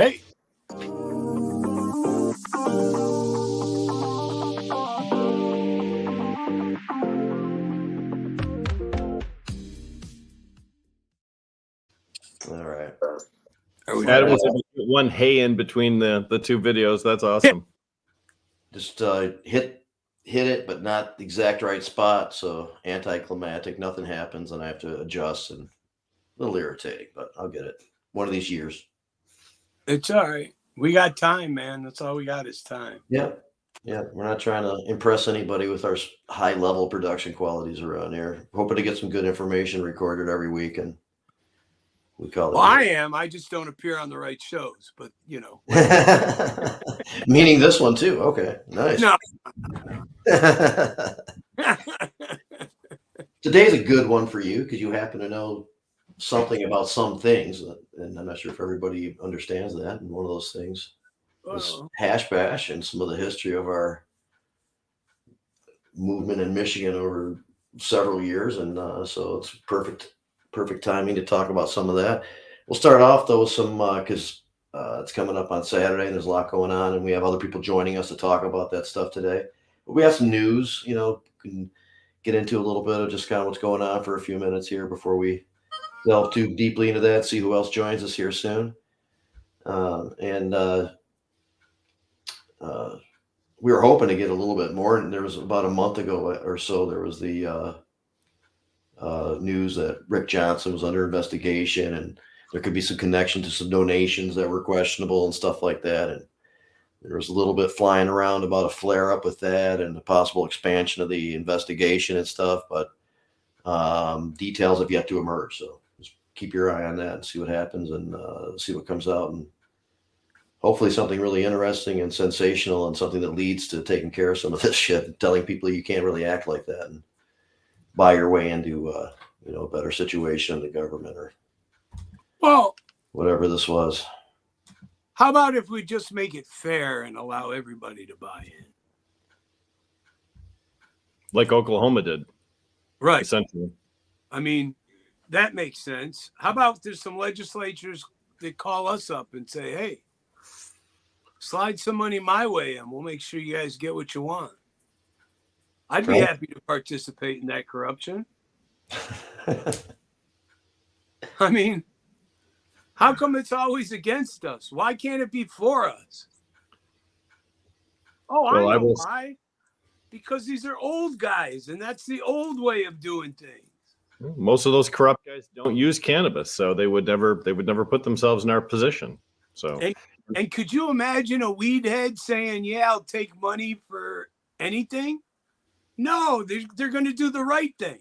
Hey. All right. Adam was able to get one hey in between the two videos. That's awesome. Just hit it, but not the exact right spot. So anticlimactic, nothing happens, and I have to adjust, and a little irritating, but I'll get it one of these years. It's all right. We got time, man. That's all we got is time. Yeah. We're not trying to impress anybody with our high level production qualities around here. Hoping to get some good information recorded every week, and we call it. Well, I am. I just don't appear on the right shows, but you know. Meaning this one too. Okay, nice. No. Today's a good one for you because you happen to know something about some things, and I'm not sure if everybody understands that. And one of those things is hash bash and some of the history of our movement in Michigan over several years, and so it's perfect timing to talk about some of that. We'll start off though with some because it's coming up on Saturday and there's a lot going on, and we have other people joining us to talk about that stuff today. But we have some news, can get into a little bit of just kind of what's going on for a few minutes here before we delve too deeply into that, see who else joins us here soon. We were hoping to get a little bit more, and there was about a month ago or so, there was the news that Rick Johnson was under investigation, and there could be some connection to some donations that were questionable and stuff like that. And there was a little bit flying around about a flare up with that and the possible expansion of the investigation and stuff, but details have yet to emerge. So just keep your eye on that and see what happens, and see what comes out, and hopefully something really interesting and sensational, and something that leads to taking care of some of this shit and telling people you can't really act like that and buy your way into a better situation in the government or whatever this was. How about if we just make it fair and allow everybody to buy in? Like Oklahoma did. Right. Essentially. I mean, that makes sense. How about there's some legislatures that call us up and say, hey, slide some money my way and we'll make sure you guys get what you want. I'd be happy to participate in that corruption. I mean, how come it's always against us? Why can't it be for us? Oh, well, I know why. Because these are old guys, and that's the old way of doing things. Most of those corrupt guys don't use cannabis, so they would never put themselves in our position. So, and could you imagine a weed head saying, "Yeah, I'll take money for anything"? No, they're going to do the right thing.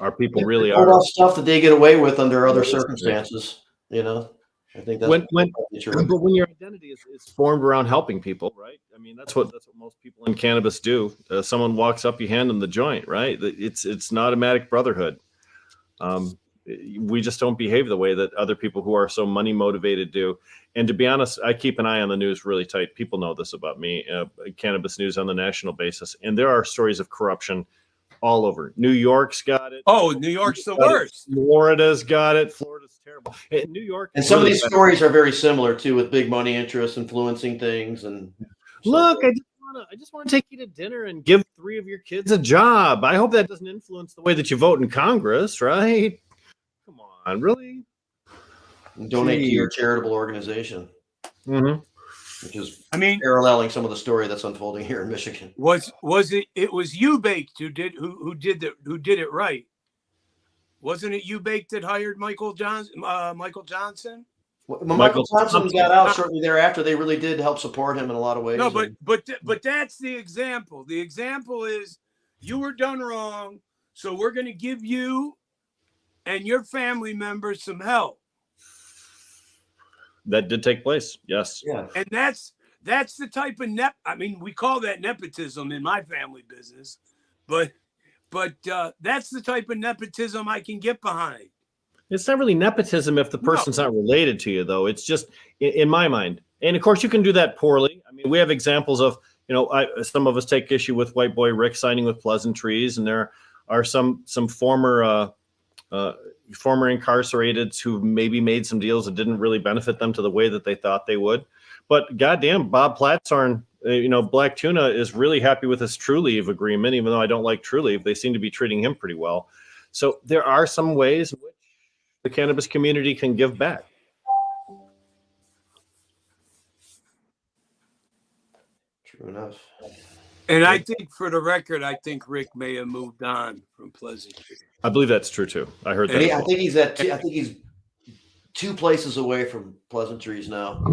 Our people really are. All stuff that they get away with under other circumstances, I think that's but when your identity is formed around helping people, right? I mean, that's what most people in cannabis do. Someone walks up, you hand them the joint, right? It's an automatic brotherhood. We just don't behave the way that other people who are so money motivated do. And to be honest, I keep an eye on the news really tight. People know this about me, cannabis news on the national basis. And there are stories of corruption all over. New York's got it. Oh, New York's the worst. Florida's got it. Florida's terrible. New York. And some of these stories are very similar too, with big money interests influencing things. And look, I just want to take you to dinner and give 3 of your kids a job. I hope that doesn't influence the way that you vote in Congress, right? Come on, really? And donate to your charitable organization. Mm-hmm. Which is, paralleling some of the story that's unfolding here in Michigan. Was it? It was Ubaked who did it right. Wasn't it Ubaked that hired Michael Johnson? Michael Johnson got out shortly thereafter. They really did help support him in a lot of ways. No, but that's the example. The example is you were done wrong, so we're going to give you and your family members some help. That did take place, yes. Yeah, and that's the type of we call that nepotism in my family business, but that's the type of nepotism I can get behind. It's not really nepotism if the person's not related to you, though. It's just in my mind, and of course you can do that poorly. I mean, we have examples of some of us take issue with White Boy Rick signing with Pleasant Trees, and there are some former former incarcerateds who maybe made some deals that didn't really benefit them to the way that they thought they would. But goddamn, Bob Platshorn, Black Tuna is really happy with this True Leave agreement, even though I don't like True Leave. They seem to be treating him pretty well. So there are some ways in which the cannabis community can give back. True enough. And I think, for the record, I think Rick may have moved on from Pleasantry. I believe that's true too. I heard that. I think he's 2 places away from Pleasantries now.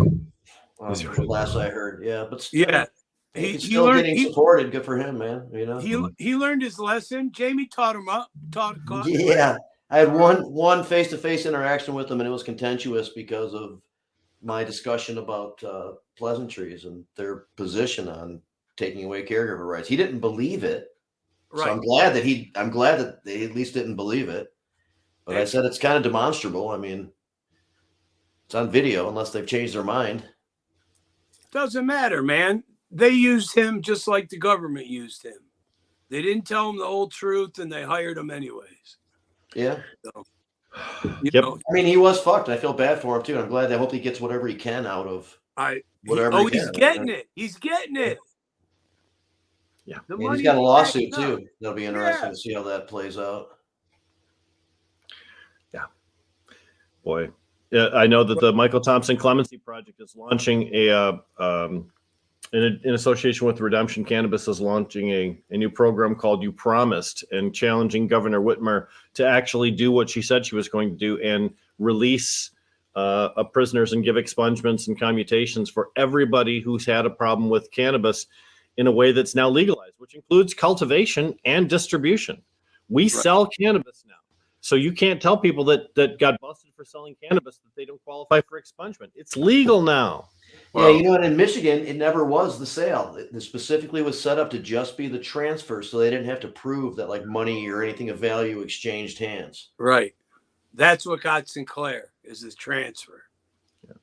Last I heard, yeah, but still, he's still getting supported. Good for him, man. He learned his lesson. Jamie taught him up. Yeah, I had one face-to-face interaction with him, and it was contentious because of my discussion about Pleasantries and their position on taking away caregiver rights. He didn't believe it, right. So I'm glad that they at least didn't believe it. But I said it's kind of demonstrable. I mean, it's on video, unless they've changed their mind. Doesn't matter, man. They used him just like the government used him. They didn't tell him the whole truth, and they hired him anyways. Yeah. So, yep. I mean, he was fucked. I feel bad for him too. I'm glad. I hope he gets whatever he can out of whatever. He's getting it. He's getting it. Yeah. He's got a lawsuit too. That'll be interesting to see how that plays out. Yeah. Boy. Yeah, I know that the Michael Thompson Clemency Project is launching in association with Redemption Cannabis, is launching a new program called You Promised, and challenging Governor Whitmer to actually do what she said she was going to do and release prisoners and give expungements and commutations for everybody who's had a problem with cannabis in a way that's now legalized, which includes cultivation and distribution. We sell cannabis now. So you can't tell people that got busted for selling cannabis that they don't qualify for expungement. It's legal now. Yeah, and in Michigan, it never was the sale. It specifically was set up to just be the transfer, so they didn't have to prove that like money or anything of value exchanged hands. Right. That's what got Sinclair, is the transfer. Yeah.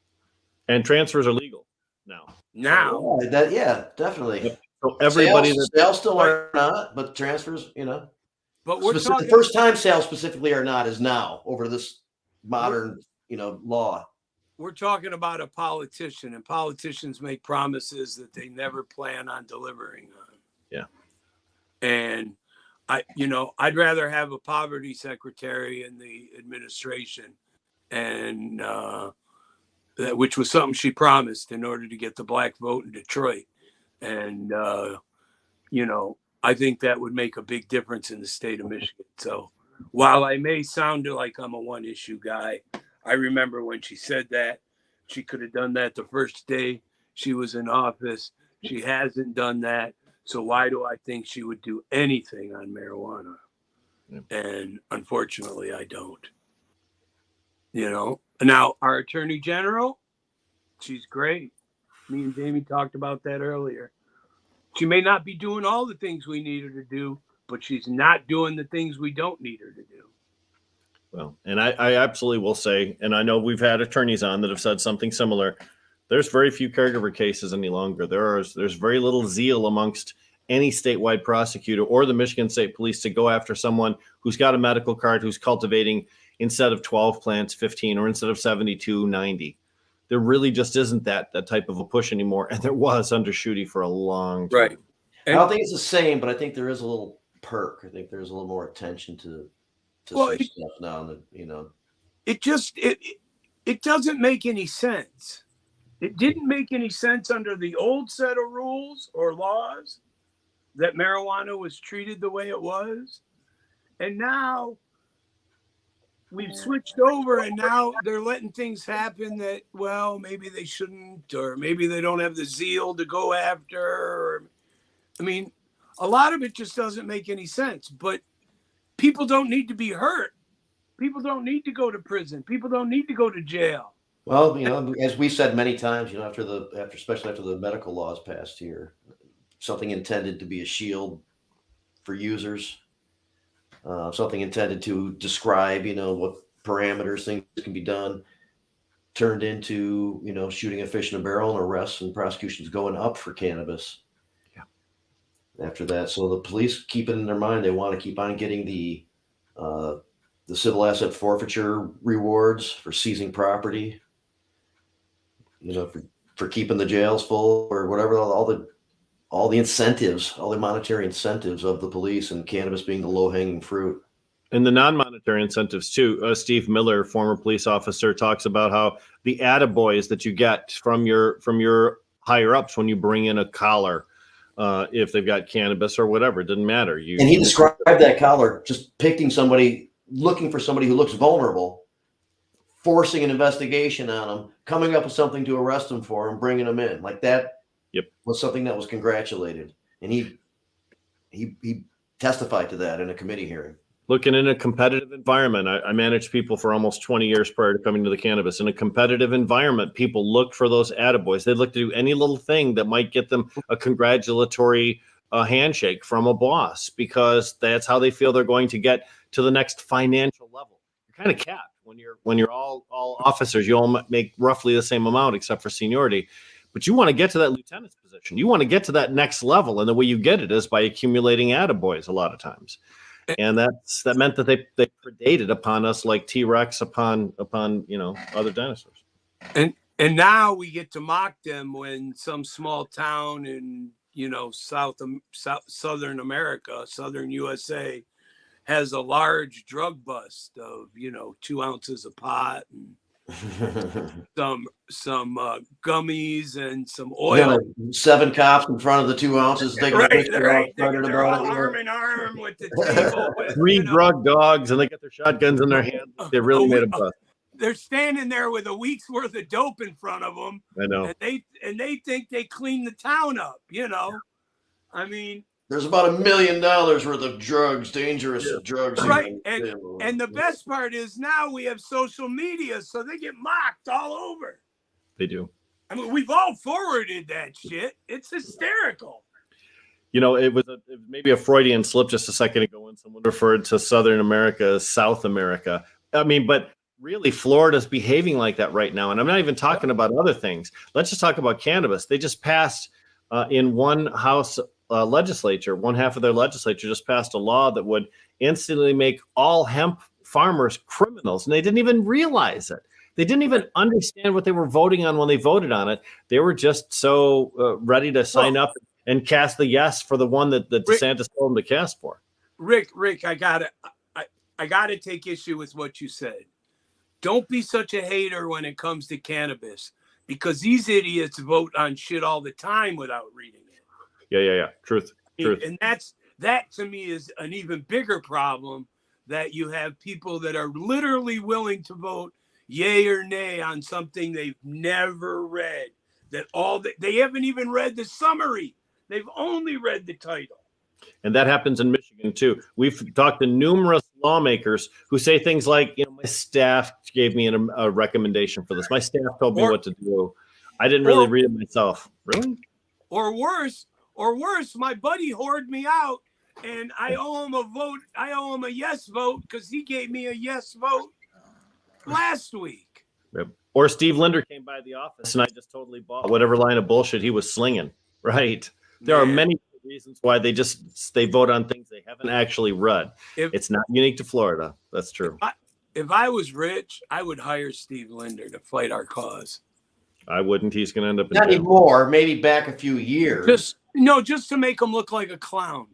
And transfers are legal now. Now. Definitely. So everybody sales still are not, but transfers, But we're talking, the first time sales specifically are not is now over this modern, law. We're talking about a politician, and politicians make promises that they never plan on delivering on. Yeah. And I'd rather have a poverty secretary in the administration, and which was something she promised in order to get the black vote in Detroit. And, I think that would make a big difference in the state of Michigan. So while I may sound like I'm a one-issue guy, I remember when she said that. She could have done that the first day she was in office. She hasn't done that. So why do I think she would do anything on marijuana? Yeah. And unfortunately, I don't. Now, our attorney general, she's great. Me and Jamie talked about that earlier. She may not be doing all the things we need her to do, but she's not doing the things we don't need her to do. Well, and I absolutely will say, and I know we've had attorneys on that have said something similar. There's very few caregiver cases any longer. There's very little zeal amongst any statewide prosecutor or the Michigan State Police to go after someone who's got a medical card, who's cultivating instead of 12 plants, 15, or instead of 72, 90. There really just isn't that type of a push anymore. And there was under Schuette for a long time. Right. I don't think it's the same, but I think there is a little perk. I think there's a little more attention to some stuff now that, It doesn't make any sense. It didn't make any sense under the old set of rules or laws that marijuana was treated the way it was. And now we've switched over, and now they're letting things happen that, well, maybe they shouldn't, or maybe they don't have the zeal to go after. A lot of it just doesn't make any sense. But people don't need to be hurt. People don't need to go to prison. People don't need to go to jail. Well, as we said many times, especially after the medical laws passed here, something intended to be a shield for users. Something intended to describe, what parameters things can be done, turned into, shooting a fish in a barrel, and arrests and prosecutions going up for cannabis. Yeah. After that, so the police keep it in their mind. They want to keep on getting the the civil asset forfeiture rewards for seizing property, for keeping the jails full or whatever, all the incentives, all the monetary incentives of the police, and cannabis being the low hanging fruit. And the non-monetary incentives too. Steve Miller, former police officer, talks about how the attaboys that you get from your higher ups when you bring in a collar, if they've got cannabis or whatever, it doesn't matter. And he described that collar, just picking somebody, looking for somebody who looks vulnerable, forcing an investigation on them, coming up with something to arrest them for, and bringing them in. Like that was something that was congratulated. And he testified to that in a committee hearing. Looking in a competitive environment, I managed people for almost 20 years prior to coming to the cannabis. In a competitive environment, people look for those attaboys. They look to do any little thing that might get them a congratulatory handshake from a boss, because that's how they feel they're going to get to the next financial level. You're kind of capped when you're all officers. You all make roughly the same amount except for seniority. But you want to get to that lieutenant's position. You want to get to that next level, and the way you get it is by accumulating attaboys a lot of times. And that meant that they predated upon us like T-Rex upon other dinosaurs. And now we get to mock them when some small town in southern America, southern USA, has a large drug bust of 2 ounces of pot and some gummies and some oil. 7 cops in front of the 2 ounces. They're all arm in arm with the table. With, 3 drug dogs, and they got their shotguns in their hands. They really made a bust. They're standing there with a week's worth of dope in front of them. I know. And they think they cleaned the town up. I mean, there's about $1 million worth of drugs, dangerous drugs. Right. And the best part is now we have social media, so they get mocked all over. They do. I mean, we've all forwarded that shit. It's hysterical. It was maybe a Freudian slip just a second ago when someone referred to Southern America as South America. I mean, but really, Florida's behaving like that right now. And I'm not even talking about other things. Let's just talk about cannabis. They just passed in one house legislature, one half of their legislature just passed a law that would instantly make all hemp farmers criminals. And they didn't even realize it. They didn't even understand what they were voting on when they voted on it. They were just so ready to sign up and cast the yes for the one that DeSantis told them to cast for. Rick, I gotta take issue with what you said. Don't be such a hater when it comes to cannabis, because these idiots vote on shit all the time without reading it. Yeah. Truth. And that to me is an even bigger problem, that you have people that are literally willing to vote yay or nay on something they've never read. They haven't even read the summary. They've only read the title. And that happens in Michigan too. We've talked to numerous lawmakers who say things like, my staff gave me a recommendation for this. My staff told me what to do. I didn't really read it myself. Really? Or worse, my buddy whored me out, and I owe him a vote. I owe him a yes vote because he gave me a yes vote last week. Yep. Or Steve Linder came by the office and I just totally bought whatever line of bullshit he was slinging. Right. There are many reasons why they vote on things they haven't actually read. It's not unique to Florida. That's true. If I was rich, I would hire Steve Linder to fight our cause. I wouldn't. He's going to end up in not jail. anymore. Maybe back a few years. Just to make him look like a clown.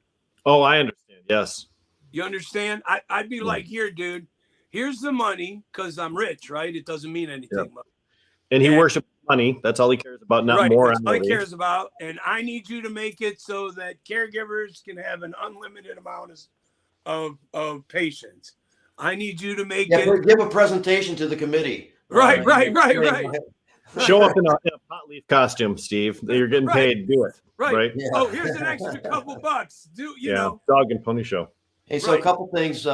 Oh, I understand. Yes. You understand? I'd be like, here, dude, here's the money, because I'm rich, right? It doesn't mean anything. Yep. And he worships money. That's all he cares about, not more. That's all he cares about. And I need you to make it so that caregivers can have an unlimited amount of patients. I need you to make it. Give a presentation to the committee. Right. Show up in a pot leaf costume, Steve. You're getting paid. Do it. Right. Yeah. Oh, here's an extra couple bucks. Dog and pony show. Hey, so a couple things.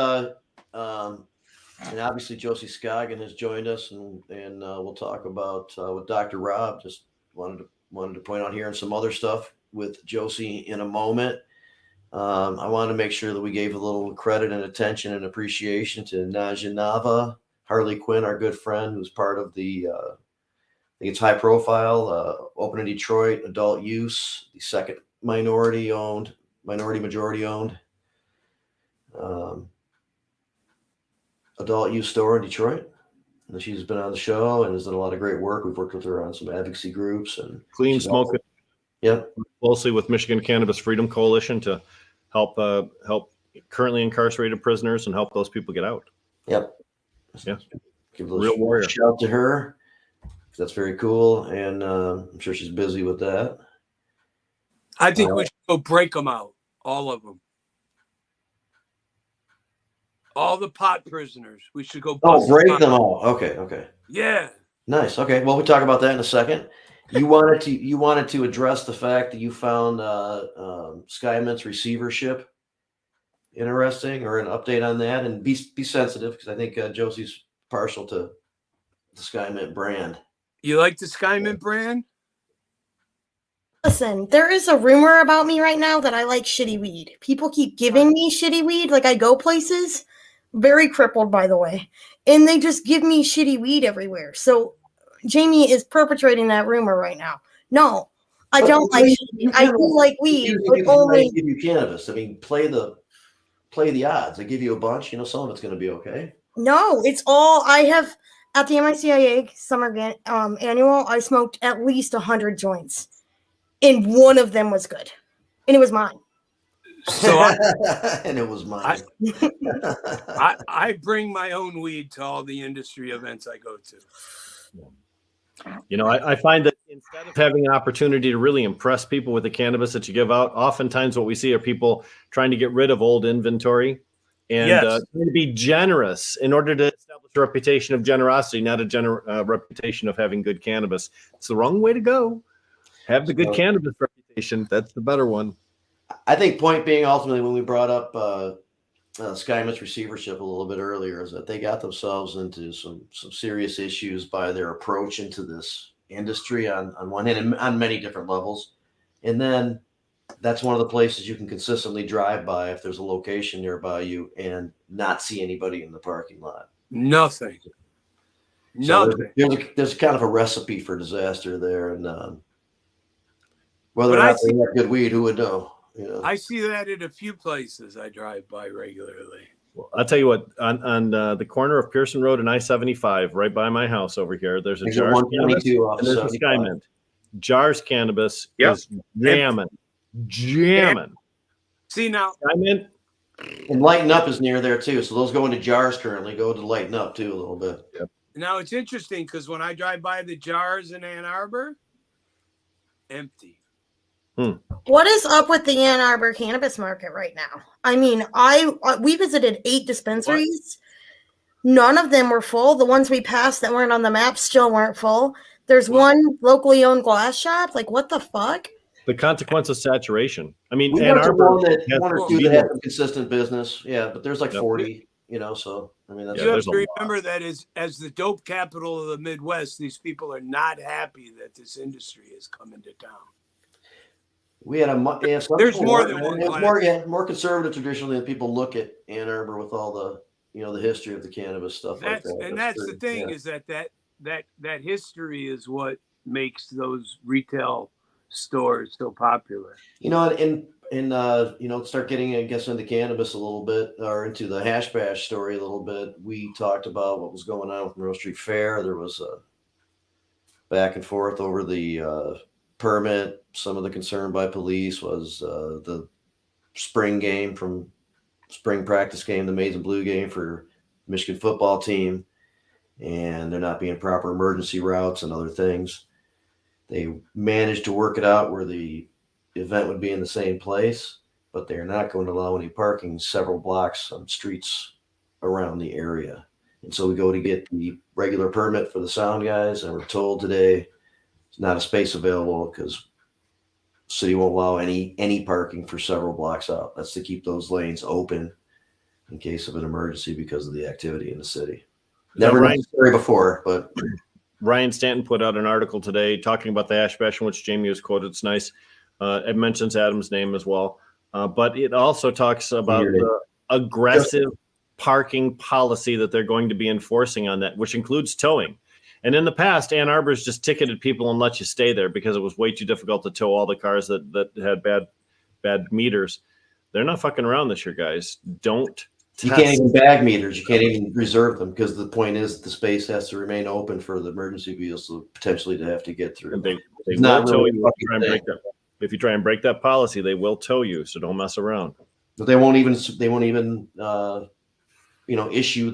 And obviously Josie Scoggin has joined us, and we'll talk about with Dr. Rob. Just wanted to point out here and some other stuff with Josie in a moment. I wanted to make sure that we gave a little credit and attention and appreciation to Naja Nava, Harley Quinn, our good friend, who's part of the I think it's high profile, open in Detroit, adult use, the second minority majority owned adult use store in Detroit. And she's been on the show and has done a lot of great work. We've worked with her on some advocacy groups and Clean Smoke. Yep. Closely with Michigan Cannabis Freedom Coalition to help currently incarcerated prisoners and help those people get out. Yep. Yeah. Give Real warrior. a shout to her. That's very cool. And I'm sure she's busy with that. I think we should go break them out. All of them. All the pot prisoners. We should go bust break them all. Okay. Yeah. Nice. Okay. Well, we'll talk about that in a second. You wanted to address the fact that you found Skymint's receivership interesting, or an update on that, and be sensitive, because I think Josie's partial to the Skymint brand. You like the Skymint brand? Listen, there is a rumor about me right now that I like shitty weed. People keep giving me shitty weed. Like, I go places, very crippled, by the way, and they just give me shitty weed everywhere. So Jamie is perpetrating that rumor right now. No, I don't like shitty. I do like weed, but only give you cannabis. I mean, play the odds. They give you a bunch. Some of it's going to be okay. no. It's all I have at the MICIA summer annual. I smoked at least 100 joints, and one of them was good, and it was mine. So and it was mine. I bring my own weed to all the industry events I go to. I find that instead of having an opportunity to really impress people with the cannabis that you give out, oftentimes what we see are people trying to get rid of old inventory and trying to be generous in order to establish a reputation of generosity, not a reputation of having good cannabis. It's the wrong way to go. Have the good cannabis reputation. That's the better one. I think point being, ultimately, when we brought up Skymint's receivership a little bit earlier, is that they got themselves into some serious issues by their approach into this industry on one hand, and on many different levels. And then that's one of the places you can consistently drive by if there's a location nearby you and not see anybody in the parking lot. Nothing. So there's kind of a recipe for disaster there, and whether or not they have good weed, who would know? I see that at a few places I drive by regularly. Well, I'll tell you what, on the corner of Pearson Road and I-75, right by my house over here, there's a Jars Cannabis and there's a Skymint. Jars Cannabis is jamming. See now, Skymint. And Lighten Up is near there too. So those going to Jars currently go to Lighten Up too a little bit. Yep. Now it's interesting because when I drive by the Jars in Ann Arbor, empty. What is up with the Ann Arbor cannabis market right now? I mean, we visited 8 dispensaries. What? None of them were full. The ones we passed that weren't on the map still weren't full. There's one locally owned glass shop. Like, what the fuck? The consequence of saturation. I mean, we Ann Arbor one or two that have some consistent business. Yeah, but there's like 40. So I mean, that's you have to remember that as the dope capital of the Midwest, these people are not happy that this industry has come into town. We had there's more than one. It's more conservative traditionally, and people look at Ann Arbor with all the the history of the cannabis stuff like that. And that's the thing, is that history is what makes those retail stores so popular. And start getting, I guess, into cannabis a little bit, or into the hash bash story a little bit. We talked about what was going on with Monroe Street Fair. There was a back and forth over the permit. Some of the concern by police was the spring practice game, the maize and blue game for Michigan football team, and there not being proper emergency routes and other things. They managed to work it out where the event would be in the same place, but they're not going to allow any parking several blocks on streets around the area. And so we go to get the regular permit for the sound guys, and we're told today it's not a space available because the city won't allow any parking for several blocks out. That's to keep those lanes open in case of an emergency because of the activity in the city. Never necessary before, but Ryan Stanton put out an article today talking about the hash bash in which Jamie was quoted. It's nice. It mentions Adam's name as well. But it also talks about the aggressive parking policy that they're going to be enforcing on that, which includes towing. And in the past, Ann Arbor's just ticketed people and let you stay there because it was way too difficult to tow all the cars that had bad meters. They're not fucking around this year, guys. Don't You can't even bag meters. You can't even reserve them because the point is the space has to remain open for the emergency vehicles potentially to have to get through. They It's will not tow really you a if you try and fucking break that. If you try and break that policy, they will tow you. So don't mess around. But they won't even issue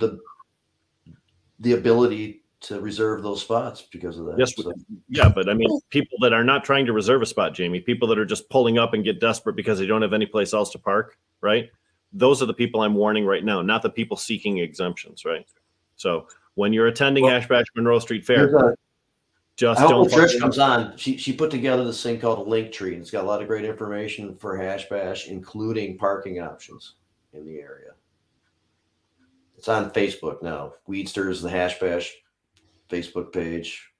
the ability to reserve those spots because of that. Yes, So, yeah, but I mean, people that are not trying to reserve a spot, Jamie, people that are just pulling up and get desperate because they don't have any place else to park, right? Those are the people I'm warning right now, not the people seeking exemptions, right? So when you're attending Hash Bash Monroe Street Fair, just I hope don't. when Trish comes on, she put together this thing called a link tree. And it's got a lot of great information for Hash Bash, including parking options in the area. It's on Facebook now. Weedsters, the Hash Bash Facebook page,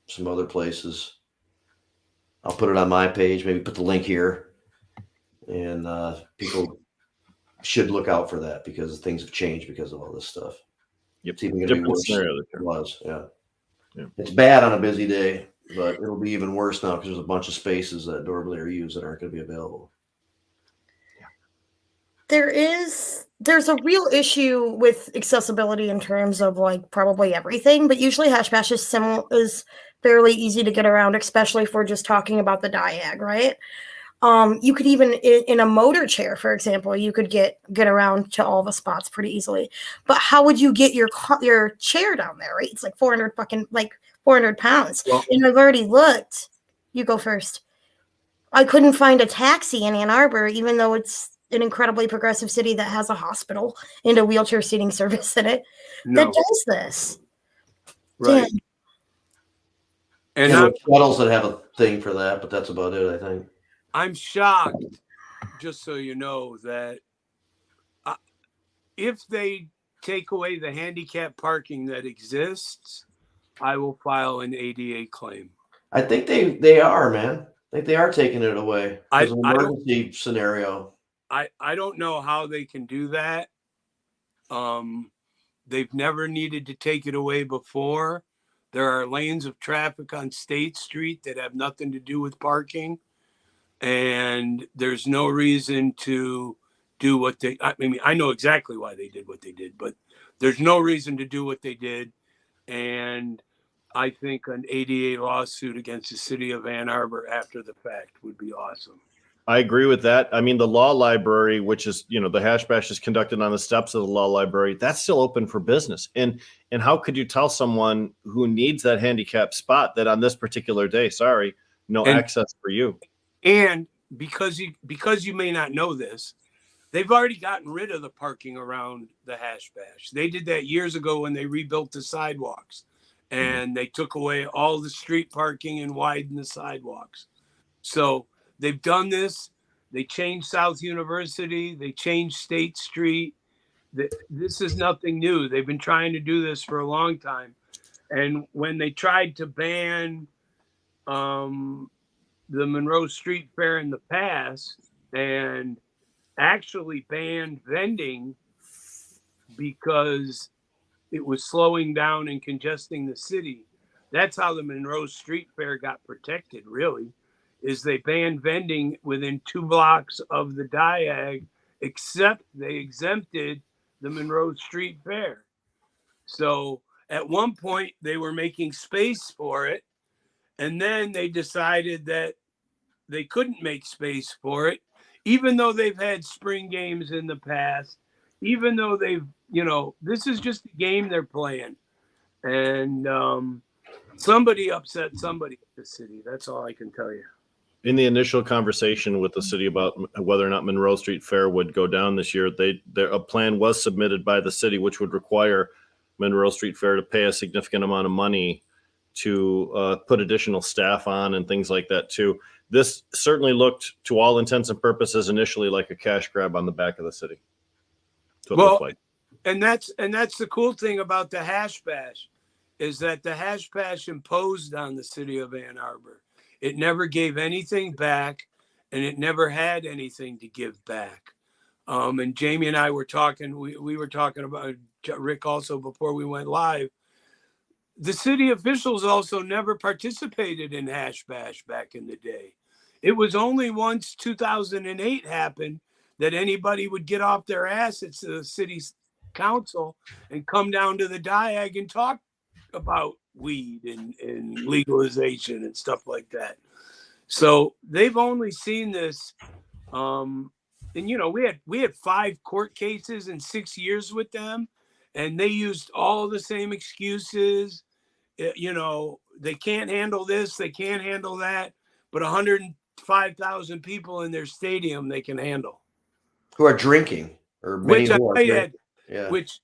some other places. I'll put it on my page, maybe put the link here. And people should look out for that because things have changed because of all this stuff. Yep. It's even going to be Different worse scenario than this it was. Yeah. It's bad on a busy day, but it'll be even worse now because there's a bunch of spaces that normally are used that aren't going to be available. There's a real issue with accessibility in terms of like probably everything, but usually Hash Bash is fairly easy to get around, especially if we're just talking about the diag, right? You could even in a motor chair, for example, you could get around to all the spots pretty easily. But how would you get your chair down there, right? It's like 400 pounds. Well, and I've already looked. You go first. I couldn't find a taxi in Ann Arbor, even though it's an incredibly progressive city that has a hospital and a wheelchair seating service in it that does this. Right. Damn. And there are shuttles that have a thing for that, but that's about it, I think. I'm shocked, just so you know, that if they take away the handicap parking that exists, I will file an ADA claim. I think they are, man. I think they are taking it away as an emergency scenario. I don't know how they can do that. They've never needed to take it away before. There are lanes of traffic on State Street that have nothing to do with parking. And there's no reason to do what I mean, I know exactly why they did what they did, but there's no reason to do what they did. And I think an ADA lawsuit against the city of Ann Arbor after the fact would be awesome. I agree with that. I mean, the law library, which is, the Hash Bash is conducted on the steps of the law library, that's still open for business. And how could you tell someone who needs that handicap spot that on this particular day, sorry, no access for you? And because you may not know this, they've already gotten rid of the parking around the Hash Bash. They did that years ago when they rebuilt the sidewalks, and they took away all the street parking and widened the sidewalks. So they've done this. They changed South University. They changed State Street. This is nothing new. They've been trying to do this for a long time. And when they tried to ban the Monroe Street Fair in the past and actually banned vending because it was slowing down and congesting the city. That's how the Monroe Street Fair got protected, really, is they banned vending within 2 blocks of the diag, except they exempted the Monroe Street Fair. So at one point they were making space for it, and then they decided that they couldn't make space for it, even though they've had spring games in the past, even though they've, this is just a game they're playing. And somebody upset somebody at the city. That's all I can tell you. In the initial conversation with the city about whether or not Monroe Street Fair would go down this year, a plan was submitted by the city, which would require Monroe Street Fair to pay a significant amount of money to put additional staff on and things like that too. This certainly looked, to all intents and purposes, initially like a cash grab on the back of the city. And that's the cool thing about the Hash Bash, is that the Hash Bash imposed on the city of Ann Arbor. It never gave anything back, and it never had anything to give back. And Jamie and I were talking, we were talking about Rick also before we went live. The city officials also never participated in Hash Bash back in the day. It was only once 2008 happened that anybody would get off their ass at the city council and come down to the diag and talk about weed and legalization and stuff like that. So they've only seen this. And we had 5 court cases in 6 years with them, and they used all the same excuses. They can't handle this, they can't handle that, but 105,000 people in their stadium they can handle. Who are drinking, or many Which I who are had, yeah. which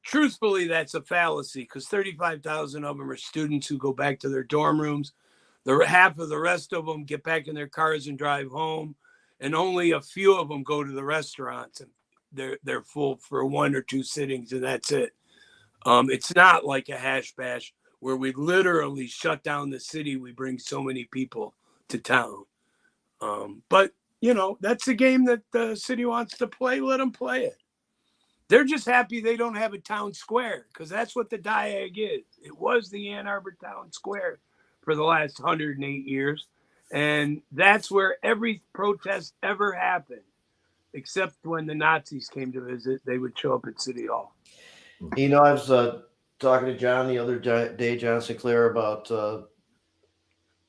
truthfully, that's a fallacy, because 35,000 of them are students who go back to their dorm rooms. Half of the rest of them get back in their cars and drive home, and only a few of them go to the restaurants, and they're full for 1 or 2 sittings, and that's it. It's not like a hash bash where we literally shut down the city. We bring so many people to town. But that's the game that the city wants to play. Let them play it. They're just happy they don't have a town square, because that's what the Diag is. It was the Ann Arbor Town Square for the last 108 years. And that's where every protest ever happened, except when the Nazis came to visit, they would show up at City Hall. I was talking to John the other day, John Sinclair, about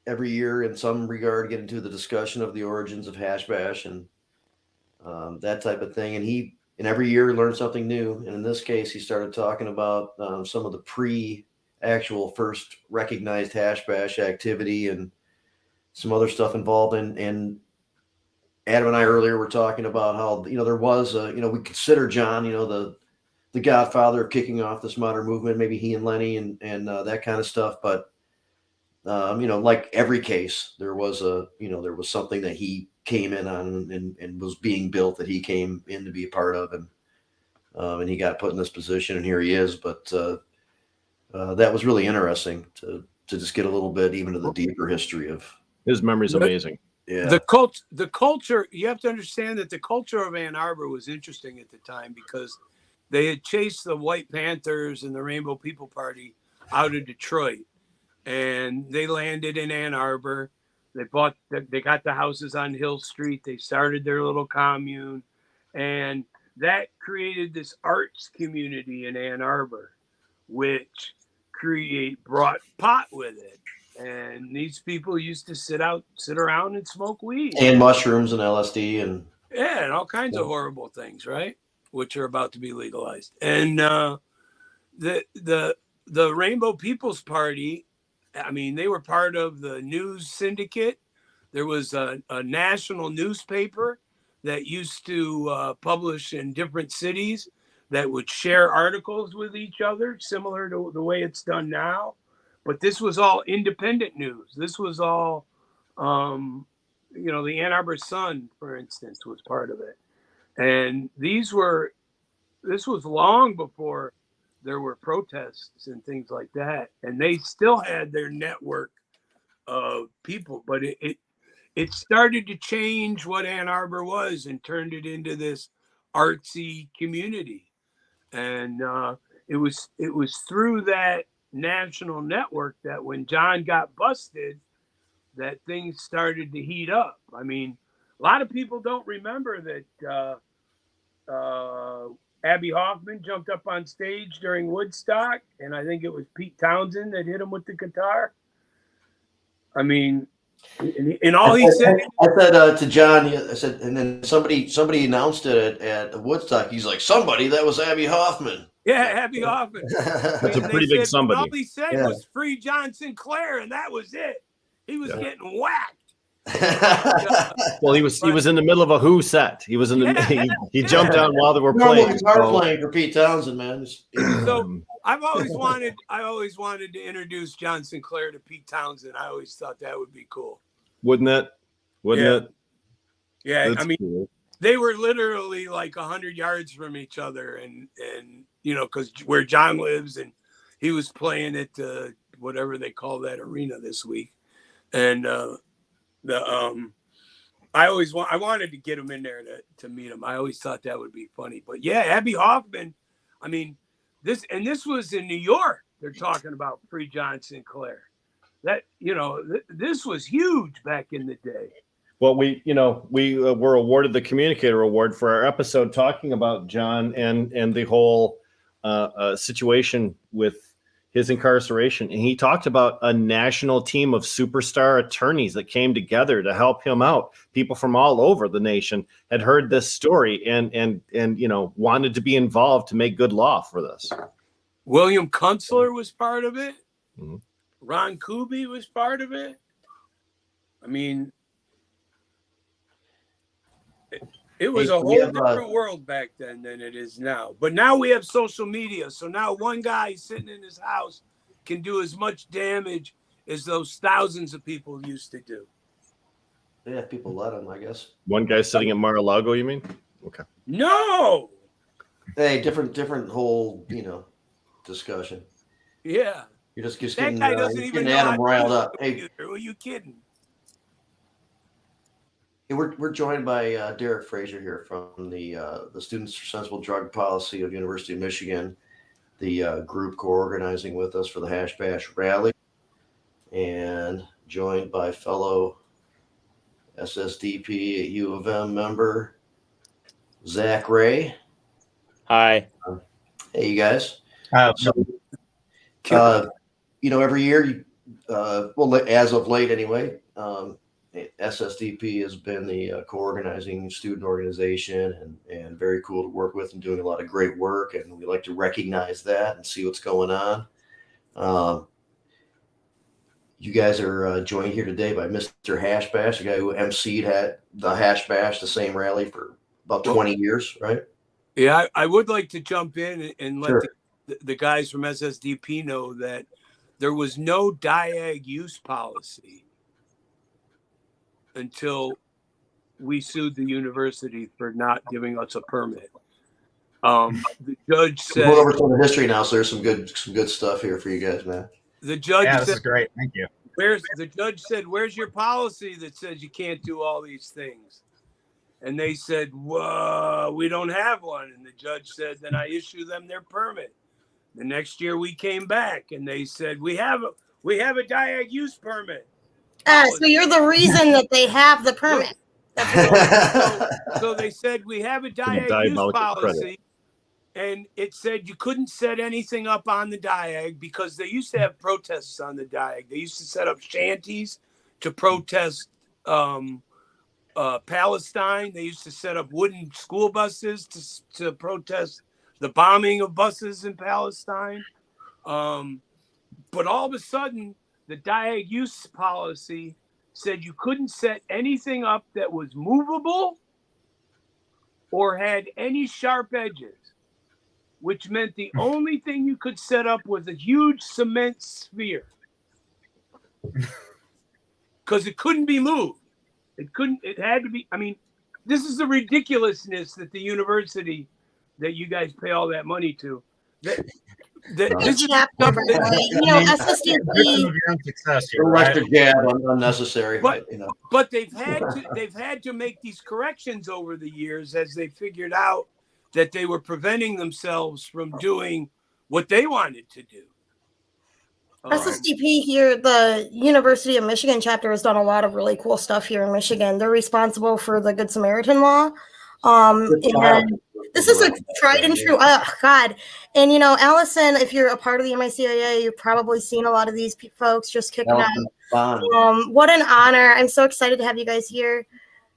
every year in some regard get into the discussion of the origins of hash bash and that type of thing. And every year learn something new. And in this case, he started talking about some of the actual first recognized hash bash activity and some other stuff involved. And Adam and I earlier were talking about how, there was we consider John, the godfather of kicking off this modern movement, maybe he and Lenny and that kind of stuff. But, like every case, there was something that he came in on and was being built that he came in to be a part of. And he got put in this position, and here he is. But that was really interesting to just get a little bit even to the deeper history of his memory's amazing. Yeah. The culture, you have to understand that the culture of Ann Arbor was interesting at the time, because they had chased the White Panthers and the Rainbow People Party out of Detroit, and they landed in Ann Arbor. They got the houses on Hill Street. They started their little commune, and that created this arts community in Ann Arbor, which brought pot with it. And these people used to sit around and smoke weed and mushrooms and LSD and all kinds of horrible things, right? Which are about to be legalized. And the Rainbow People's Party, I mean, they were part of the news syndicate. There was a national newspaper that used to publish in different cities that would share articles with each other, similar to the way it's done now. But this was all independent news. This was all, the Ann Arbor Sun, for instance, was part of it. And this was long before there were protests and things like that. And they still had their network of people, but it started to change what Ann Arbor was and turned it into this artsy community. And it was through that national network that when John got busted, that things started to heat up. I mean, a lot of people don't remember that Abby Hoffman jumped up on stage during Woodstock, and I think it was Pete Townsend that hit him with the guitar. I mean, and all he said. I said to John, I said, and then somebody announced it at Woodstock. He's like, somebody, that was Abby Hoffman. Yeah, Abby Hoffman. That's a pretty big somebody. All he said was free John Sinclair, and that was it. He was getting whacked. Well, he was in the middle of a Who set. He was in the he jumped down while they were playing. Playing for Pete Townsend, man. So I always wanted to introduce John Sinclair to Pete Townsend. I always thought that would be cool. Wouldn't it? Yeah, That's I mean, cool. They were literally like 100 yards from each other, and because where John lives, and he was playing at whatever they call that arena this week, and I wanted to get him in there to meet him. I always thought that would be funny. But yeah, Abby Hoffman, I mean, this was in New York. They're talking about free John Sinclair. That, this was huge back in the day. Well, we were awarded the Communicator Award for our episode talking about John and the whole situation with his incarceration. And he talked about a national team of superstar attorneys that came together to help him out. People from all over the nation had heard this story and wanted to be involved to make good law for this. William Kunstler was part of it. Mm-hmm. Ron Kuby was part of it. I mean, it was a whole different world back then than it is now. But now we have social media. So now one guy sitting in his house can do as much damage as those thousands of people used to do. Yeah, people let him, I guess. One guy sitting at Mar-a-Lago, you mean? Okay. No. Hey, different whole, discussion. Yeah. You're just That getting, guy doesn't even know Adam how to riled use a up. Hey, computer. Are you kidding? hey, we're joined by Derek Fraser here from the Students for Sensible Drug Policy of University of Michigan, the group co-organizing with us for the Hash Bash rally, and joined by fellow SSDP at U of M member Zach Ray. Hi. Hey, you guys. Every year, as of late anyway, SSDP has been the co-organizing student organization and very cool to work with and doing a lot of great work. And we like to recognize that and see what's going on. You guys are joined here today by Mr. Hash Bash, the guy who emceed had the Hash Bash, the same rally for about 20 years, right? Yeah, I would like to jump in and let Sure. the guys from SSDP know that there was no diag use policy until we sued the university for not giving us a permit. The judge We'll said go over some of the history now, so there's some good stuff here for you guys, man. the judge Yeah, this said, is great. Thank you. where's your policy that says you can't do all these things? And they said, whoa, we don't have one. And the judge said, then I issue them their permit. The next year we came back and they said, we have a diag use permit. So you're the reason that they have the permit. So they said, we have a diag use policy. And it said you couldn't set anything up on the diag because they used to have protests on the diag. They used to set up shanties to protest Palestine. They used to set up wooden school buses to protest the bombing of buses in Palestine. But all of a sudden, the diag use policy said you couldn't set anything up that was movable or had any sharp edges, which meant the only thing you could set up was a huge cement sphere because it couldn't be moved. It had to be, this is the ridiculousness that the university that you guys pay all that money to. SSDP. Success here, Don't right? like the jab, unnecessary. But they've had to make these corrections over the years as they figured out that they were preventing themselves from doing what they wanted to do. SSDP here, the University of Michigan chapter has done a lot of really cool stuff here in Michigan. They're responsible for the Good Samaritan law. And this is a tried and true. Oh, God. And, Allison, if you're a part of the MICIA, you've probably seen a lot of these folks just kicking out. What an honor. I'm so excited to have you guys here.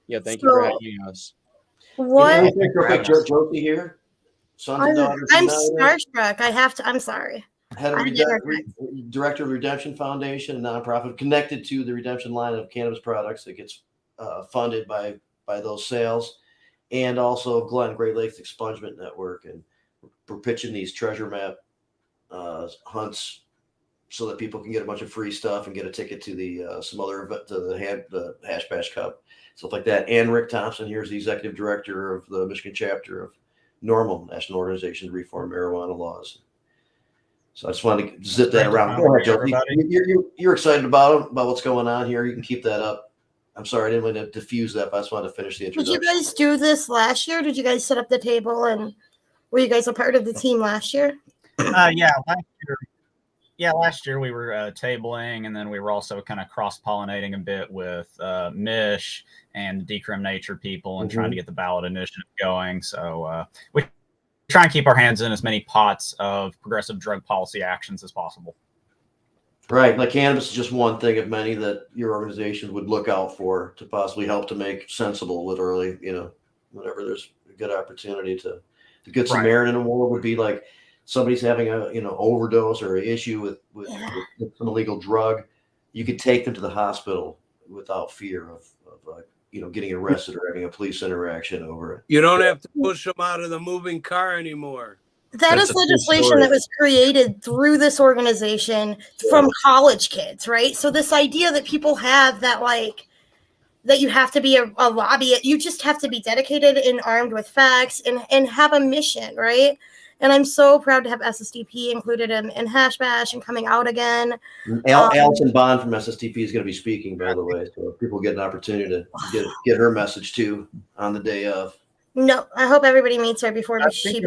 Yeah, thank you for having us. What? Josie here. I'm starstruck. I'm sorry. Head of Director of the Redemption Foundation, a nonprofit connected to the Redemption line of cannabis products that gets funded by those sales, and also Glenn, Great Lakes Expungement Network. And we're pitching these treasure map hunts so that people can get a bunch of free stuff and get a ticket to the some other event, to the Hash Bash Cup, stuff like that. And Rick Thompson here is the Executive Director of the Michigan chapter of NORML, National Organization to Reform Marijuana Laws. So I just wanted to zip that around. Go ahead, Joe. You're excited about what's going on here. You can keep that up. I'm sorry, I didn't want to diffuse that, but I just wanted to finish the introduction. Did you guys do this last year? Did you guys set up the table and were you guys a part of the team last year? Yeah, last year Yeah, last year we were tabling, and then we were also kind of cross-pollinating a bit with Mish and Decrim Nature people and trying to get the ballot initiative going. So we try and keep our hands in as many pots of progressive drug policy actions as possible. Right. Like cannabis is just one thing of many that your organization would look out for to possibly help to make sensible, literally, whenever there's a good opportunity to good Samaritan in war would be like somebody's having a, overdose or an issue with some illegal drug. You could take them to the hospital without fear of getting arrested or having a police interaction over it. You don't have to push them out of the moving car anymore. That is legislation that was created through this organization from college kids, right? So this idea that people have that that you have to be a lobbyist, you just have to be dedicated and armed with facts and have a mission, right? And I'm so proud to have SSDP included in Hash Bash and coming out again. Allison Bond from SSDP is going to be speaking, by the way, so people get an opportunity to get her message too on the day of. No, I hope everybody meets her before she.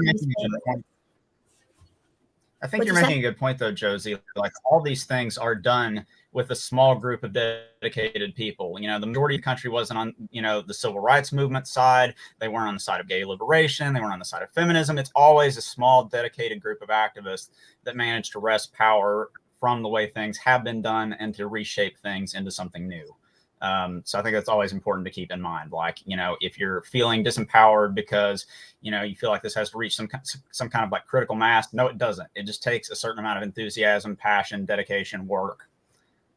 I think you're making a good point, though, Josie. Like all these things are done with a small group of dedicated people. The majority of the country wasn't on, the civil rights movement side. They weren't on the side of gay liberation. They weren't on the side of feminism. It's always a small, dedicated group of activists that managed to wrest power from the way things have been done and to reshape things into something new. So I think that's always important to keep in mind. Like, if you're feeling disempowered because, you feel like this has to reach some kind of like critical mass. No, it doesn't. It just takes a certain amount of enthusiasm, passion, dedication, work.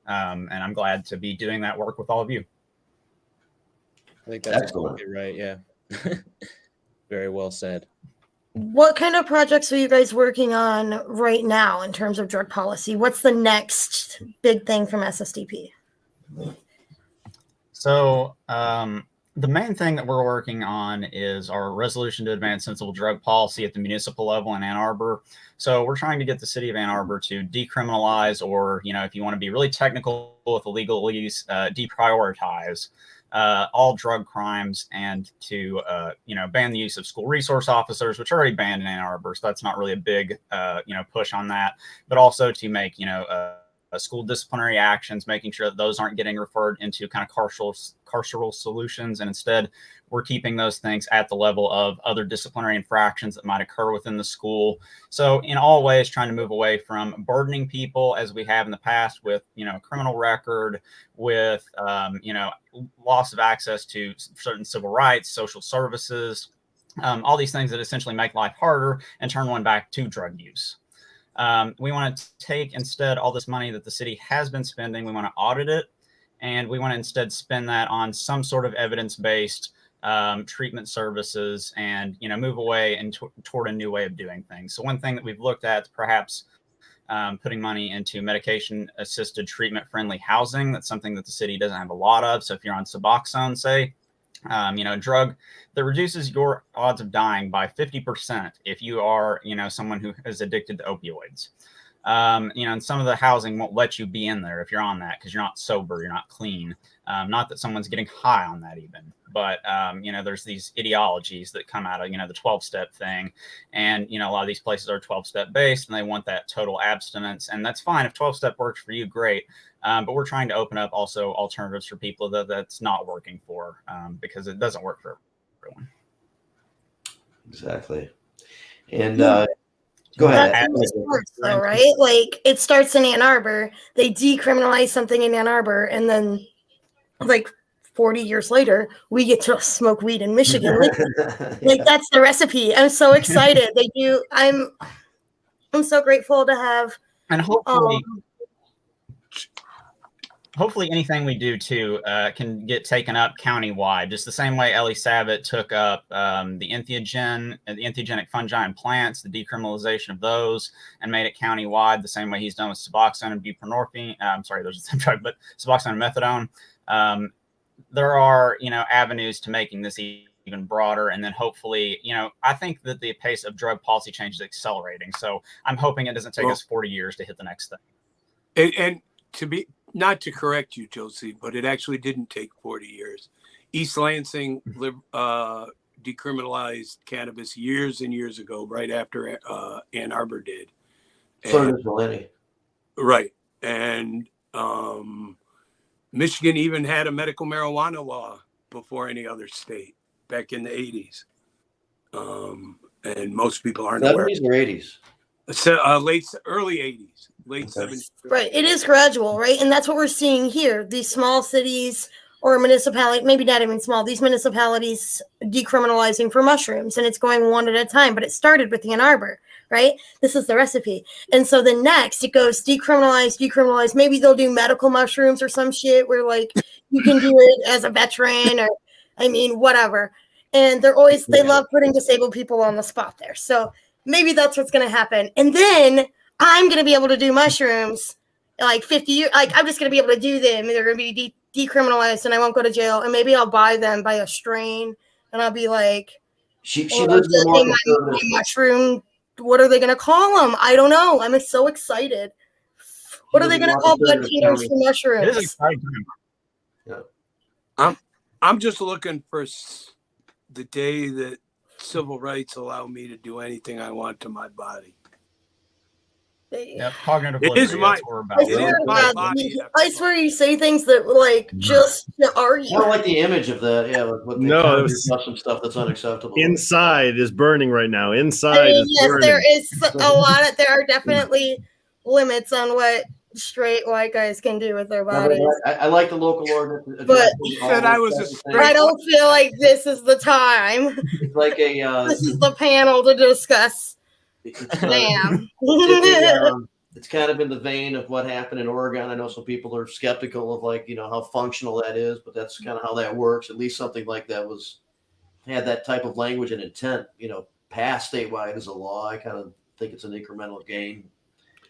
And I'm glad to be doing that work with all of you. I think that's absolutely right. Yeah. Very well said. What kind of projects are you guys working on right now in terms of drug policy? What's the next big thing from SSDP? So the main thing that we're working on is our resolution to advance sensible drug policy at the municipal level in Ann Arbor. So we're trying to get the city of Ann Arbor to decriminalize, or, if you want to be really technical with the legalese, deprioritize all drug crimes and to, ban the use of school resource officers, which are already banned in Ann Arbor. So that's not really a big, push on that, but also to make, school disciplinary actions, making sure that those aren't getting referred into kind of carceral solutions. And instead, we're keeping those things at the level of other disciplinary infractions that might occur within the school. So in all ways, trying to move away from burdening people as we have in the past with, a criminal record, with, loss of access to certain civil rights, social services, all these things that essentially make life harder and turn one back to drug use. We want to take instead all this money that the city has been spending, we want to audit it, and we want to instead spend that on some sort of evidence-based treatment services and, move away and toward a new way of doing things. So one thing that we've looked at is perhaps putting money into medication-assisted treatment-friendly housing. That's something that the city doesn't have a lot of. So if you're on Suboxone, say, a drug that reduces your odds of dying by 50% if you are, someone who is addicted to opioids. And some of the housing won't let you be in there if you're on that because you're not sober, you're not clean. Not that someone's getting high on that even, but, there's these ideologies that come out of, the 12-step thing. And, a lot of these places are 12-step based and they want that total abstinence. And that's fine. If 12-step works for you, great. But we're trying to open up also alternatives for people that's not working for because it doesn't work for everyone. Exactly. And go ahead. Though, right? Like it starts in Ann Arbor. They decriminalize something in Ann Arbor, and then like 40 years later, we get to smoke weed in Michigan. Like that's the recipe. I'm so excited. I'm so grateful to have. And hopefully anything we do too can get taken up countywide, just the same way Ellie Savitt took up the entheogenic fungi and plants, the decriminalization of those, and made it countywide, the same way he's done with Suboxone and buprenorphine. I'm sorry, those are the same drug, but Suboxone and methadone. There are, avenues to making this even broader. And then hopefully, I think that the pace of drug policy change is accelerating. So I'm hoping it doesn't take us 40 years to hit the next thing. And to be, not to correct you, Josie, but it actually didn't take 40 years. East Lansing decriminalized cannabis years and years ago, right after Ann Arbor did. So did Delaney. Right. And Michigan even had a medical marijuana law before any other state back in the 80s. And most people aren't aware. 70s or 80s? So, early 80s, late 70s. Right. It is gradual, right? And that's what we're seeing here. These small cities or municipality, maybe not even small, these municipalities decriminalizing for mushrooms, and it's going one at a time. But it started with Ann Arbor, right? This is the recipe. And so then next it goes decriminalize. Maybe they'll do medical mushrooms or some shit where like you can do it as a veteran or whatever. And they love putting disabled people on the spot there. So maybe that's what's going to happen. And then I'm going to be able to do mushrooms like 50 years. Like I'm just going to be able to do them. They're going to be decriminalized and I won't go to jail. And maybe I'll buy them by a strain and I'll be like, She lives in the my mushroom. What are they going to call them? I don't know. I'm so excited. What are they going to call blood cleaners for mushrooms? It is exciting. I'm just looking for the day that civil rights allow me to do anything I want to my body. Yeah, cognitive It is liberty, my- that's what we're about. it is my body. I swear you say things that like just argue. I don't like the image of that. Yeah, what they No, kind it of was- do some stuff that's unacceptable. Inside is burning right now. I Inside mean, is yes, burning. there is a lot of, there are definitely limits on what straight white guys can do with their bodies. I like the local ordinance. But- You said I was a straight- I don't feel like this is the time. It's like a. This is the panel to discuss. It's, Damn. it's kind of in the vein of what happened in Oregon. I know some people are skeptical of how functional that is, but that's kind of how that works. At least something like that had that type of language and intent, passed statewide as a law. I kind of think it's an incremental gain.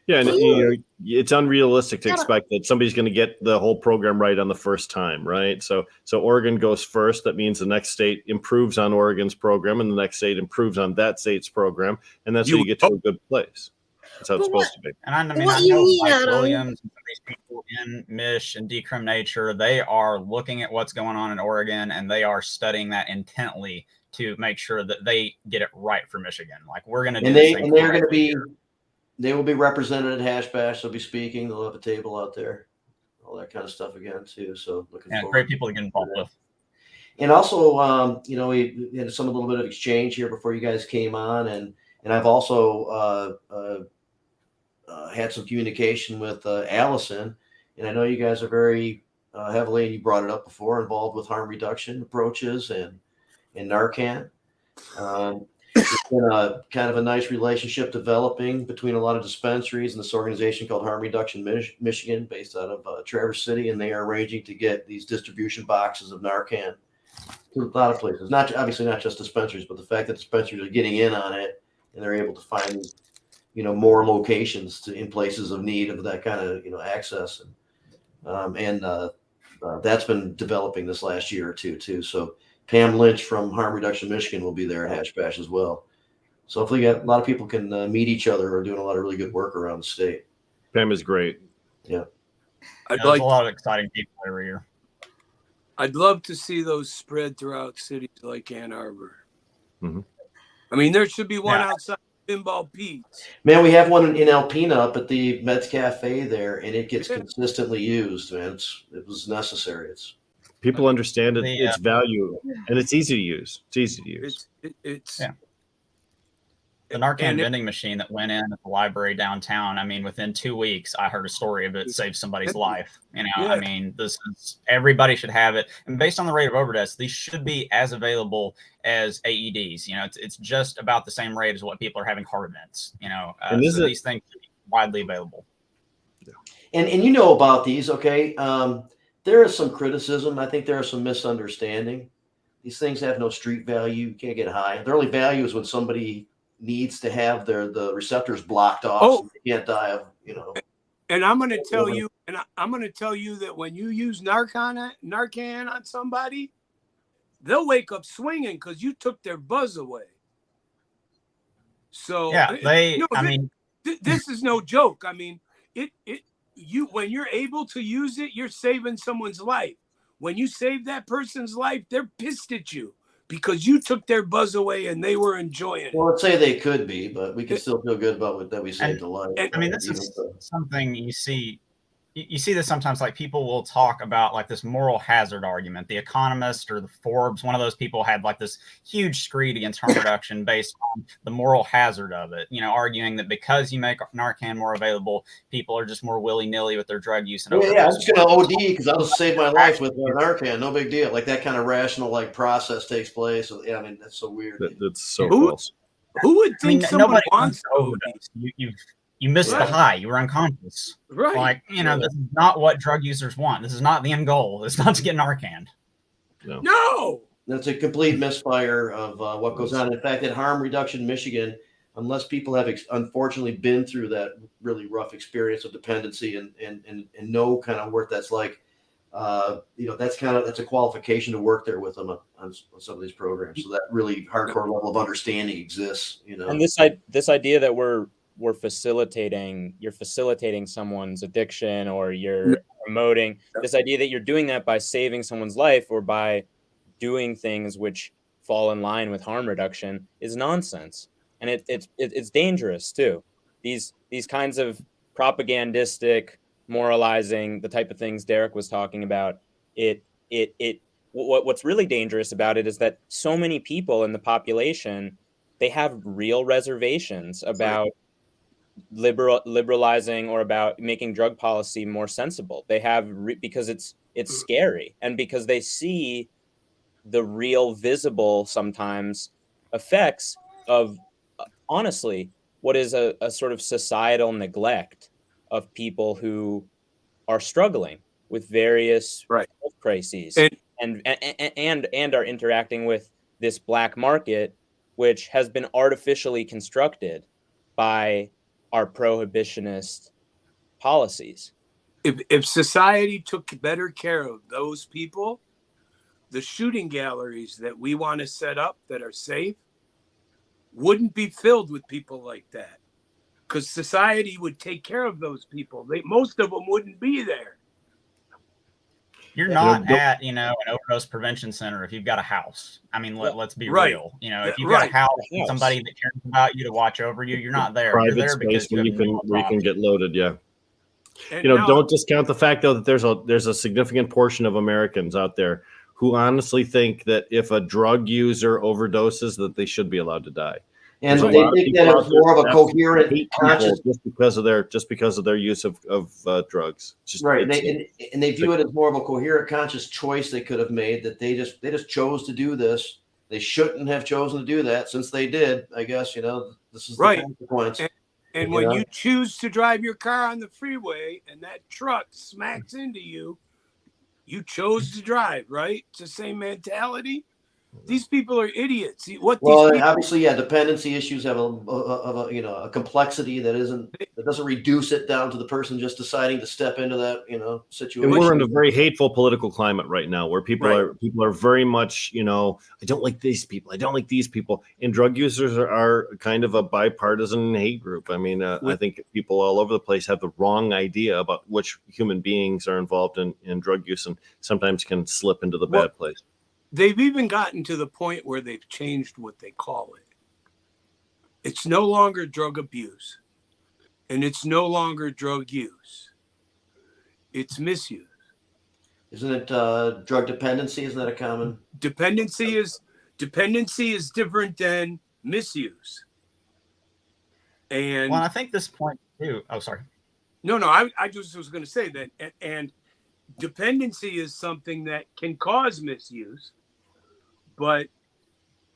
Yeah, and it's unrealistic to expect that somebody's going to get the whole program right on the first time, right? So Oregon goes first. That means the next state improves on Oregon's program, and the next state improves on that state's program, and that's how you get to a good place. That's how it's supposed to be. And I mean, What I you know mean, Mike Adam? Williams and some of these people in Mich and Decrim Nature, they are looking at what's going on in Oregon, and they are studying that intently to make sure that they get it right for Michigan. Like we're going to do And this they're thing going to correctly be. here. They will be represented at Hash Bash. They'll be speaking. They'll have a table out there, all that kind of stuff again too. So looking Yeah, forward. great people to get involved with. And also, we had a little bit of exchange here before you guys came on, and I've also had some communication with Allison, and I know you guys are very heavily, and you brought it up before, involved with harm reduction approaches and Narcan. It's been a kind of a nice relationship developing between a lot of dispensaries and this organization called Harm Reduction Michigan, based out of Traverse City, and they are arranging to get these distribution boxes of Narcan to a lot of places. Obviously not just dispensaries, but the fact that dispensaries are getting in on it and they're able to find more locations in places of need of that kind of access, and that's been developing this last year or two too. So Pam Lynch from Harm Reduction Michigan will be there at Hash Bash as well. So hopefully a lot of people can meet each other. We're doing a lot of really good work around the state. Pam is great. Yeah. There's a lot of exciting people every year. I'd love to see those spread throughout cities like Ann Arbor. Mhm. I mean, there should be one outside Pinball Pete's. Man, we have one in Alpena up at the Mets Cafe there, and it gets consistently used, man. It was necessary. People understand its value, and it's easy to use. It's easy to use. It's Yeah. The Narcan vending machine that went in at the library downtown, I mean, within 2 weeks, I heard a story of it saved somebody's life. I mean, everybody should have it. And based on the rate of overdose, these should be as available as AEDs. It's just about the same rate as what people are having heart events. These things should be widely available. And you know about these, okay? There is some criticism. I think there is some misunderstanding. These things have no street value. You can't get high. Their only value is when somebody needs to have the receptors blocked off, so they can't die of And I'm going to tell you, that when you use Narcan on somebody, they'll wake up swinging because you took their buzz away. So yeah, this is no joke. I mean, when you're able to use it, you're saving someone's life. When you save that person's life, they're pissed at you because you took their buzz away and they were enjoying it. Well, let's say they could be, but we can still feel good about what that we saved a life. and- I mean, this is something you see. You see this sometimes, like people will talk about like this moral hazard argument. The Economist or the Forbes, one of those people had like this huge screed against harm reduction based on the moral hazard of it, you know, arguing that because you make Narcan more available, people are just more willy-nilly with their drug use. And yeah, I'm just going to OD because I'll save my life with Narcan. No big deal. Like that kind of rational like process takes place. Yeah, I mean, that's so weird. That's so Who- false. Who would think someone nobody wants to to overdose. You missed Right. the high. You were unconscious. Right. Like, you know, this is not what drug users want. This is not the end goal. It's not to get Narcan. No. That's a complete misfire of what goes on. In fact, at Harm Reduction Michigan, unless people have unfortunately been through that really rough experience of dependency and know kind of what that's like, that's a qualification to work there with them on some of these programs. So that really hardcore level of understanding exists. And this idea that you're facilitating someone's addiction, or you're promoting this idea that you're doing that by saving someone's life or by doing things which fall in line with harm reduction is nonsense, and it's dangerous too. These kinds of propagandistic, moralizing, the type of things Derek was talking about. What's really dangerous about it is that so many people in the population, they have real reservations about liberalizing or about making drug policy more sensible. They have because it's scary, and because they see the real visible sometimes effects of honestly what is a sort of societal neglect of people who are struggling with various health crises and are interacting with this black market, which has been artificially constructed by our prohibitionist policies. If society took better care of those people, the shooting galleries that we want to set up that are safe wouldn't be filled with people like that, because society would take care of those people. Most of them wouldn't be there. You're not at, an overdose prevention center if you've got a house. I mean, let's be real. If you've got a house, somebody that cares about you to watch over you, you're not there. Private You're there space because where you can get loaded. Yeah. And Don't discount the fact though that there's a significant portion of Americans out there who honestly think that if a drug user overdoses, that they should be allowed to die. And they think that it's more of a coherent conscious just because of their use of drugs. And they view it as more of a coherent conscious choice they could have made, that they just chose to do this. They shouldn't have chosen to do that. Since they did, I guess, this is the consequence. And when you choose to drive your car on the freeway and that truck smacks into you, you chose to drive, right? It's the same mentality. These people are idiots. Obviously, dependency issues have a complexity that doesn't reduce it down to the person just deciding to step into that situation. And we're in a very hateful political climate right now, where people are very much I don't like these people, I don't like these people, and drug users are kind of a bipartisan hate group. I mean, I think people all over the place have the wrong idea about which human beings are involved in drug use, and sometimes can slip into the bad place. They've even gotten to the point where they've changed what they call it. It's no longer drug abuse, and it's no longer drug use. It's misuse. Isn't it drug dependency? Isn't that a common? Dependency is different than misuse. And I think this point too. Oh, sorry. No, I just was going to say that, and dependency is something that can cause misuse. But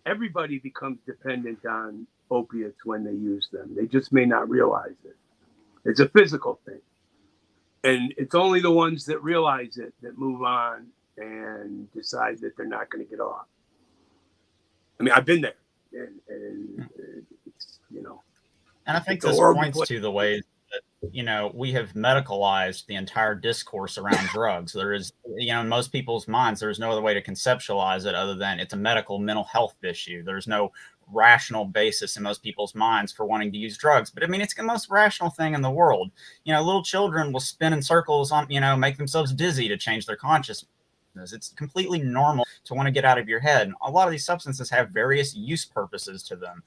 everybody becomes dependent on opiates when they use them. They just may not realize it. It's a physical thing. And it's only the ones that realize it that move on and decide that they're not going to get off. I mean, I've been there. And it's, And I think this points to the ways that, we have medicalized the entire discourse around drugs. There is, in most people's minds, there's no other way to conceptualize it other than it's a mental health issue. There's no rational basis in most people's minds for wanting to use drugs. But I mean, it's the most rational thing in the world. Little children will spin in circles on, make themselves dizzy to change their consciousness. It's completely normal to want to get out of your head. And a lot of these substances have various use purposes to them.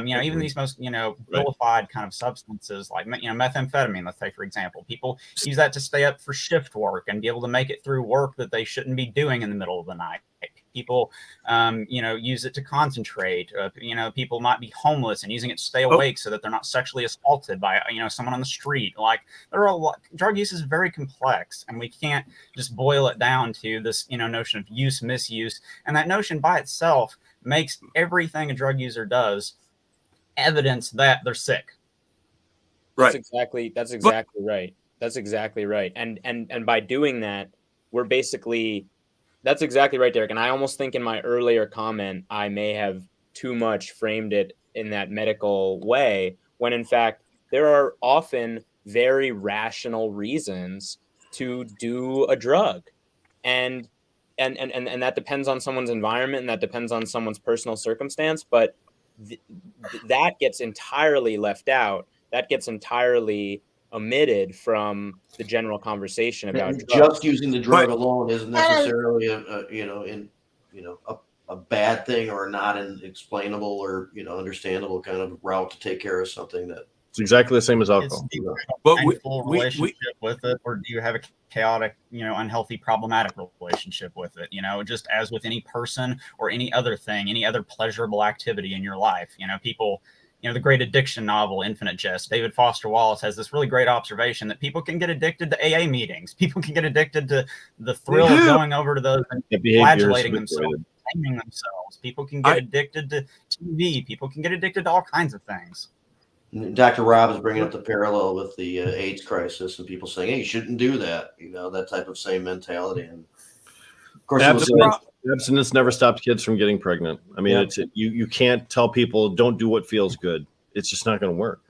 Even these most, vilified kind of substances like, methamphetamine, let's say, for example, people use that to stay up for shift work and be able to make it through work that they shouldn't be doing in the middle of the night. People, use it to concentrate. People might be homeless and using it to stay awake so that they're not sexually assaulted by, someone on the street. Like, there are a lot. Drug use is very complex, and we can't just boil it down to this, notion of use, misuse. And that notion by itself makes everything a drug user does evidence that they're sick. Right. That's exactly right. That's exactly right. And by doing that, we're basically. That's exactly right, Derek. And I almost think in my earlier comment, I may have too much framed it in that medical way, when in fact, there are often very rational reasons to do a drug. And that depends on someone's environment, and that depends on someone's personal circumstance. But that gets entirely left out. That gets entirely omitted from the general conversation about drugs. Just using the drug alone isn't necessarily a bad thing or not an explainable or understandable kind of route to take care of something that. It's exactly the same as alcohol. But relationship with it, or do you have a chaotic, unhealthy, problematic relationship with it? Just as with any person or any other thing, any other pleasurable activity in your life. People. The great addiction novel, Infinite Jest, David Foster Wallace has this really great observation that people can get addicted to AA meetings. People can get addicted to the thrill of going over to those and flagellating themselves, taming themselves. People can get addicted to TV. People can get addicted to all kinds of things. Dr. Rob is bringing up the parallel with the AIDS crisis and people saying, hey, you shouldn't do that. That type of same mentality. And of course, abstinence never stops kids from getting pregnant. I mean, you can't tell people don't do what feels good. It's just not going to work.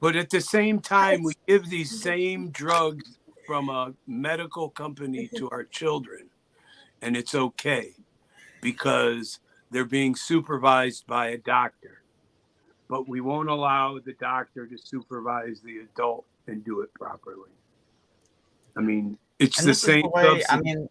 But at the same time, we give these same drugs from a medical company to our children, and it's okay because they're being supervised by a doctor. But we won't allow the doctor to supervise the adult and do it properly. I mean, it's the same substance.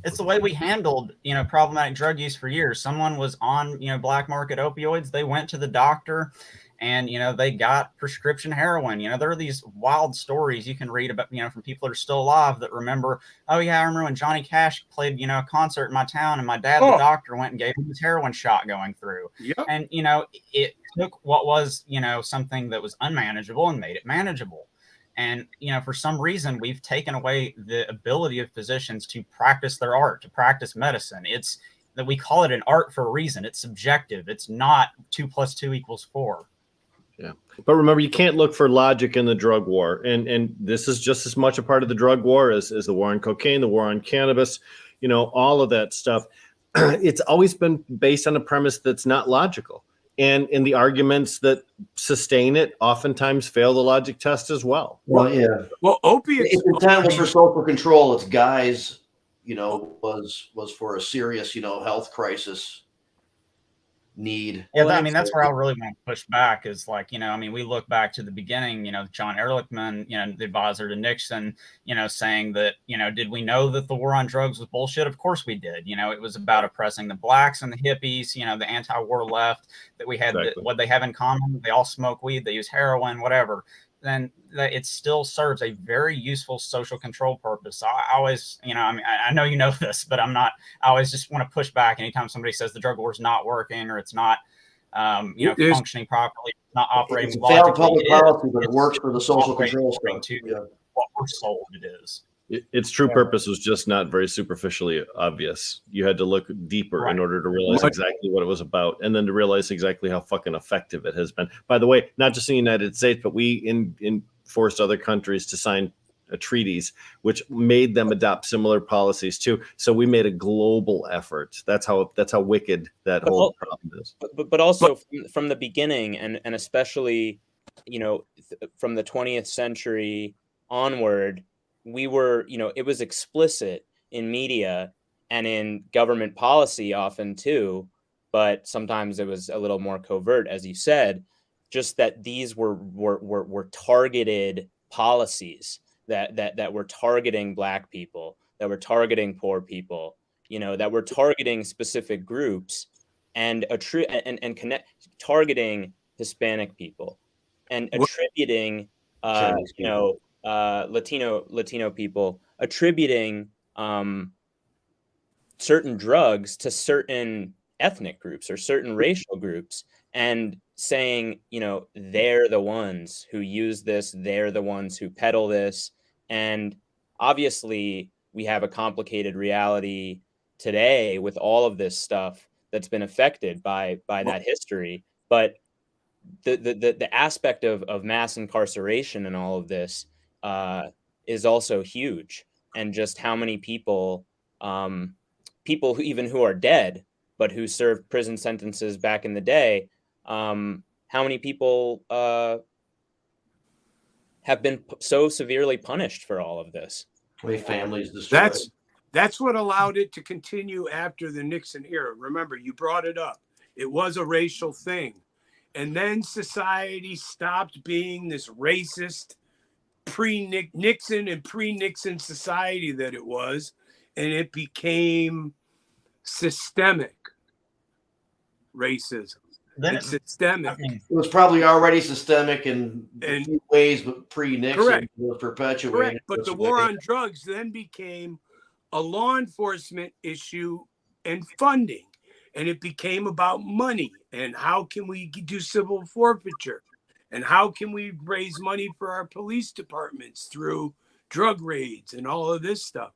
It's the way we handled, problematic drug use for years. Someone was on, black market opioids. They went to the doctor and, they got prescription heroin. There are these wild stories you can read about, from people that are still alive that remember, oh yeah, I remember when Johnny Cash played, a concert in my town and my dad, the doctor, went and gave him his heroin shot going through. Yep. And, it took what was, something that was unmanageable and made it manageable. And, for some reason, we've taken away the ability of physicians to practice their art, to practice medicine. It's that we call it an art for a reason. It's subjective. It's not 2 + 2 = 4. Yeah. But remember, you can't look for logic in the drug war. And this is just as much a part of the drug war as the war on cocaine, the war on cannabis, all of that stuff. It's always been based on a premise that's not logical. And the arguments that sustain it oftentimes fail the logic test as well. Well, yeah. Well, opiates. It's intended was for social control. It's guys, was for a serious, health crisis need. Yeah, that's where I really want to push back is like, we look back to the beginning, John Ehrlichman, the advisor to Nixon, saying that, did we know that the war on drugs was bullshit? Of course we did. It was about oppressing the blacks and the hippies, the anti-war left, that we had what they have in common. They all smoke weed, they use heroin, whatever. Then it still serves a very useful social control purpose. I always, I know you know this, but I always just want to push back anytime somebody says the drug war is not working or it's not, functioning properly, not operating logically. It's public policy, but it works for the social control stuff. What we're sold it is. Its true purpose was just not very superficially obvious. You had to look deeper in order to realize exactly what it was about, and then to realize exactly how fucking effective it has been. By the way, not just in the United States, but we forced other countries to sign treaties, which made them adopt similar policies too. So we made a global effort. That's how wicked that whole problem is. But also from the beginning, and especially, from the 20th century onward, we were, it was explicit in media and in government policy often too, but sometimes it was a little more covert, as you said, just that these were targeted policies that were targeting Black people, that we're targeting poor people, that we're targeting specific groups, and targeting Hispanic people, and attributing Chinese people. Latino people, attributing certain drugs to certain ethnic groups or certain racial groups, and saying, they're the ones who use this, they're the ones who peddle this. And obviously we have a complicated reality today with all of this stuff that's been affected by that history. But the aspect of mass incarceration and all of this is also huge. And just how many people who are dead, but who served prison sentences back in the day, how many people have been so severely punished for all of this? Way families destroyed. That's what allowed it to continue after the Nixon era. Remember, you brought it up. It was a racial thing. And then society stopped being this racist pre-Nixon and pre-Nixon society that it was, and it became systemic racism. It's systemic. It was probably already systemic in a few ways, but pre-Nixon correct. was perpetuated. Correct. But the war on drugs then became a law enforcement issue and funding. And it became about money and how can we do civil forfeiture and how can we raise money for our police departments through drug raids and all of this stuff.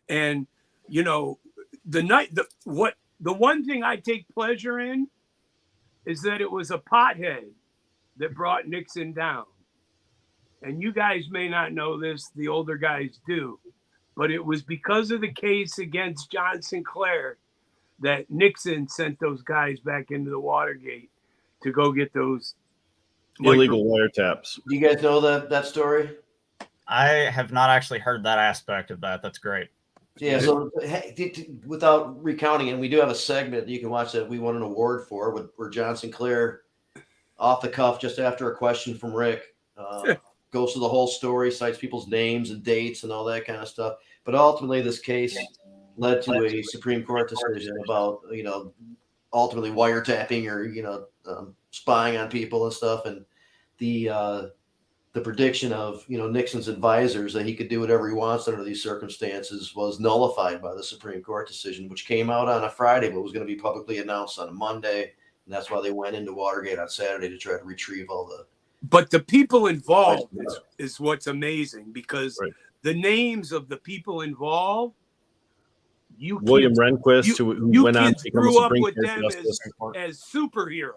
And, the one thing I take pleasure in is that it was a pothead that brought Nixon down. And you guys may not know this, the older guys do, but it was because of the case against John Sinclair that Nixon sent those guys back into the Watergate to go get those illegal wiretaps. Do you guys know that story? I have not actually heard that aspect of that. That's great. Yeah, so without recounting it, we do have a segment you can watch that we won an award for, where John Sinclair, off the cuff, just after a question from Rick, goes through the whole story, cites people's names and dates and all that kind of stuff. But ultimately, this case led to a Supreme Court decision about, ultimately wiretapping or, spying on people and stuff. And the prediction of, Nixon's advisors that he could do whatever he wants under these circumstances was nullified by the Supreme Court decision, which came out on a Friday, but was going to be publicly announced on a Monday. And that's why they went into Watergate on Saturday to try to retrieve all the. But the people involved is what's amazing, because the names of the people involved, William Rehnquist, who went on to become a Supreme Court justice, as superheroes.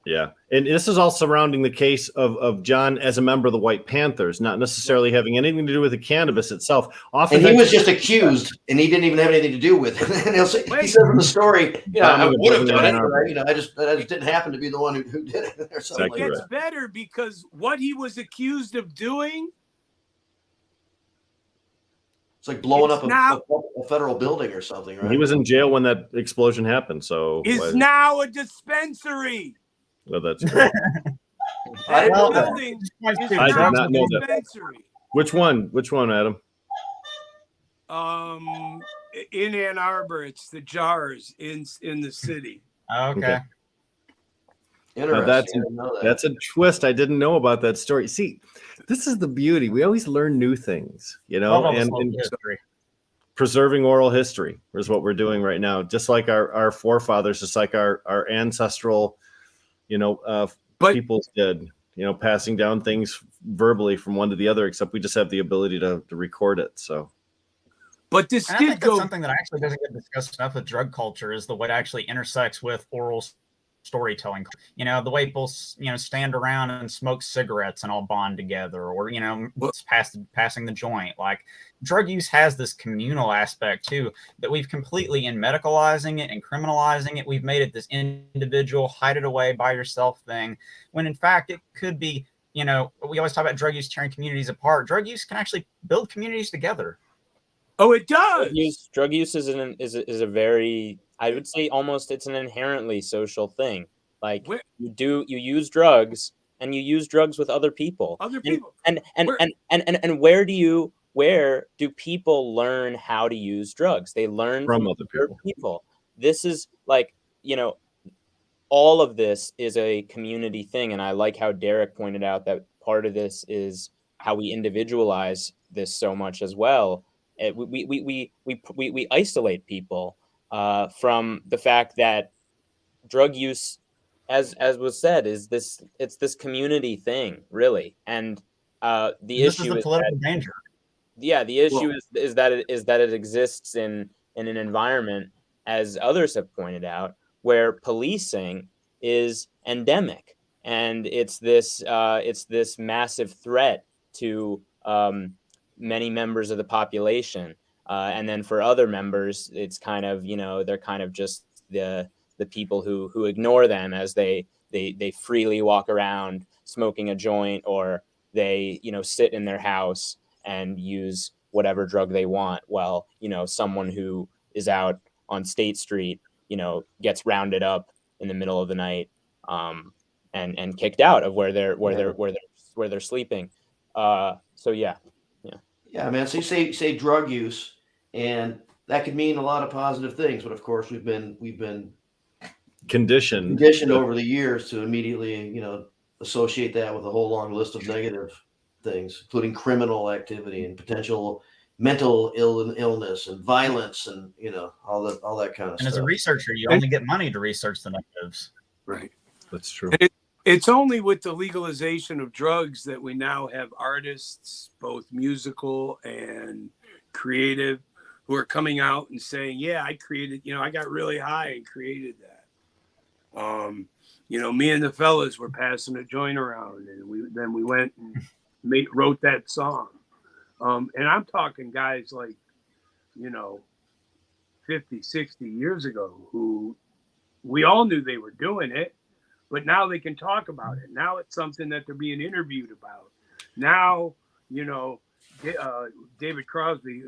Yeah, and this is all surrounding the case of John as a member of the White Panthers, not necessarily having anything to do with the cannabis itself. And he was just accused, and he didn't even have anything to do with it. And he said in the story, I would have done it, right? I just didn't happen to be the one who did it. Or something. It gets better, because what he was accused of doing. It's like blowing up a federal building or something, right? He was in jail when that explosion happened, so is now a dispensary. Well, that's great. I did not know that. Which one, Adam? In Ann Arbor, it's the jars in the city. Okay. That's a twist. I didn't know about that story. See, this is the beauty. We always learn new things, and preserving oral history is what we're doing right now. Just like our forefathers, just like our ancestral, peoples did, passing down things verbally from one to the other, except we just have the ability to record it. So. But this I think that's something that actually doesn't get discussed enough with drug culture, is the way it actually intersects with oral storytelling. The way people, stand around and smoke cigarettes and all bond together, or, passing the joint. Like, drug use has this communal aspect too, that we've completely, in medicalizing it and criminalizing it, we've made it this individual, hide it away by yourself thing, when in fact it could be, we always talk about drug use tearing communities apart. Drug use can actually build communities together. Oh, it does. Drug use is a very, I would say almost, it's an inherently social thing. Like, you use drugs, and you use drugs with other people. Other people. And where do where do people learn how to use drugs? They learn From from other other people. people. This is like, all of this is a community thing. And I like how Derek pointed out that part of this is how we individualize this so much as well. We isolate people from the fact that drug use, as was said, it's this community thing, really. And the This is issue the is that, political danger. yeah, the issue Well- is that it exists in an environment, as others have pointed out, where policing is endemic, and it's this massive threat to many members of the population, and then for other members, it's kind of, they're kind of just the people who ignore them as they freely walk around smoking a joint, or they sit in their house and use whatever drug they want, while someone who is out on State Street gets rounded up in the middle of the night, and kicked out of where they're sleeping. So yeah. Yeah, man. So you say drug use, and that could mean a lot of positive things, but of course we've been Conditioned over the years to immediately, associate that with a whole long list of negative things, including criminal activity and potential mental illness and violence, and all that kind of And as a stuff. researcher, you only get money to research the negatives. Right. That's true. It's only with the legalization of drugs that we now have artists, both musical and creative, who are coming out and saying, yeah, I created, I got really high and created that. Me and the fellas were passing a joint around, and we went and wrote that song. And I'm talking guys like, 50, 60 years ago, who we all knew they were doing it, but now they can talk about it. Now it's something that they're being interviewed about. Now, David Crosby,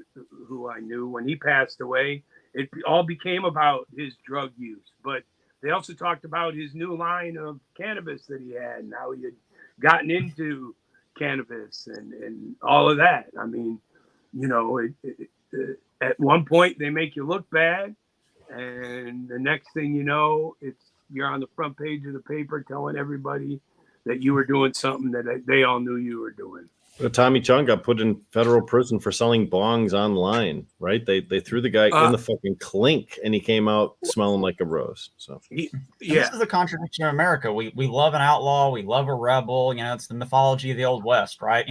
who I knew when he passed away, it all became about his drug use, but they also talked about his new line of cannabis that he had, and how he had gotten into cannabis and all of that. I mean, at one point they make you look bad, and the next thing you know, you're on the front page of the paper telling everybody that you were doing something that they all knew you were doing. Tommy Chung got put in federal prison for selling bongs online, right? They threw the guy in the fucking clink, and he came out smelling like a rose. So This is the contradiction of America. We love an outlaw, we love a rebel. It's the mythology of the Old West, right?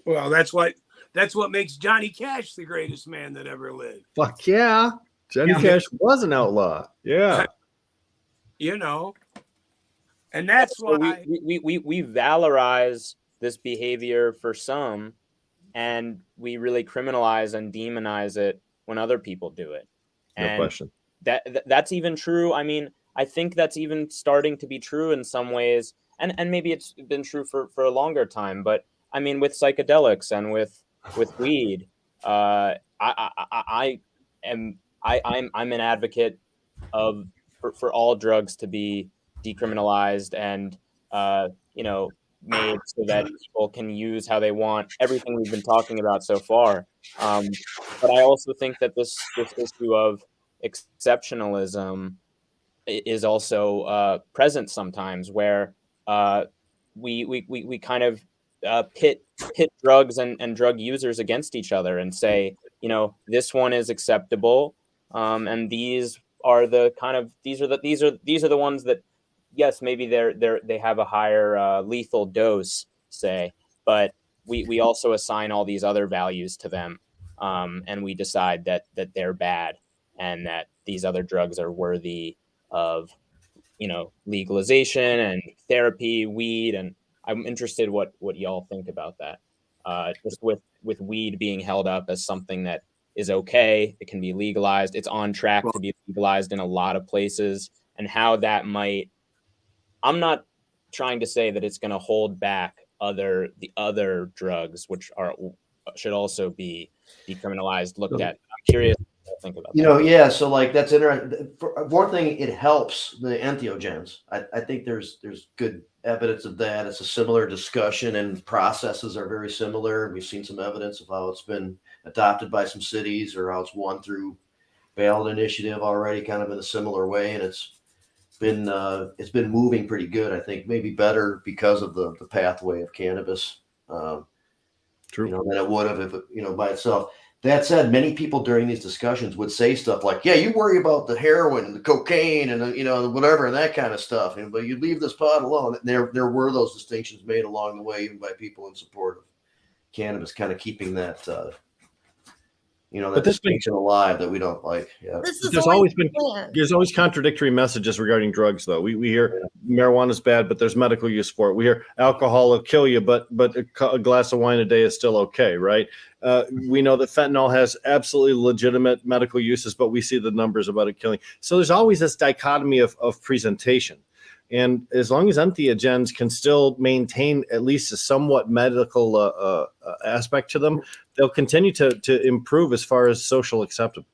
Well, that's what makes Johnny Cash the greatest man that ever lived. fuck yeah, Johnny Cash was an outlaw. Yeah, and that's So why we valorize this behavior for some, and we really criminalize and demonize it when other people do it. no And question. that's even true. I mean, I think that's even starting to be true in some ways, and maybe it's been true for a longer time. But I mean, with psychedelics and with weed, I'm an advocate for all drugs to be decriminalized and made so that people can use how they want, everything we've been talking about so far. But I also think that this issue of exceptionalism is also present sometimes, where we kind of pit drugs and drug users against each other and say, this one is acceptable, and these are the ones that, yes, maybe they have a higher lethal dose, say, but we also assign all these other values to them, and we decide that they're bad and that these other drugs are worthy of legalization and therapy, weed. And I'm interested what y'all think about that. Just with weed being held up as something that is okay, it can be legalized, it's on track to be legalized in a lot of places, and how that might, I'm not trying to say that it's going to hold back the other drugs, which should also be decriminalized, looked at. I'm curious think about You that. know, yeah. So like that's interesting. For one thing, it helps the entheogens. I think there's good evidence of that. It's a similar discussion, and processes are very similar. We've seen some evidence of how it's been adopted by some cities, or how it's won through ballot initiative already, kind of in a similar way, and it's been moving pretty good. I think maybe better because of the pathway of cannabis. True. You know, than it would have if it, by itself. That said, many people during these discussions would say stuff like, "Yeah, you worry about the heroin and the cocaine and the whatever and that kind of stuff, but you leave this pot alone." There were those distinctions made along the way, even by people in support of cannabis, kind of keeping that that distinction alive that we don't like. Yeah, This is There's always always been the plan. there's always contradictory messages regarding drugs, though. We hear marijuana is bad, but there's medical use for it. We hear alcohol will kill you, but a glass of wine a day is still okay, right? We know that fentanyl has absolutely legitimate medical uses, but we see the numbers about it killing. So there's always this dichotomy of presentation. And as long as entheogens can still maintain at least a somewhat medical aspect to them, they'll continue to improve as far as social acceptance.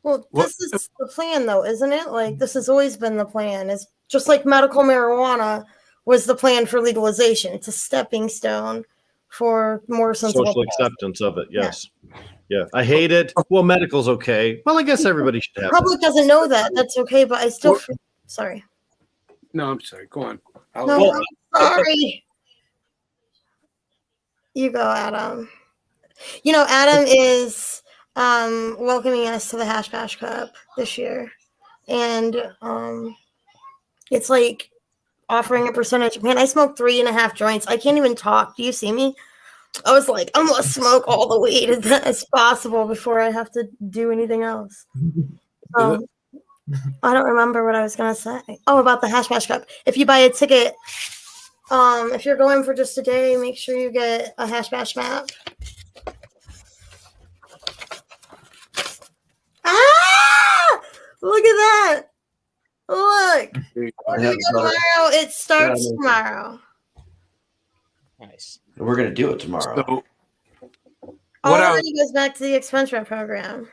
Well, this is the plan, though, isn't it? Like, this has always been the plan. It's just like medical marijuana was the plan for legalization. It's a stepping stone for more sensible Social acceptance of it, yes. Yeah, I hate it. Well, medical's okay. Well, I guess everybody should have Public doesn't know that. That's okay, but I still sorry. No, I'm sorry. Go on. No, I'm sorry. You go, Adam. Adam is welcoming us to the Hash Bash Cup this year. And it's like offering a percentage. Man, I smoked 3.5 joints. I can't even talk. Do you see me? I was like, I'm going to smoke all the weed as possible before I have to do anything else. I don't remember what I was going to say. Oh, about the Hash Bash Cup. If you buy a ticket, if you're going for just a day, make sure you get a Hash Bash map. Ah! Look at that. Look. Tomorrow. It starts tomorrow. Nice. we're going to do it tomorrow. So, Already goes back to the expense rent program.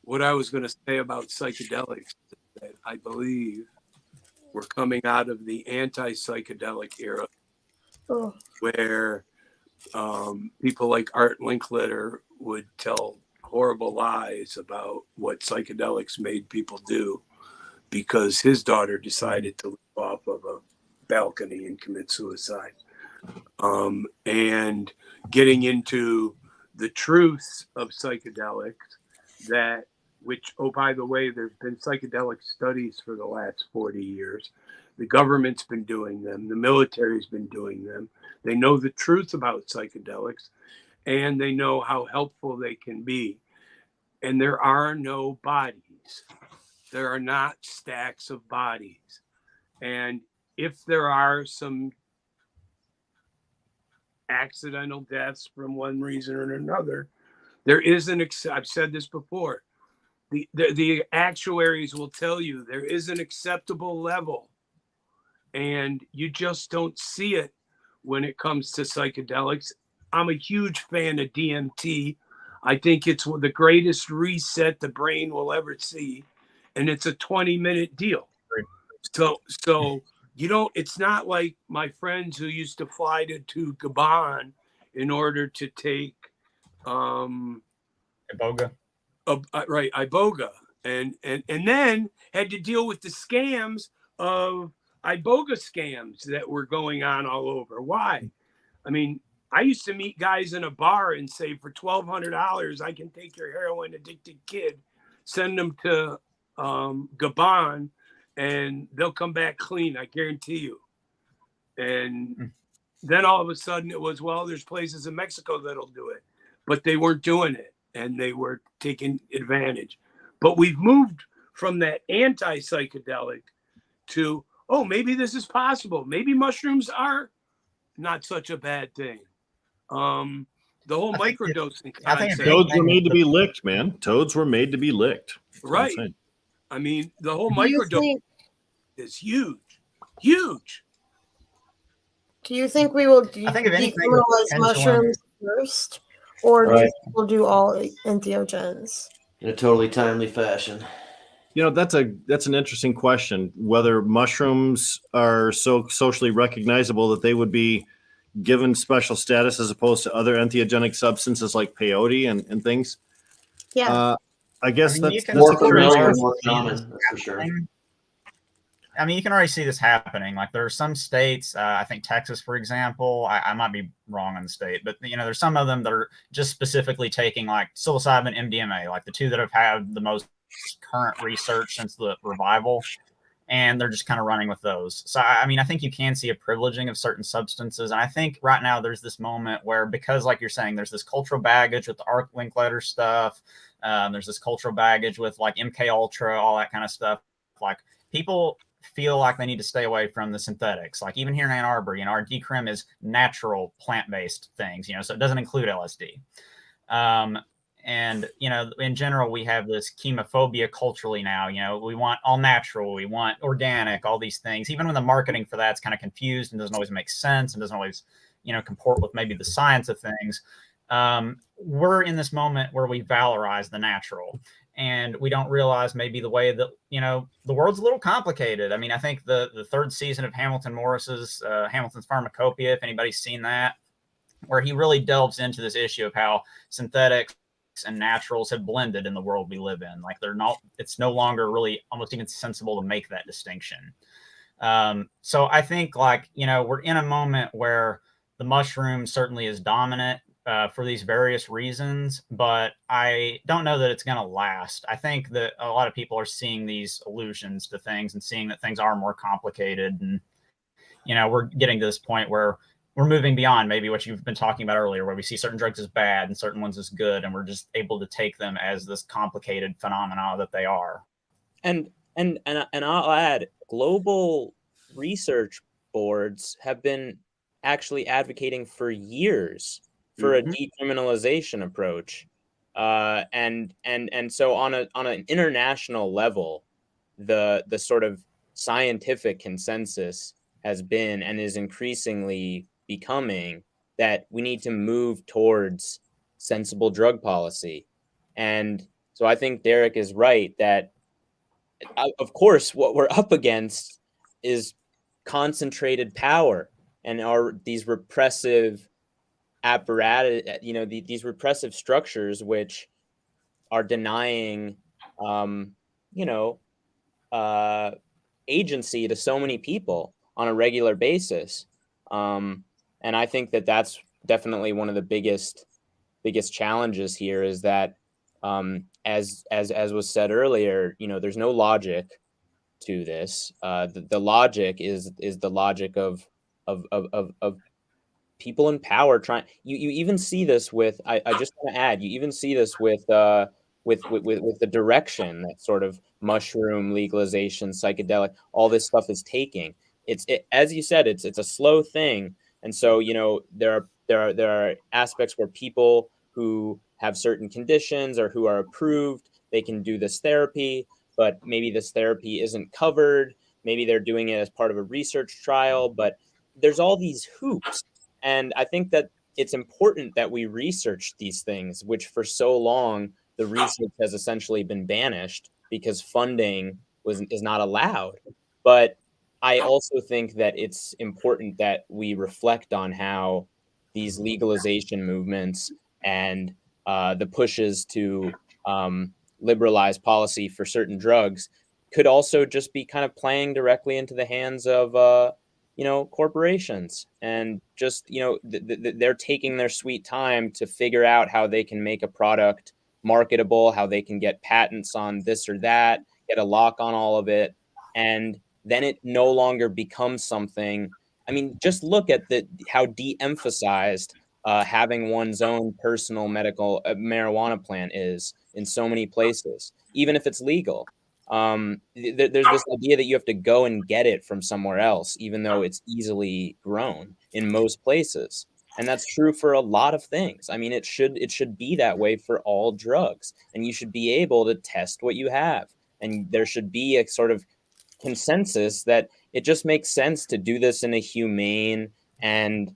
What I was going to say about psychedelics, that I believe we're coming out of the anti-psychedelic era, where people like Art Linkletter would tell horrible lies about what psychedelics made people do because his daughter decided to leap off of a balcony and commit suicide. And getting into the truths of psychedelics which, oh, by the way, there's been psychedelic studies for the last 40 years. The government's been doing them. The military's been doing them. They know the truth about psychedelics, and they know how helpful they can be. And there are no bodies. There are not stacks of bodies. And if there are some accidental deaths from one reason or another, there is I've said this before, the actuaries will tell you there is an acceptable level, and you just don't see it when it comes to psychedelics. I'm a huge fan of DMT. I think it's the greatest reset the brain will ever see, and it's a 20-minute deal. So you don't. It's not like my friends who used to fly to Gabon in order to take Iboga. Right, Iboga, and then had to deal with the scams of Iboga scams that were going on all over. Why? I mean, I used to meet guys in a bar and say, for $1,200, I can take your heroin addicted kid, send them to Gabon, and they'll come back clean. I guarantee you. And then all of a sudden it was, well, there's places in Mexico that'll do it, but they weren't doing it. And they were taking advantage. But we've moved from that anti-psychedelic to, oh, maybe this is possible. Maybe mushrooms are not such a bad thing. The whole microdosing concept. Toads were made to be licked, man. Toads were made to be licked. Right. I mean, the whole microdosing is huge. Huge. Do you think we will decriminalize mushrooms first? or do Right. people do all entheogens? In a totally timely fashion. That's an interesting question. Whether mushrooms are so socially recognizable that they would be given special status as opposed to other entheogenic substances like peyote and things. Yeah. I guess I mean, you that's can More a curious familiar, question. more common, that's for sure. I mean, you can already see this happening. Like there are some states, I think Texas, for example, I might be wrong on the state, but there's some of them that are just specifically taking like psilocybin, MDMA, like the two that have had the most current research since the revival, and they're just kind of running with those. So, I mean, I think you can see a privileging of certain substances. And I think right now there's this moment where, because like you're saying, there's this cultural baggage with the Arc Linkletter stuff. There's this cultural baggage with like MK Ultra, all that kind of stuff. Like people feel like they need to stay away from the synthetics. Like even here in Ann Arbor, our decrim is natural plant-based things, so it doesn't include LSD. And, in general, we have this chemophobia culturally now. We want all natural, we want organic, all these things. Even when the marketing for that's kind of confused and doesn't always make sense and doesn't always, comport with maybe the science of things. We're in this moment where we valorize the natural, and we don't realize maybe the way that, the world's a little complicated. I mean, I think the third season of Hamilton Morris's Hamilton's Pharmacopoeia, if anybody's seen that, where he really delves into this issue of how synthetics and naturals have blended in the world we live in. Like it's no longer really almost even sensible to make that distinction. So I think we're in a moment where the mushroom certainly is dominant for these various reasons, but I don't know that it's going to last. I think that a lot of people are seeing these allusions to things and seeing that things are more complicated. And, we're getting to this point where we're moving beyond maybe what you've been talking about earlier, where we see certain drugs as bad and certain ones as good, and we're just able to take them as this complicated phenomena that they are. And I'll add, global research boards have been actually advocating for years for a decriminalization approach, and so on an international level, the sort of scientific consensus has been and is increasingly becoming that we need to move towards sensible drug policy. And so I think Derek is right that, of course, what we're up against is concentrated power and these repressive apparatus, these repressive structures which are denying, agency to so many people on a regular basis. And I think that that's definitely one of the biggest challenges here, is that, as was said earlier, there's no logic to this. The logic is the logic of people in power trying. You even see this with. I just want to add. You even see this with the direction that sort of mushroom legalization, psychedelic, all this stuff is taking. As you said, it's a slow thing, and so there are aspects where people who have certain conditions or who are approved, they can do this therapy, but maybe this therapy isn't covered. Maybe they're doing it as part of a research trial, but there's all these hoops. And I think that it's important that we research these things, which for so long, the research has essentially been banished because funding is not allowed. But I also think that it's important that we reflect on how these legalization movements and the pushes to liberalize policy for certain drugs could also just be kind of playing directly into the hands of corporations, and just they're taking their sweet time to figure out how they can make a product marketable, how they can get patents on this or that, get a lock on all of it, and then it no longer becomes something. I mean, just look at how de-emphasized having one's own personal medical marijuana plant is in so many places, even if it's legal. There's this idea that you have to go and get it from somewhere else, even though it's easily grown in most places. And that's true for a lot of things. I mean, it should be that way for all drugs, and you should be able to test what you have. And there should be a sort of consensus that it just makes sense to do this in a humane and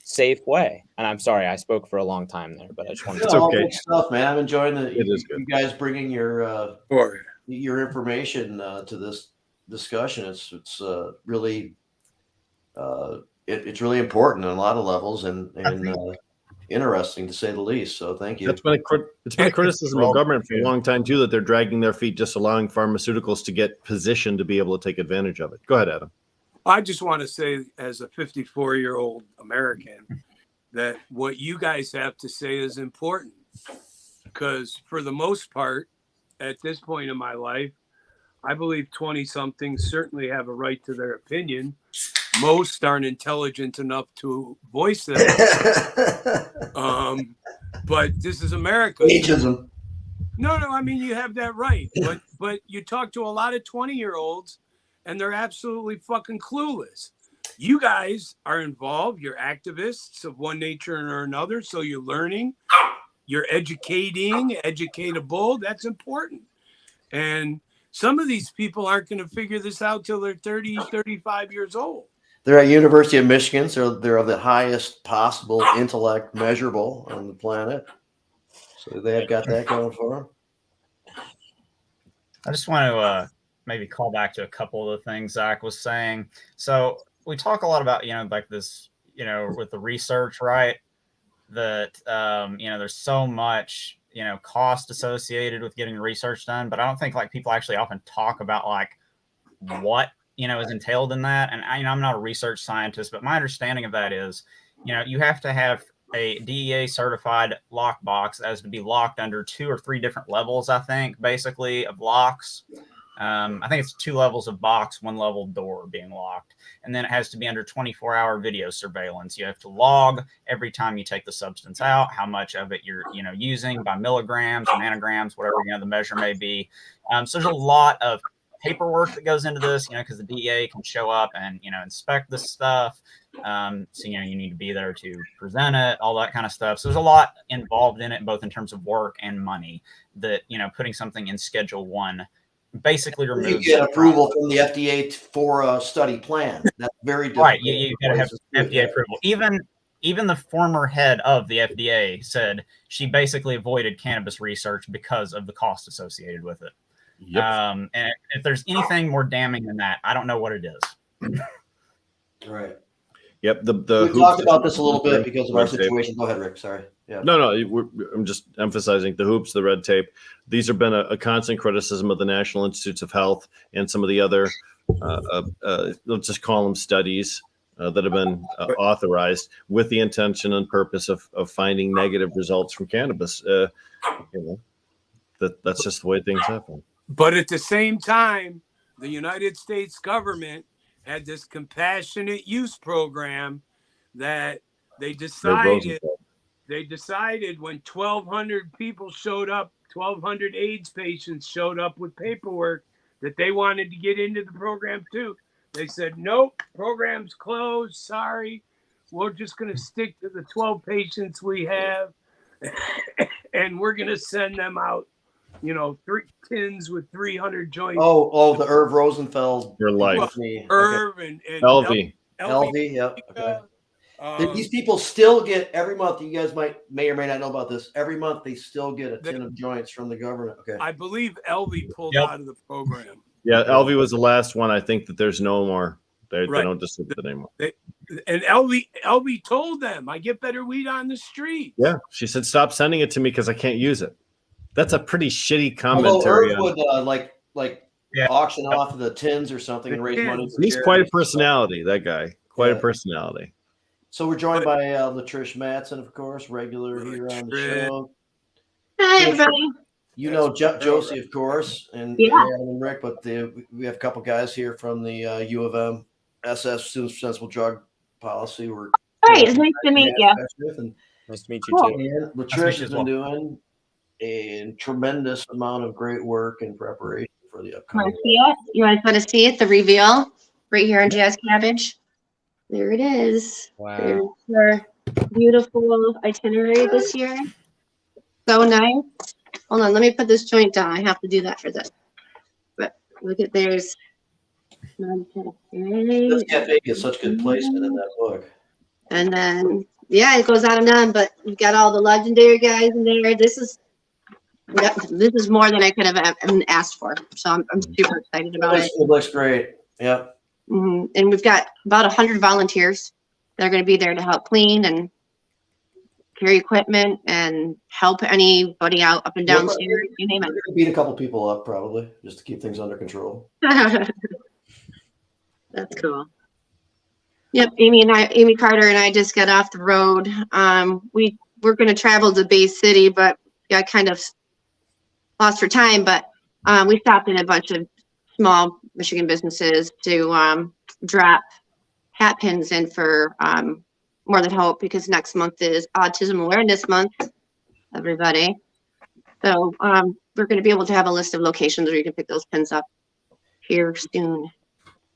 safe way. And I'm sorry, I spoke for a long time there, but I just wanted to. It's No, okay. good stuff, man. I'm enjoying It is good. you guys bringing your Or information to this discussion. It's really it's really important on a lot of levels and interesting to say the least. So thank you. It's been a criticism of government for a long time too, that they're dragging their feet, just allowing pharmaceuticals to get positioned to be able to take advantage of it. Go ahead, Adam. I just want to say, as a 54-year-old American, that what you guys have to say is important, because for the most part, at this point in my life, I believe 20-somethings certainly have a right to their opinion. Most aren't intelligent enough to voice that. But this is America. Ageism. No, I mean, you have that right. But you talk to a lot of 20-year-olds and they're absolutely fucking clueless. You guys are involved. You're activists of one nature or another. So you're learning, you're educatable. That's important. And some of these people aren't going to figure this out till they're 30, 35 years old. They're at University of Michigan, so they're of the highest possible intellect measurable on the planet. So they have got that going for them. I just want to maybe call back to a couple of the things Zach was saying. So we talk a lot about, like this, with the research, right? That, there's so much, cost associated with getting research done, but I don't think like people actually often talk about like what, is entailed in that. And I'm not a research scientist, but my understanding of that is, you have to have a DEA certified lock box as to be locked under 2 or 3 different levels, I think, basically, of locks. I think it's 2 levels of box, 1 level door being locked. And then it has to be under 24-hour video surveillance. You have to log every time you take the substance out, how much of it you're, using by milligrams, nanograms, whatever, the measure may be. So there's a lot of paperwork that goes into this, because the DEA can show up and, inspect this stuff. So, you need to be there to present it, all that kind of stuff. So there's a lot involved in it, both in terms of work and money, that, putting something in Schedule 1 basically removes. You get approval from the FDA for a study plan. That's very difficult. Right. You got to have FDA approval. Even the former head of the FDA said she basically avoided cannabis research because of the cost associated with it. Yep. And if there's anything more damning than that, I don't know what it is. Right. Yep. We talked about this a little bit because of our situation. Go ahead, Rick. Sorry. Yeah. No. I'm just emphasizing the hoops, the red tape. These have been a constant criticism of the National Institutes of Health and some of the other, let's just call them studies that have been authorized with the intention and purpose of finding negative results from cannabis. That's just the way things happen. But at the same time, the United States government had this compassionate use program that they decided when 1,200 people showed up, 1,200 AIDS patients showed up with paperwork that they wanted to get into the program too. They said, nope, program's closed. Sorry. We're just going to stick to the 12 patients we have. And we're going to send them out, 3 tins with 300 joints. Oh, the Irv Rosenfeld. Your life. Irv and LV. LV, yep. Okay. These people still get every month. You guys may or may not know about this. Every month they still get a tin of joints from the government. Okay. I believe LV pulled out of the program. Yeah, LV was the last one. I think that there's no more. They don't distribute it anymore. And LV told them, I get better weed on the street. Yeah, she said, stop sending it to me because I can't use it. That's a pretty shitty commentary. Irv would auction off the tins or something and raise money. He's quite a personality, that guy. Quite a personality. So we're joined by Latrish Matson, of course, regular here on the show. Hi, everybody. Josie, of course, and Rick, but we have a couple guys here from the U of M SF Students for Sensible Drug Policy. We're It's nice to meet you. Nice to meet you too. And Latrish has been doing a tremendous amount of great work in preparation for the upcoming. You want to see it? The reveal right here on Jazz Cabbage. There it is. Wow. There's our beautiful itinerary this year. So nice. Hold on, let me put this joint down. I have to do that for this. But look at there's. This cafe gets such good placement in that book. And then yeah, it goes on and on, but we've got all the legendary guys in there. This is more than I could have asked for. So I'm super excited about it. It looks great. Yep. And we've got about 100 volunteers that are going to be there to help clean and carry equipment and help anybody out up and down stairs, you name it. Beat a couple people up probably just to keep things under control. That's cool. Yep, Amy Carter and I just got off the road. We're going to travel to Bay City, but got kind of lost for time. But we stopped in a bunch of small Michigan businesses to drop hat pins in for More Than Hope, because next month is Autism Awareness Month, everybody. So we're going to be able to have a list of locations where you can pick those pins up here soon.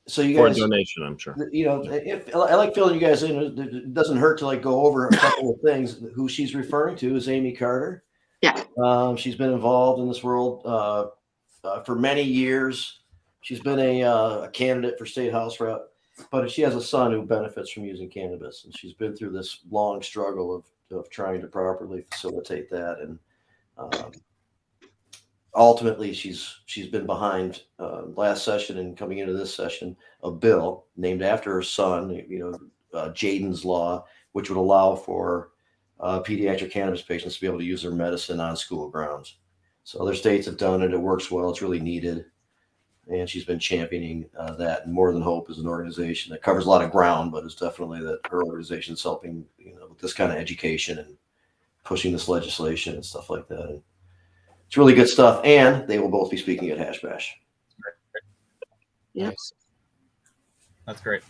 So you For guys, a donation, I'm sure. you know, if I like filling you guys in, it doesn't hurt to like go over a couple of things. Who she's referring to is Amy Carter. Yeah. She's been involved in this world for many years. She's been a candidate for state house rep, but she has a son who benefits from using cannabis, and she's been through this long struggle of trying to properly facilitate that. And ultimately, she's been behind last session and coming into this session a bill named after her son, Jaden's Law, which would allow for pediatric cannabis patients to be able to use their medicine on school grounds. So other states have done it. It works well. It's really needed. And she's been championing that. And More Than Hope is an organization that covers a lot of ground, but it's definitely that her organization is helping, with this kind of education and pushing this legislation and stuff like that. And it's really good stuff. And they will both be speaking at Hash Bash. Yep. That's great.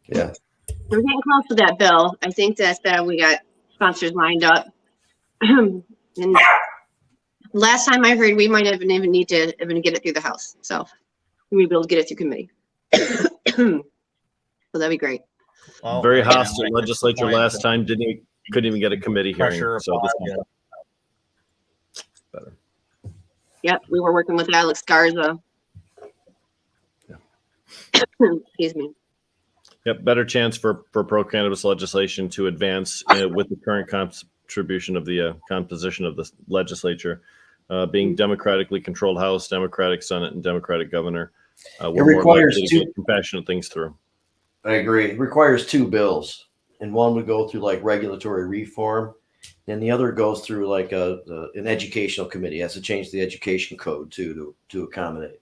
Yeah. We're getting close to that bill. I think that we got sponsors lined up. And last time I heard, we might even need to even get it through the House. So we will be able to get it through committee. So that'd be great. Well, Very again, hostile like, legislature last time. Couldn't even get a committee hearing. Pressure So this applied, one better. Yep, we were working with Alex Garza. Excuse me. Yep, better chance for pro cannabis legislation to advance with the current contribution of the composition of the legislature, being democratically controlled House, Democratic Senate, and Democratic governor. It requires to get compassionate things through. I agree. It requires two bills, and one would go through like regulatory reform, and the other goes through like an educational committee. It has to change the education code too to accommodate.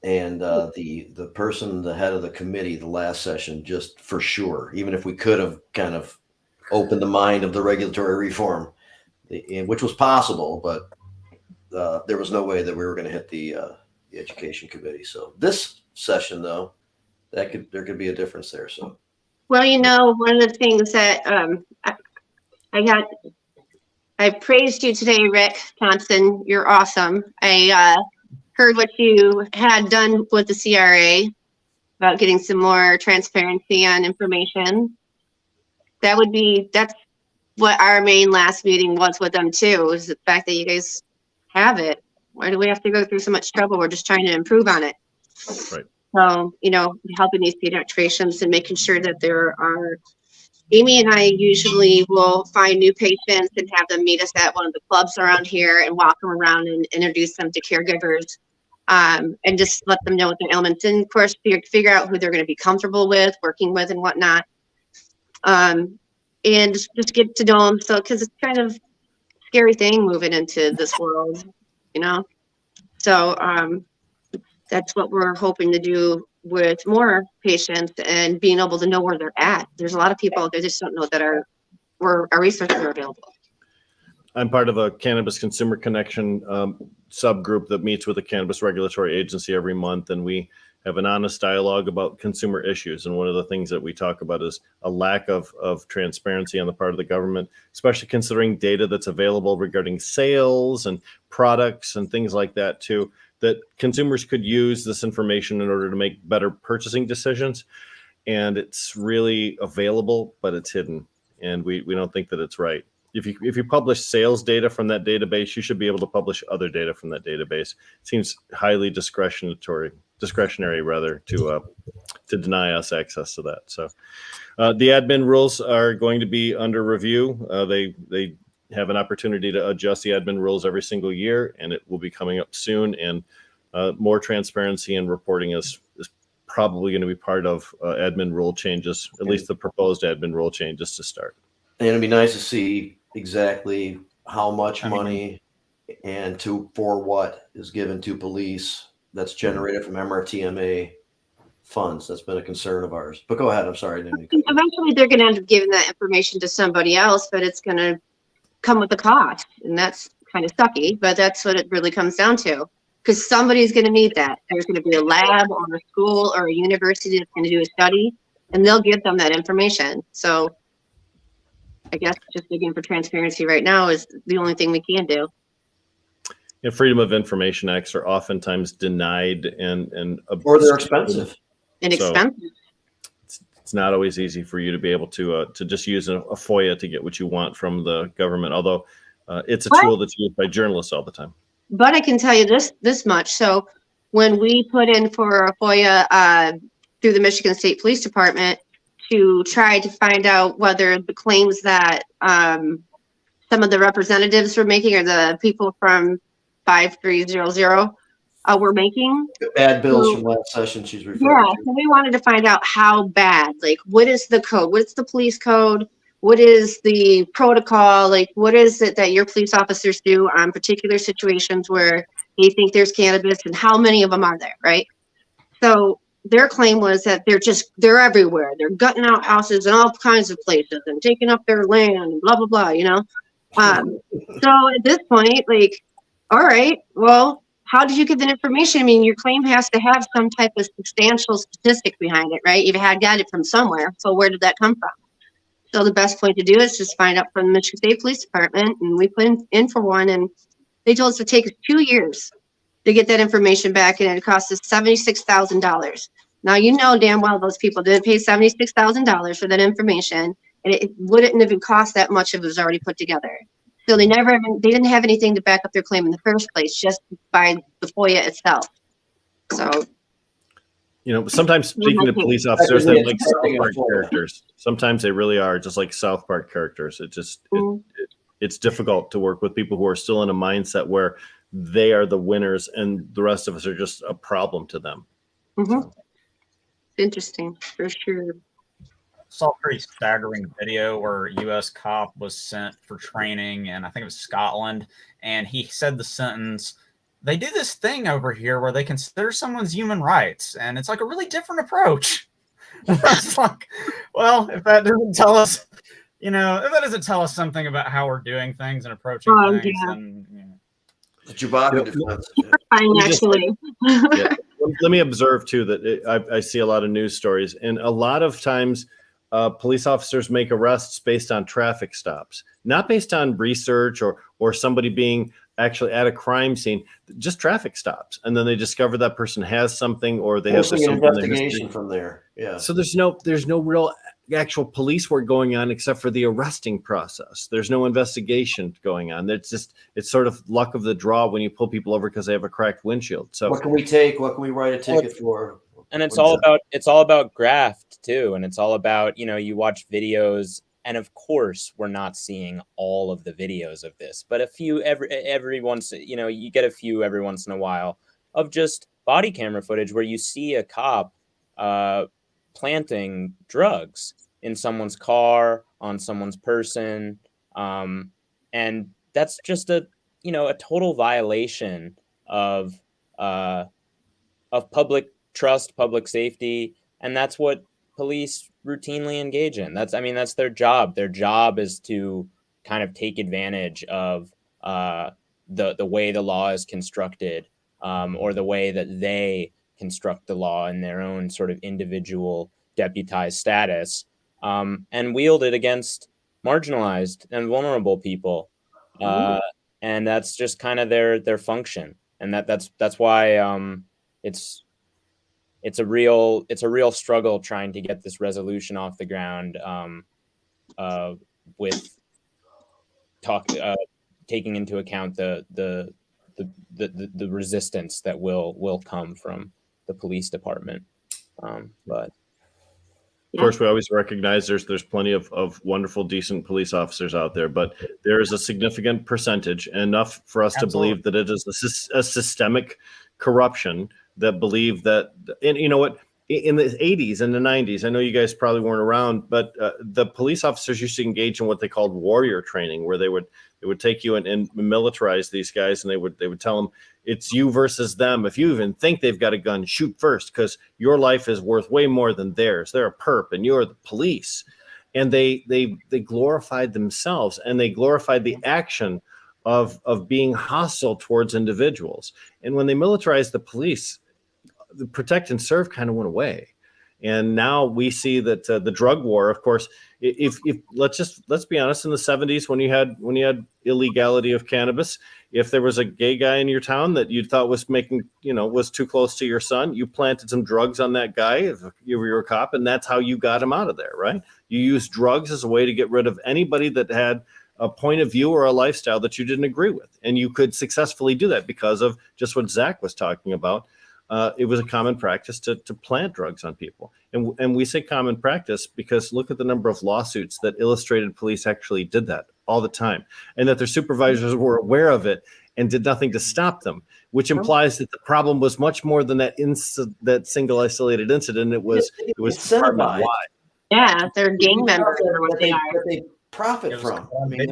And the person, the head of the committee, the last session, just for sure, even if we could have kind of opened the mind of the regulatory reform, which was possible, but there was no way that we were going to hit the education committee. So this session, though, there could be a difference there. So, well, one of the things that I praised you today, Rick Thompson. You're awesome. I heard what you had done with the CRA about getting some more transparency on information. That's what our main last meeting was with them too, is the fact that you guys have it. Why do we have to go through so much trouble? We're just trying to improve on it. Right. So, helping these pediatricians and making sure that there are, Amy and I usually will find new patients and have them meet us at one of the clubs around here and walk them around and introduce them to caregivers, and just let them know what their ailments, and of course figure out who they're going to be comfortable with, working with, and whatnot. And just get to know them. So, because it's kind of a scary thing moving into this world, So that's what we're hoping to do with more patients and being able to know where they're at. There's a lot of people that just don't know that our resources are available. I'm part of a Cannabis Consumer Connection subgroup that meets with the Cannabis Regulatory Agency every month, and we have an honest dialogue about consumer issues. And one of the things that we talk about is a lack of transparency on the part of the government, especially considering data that's available regarding sales and products and things like that too, that consumers could use this information in order to make better purchasing decisions. And it's really available, but it's hidden. And we don't think that it's right. If you publish sales data from that database, you should be able to publish other data from that database. It seems highly discretionary rather to deny us access to that. So the admin rules are going to be under review. They have an opportunity to adjust the admin rules every single year, and it will be coming up soon. And more transparency and reporting is probably going to be part of admin rule changes, at least the proposed admin rule changes to start. And it'd be nice to see exactly how much money and for what is given to police that's generated from MRTMA funds. That's been a concern of ours. But go ahead. I'm sorry. Eventually, they're going to end up giving that information to somebody else, but it's going to come with a cost, and that's kind of sucky. But that's what it really comes down to, because somebody's going to need that. There's going to be a lab or a school or a university that's going to do a study, and they'll give them that information. So I guess just looking for transparency right now is the only thing we can do. And Freedom of Information Acts are oftentimes denied and or they're expensive. And expensive. So it's not always easy for you to be able to just use a FOIA to get what you want from the government, although it's a tool that's used by journalists all the time. But I can tell you this much. So when we put in for a FOIA through the Michigan State Police Department to try to find out whether the claims that some of the representatives were making, or the people from 5300 were making. Bad bills from last session she's referring to. So we wanted to find out how bad, like, what is the code? What's the police code? What is the protocol? Like, what is it that your police officers do on particular situations where they think there's cannabis, and how many of them are there, right? So their claim was that they're everywhere. They're gutting out houses in all kinds of places and taking up their land and blah, blah, blah, you know? So at this point, like, all right, well, how did you get that information? I mean, your claim has to have some type of substantial statistic behind it, right? You've got it from somewhere. So where did that come from? So the best point to do is just find out from the Michigan State Police Department, and we put in for one, and they told us it would take us 2 years to get that information back, and it cost us $76,000. Now, you know damn well those people didn't pay $76,000 for that information, and it wouldn't even cost that much if it was already put together. So they didn't have anything to back up their claim in the first place, just by the FOIA itself. So, you know, sometimes speaking to police officers, they're like South Park characters. Sometimes they really are just like South Park characters. It's difficult to work with people who are still in a mindset where they are the winners and the rest of us are just a problem to them. Mm-hmm. So. Interesting, for sure. Saw a pretty staggering video where a U.S. cop was sent for training, and I think it was Scotland, and he said the sentence, "They do this thing over here where they consider someone's human rights, and it's like a really different approach." I was like, well, if that doesn't tell us, if that doesn't tell us something about how we're doing things and approaching things, then, The Chewbacca defense. Actually. Let me observe too that I see a lot of news stories, and a lot of times police officers make arrests based on traffic stops, not based on research or somebody being actually at a crime scene, just traffic stops, and then they discover that person has something, or they have an investigation from there. Yeah. So there's no real actual police work going on except for the arresting process. There's no investigation going on. It's sort of luck of the draw when you pull people over because they have a cracked windshield. So what can we take? What can we write a ticket for? And it's all about graft too, and it's all about, you watch videos. And of course, we're not seeing all of the videos of this, but a few every once, you get a few every once in a while of just body camera footage where you see a cop planting drugs in someone's car, on someone's person, and that's just a total violation of public trust, public safety, and that's what police routinely engage in. That's their job. Their job is to kind of take advantage of the way the law is constructed, or the way that they construct the law in their own sort of individual deputized status, and wield it against marginalized and vulnerable people. And that's just kind of their function. And that's why it's a real struggle trying to get this resolution off the ground, with taking into account the resistance that will come from the police department. But Of course, we always recognize there's plenty of wonderful, decent police officers out there, but there is a significant percentage, enough for us to believe that it is a systemic corruption that believe that, and you know what, in the 80s and the 90s, I know you guys probably weren't around, but the police officers used to engage in what they called warrior training, where they would take you and militarize these guys, and they would tell them, it's you versus them. If you even think they've got a gun, shoot first, because your life is worth way more than theirs. They're a perp and you're the police. And they glorified themselves, and they glorified the action of being hostile towards individuals. And when they militarized the police, the protect and serve kind of went away. And now we see that the drug war, of course, if let's be honest, in the 70s when you had illegality of cannabis, if there was a gay guy in your town that you thought was was too close to your son, you planted some drugs on that guy if you were a cop, and that's how you got him out of there, right? You used drugs as a way to get rid of anybody that had a point of view or a lifestyle that you didn't agree with. And you could successfully do that because of just what Zach was talking about. It was a common practice to plant drugs on people. And we say common practice because look at the number of lawsuits that illustrated police actually did that all the time, and that their supervisors were aware of it and did nothing to stop them, which implies that the problem was much more than that single isolated incident. It was department-wide. Yeah, they're gang members or what they are. They profit from. I mean,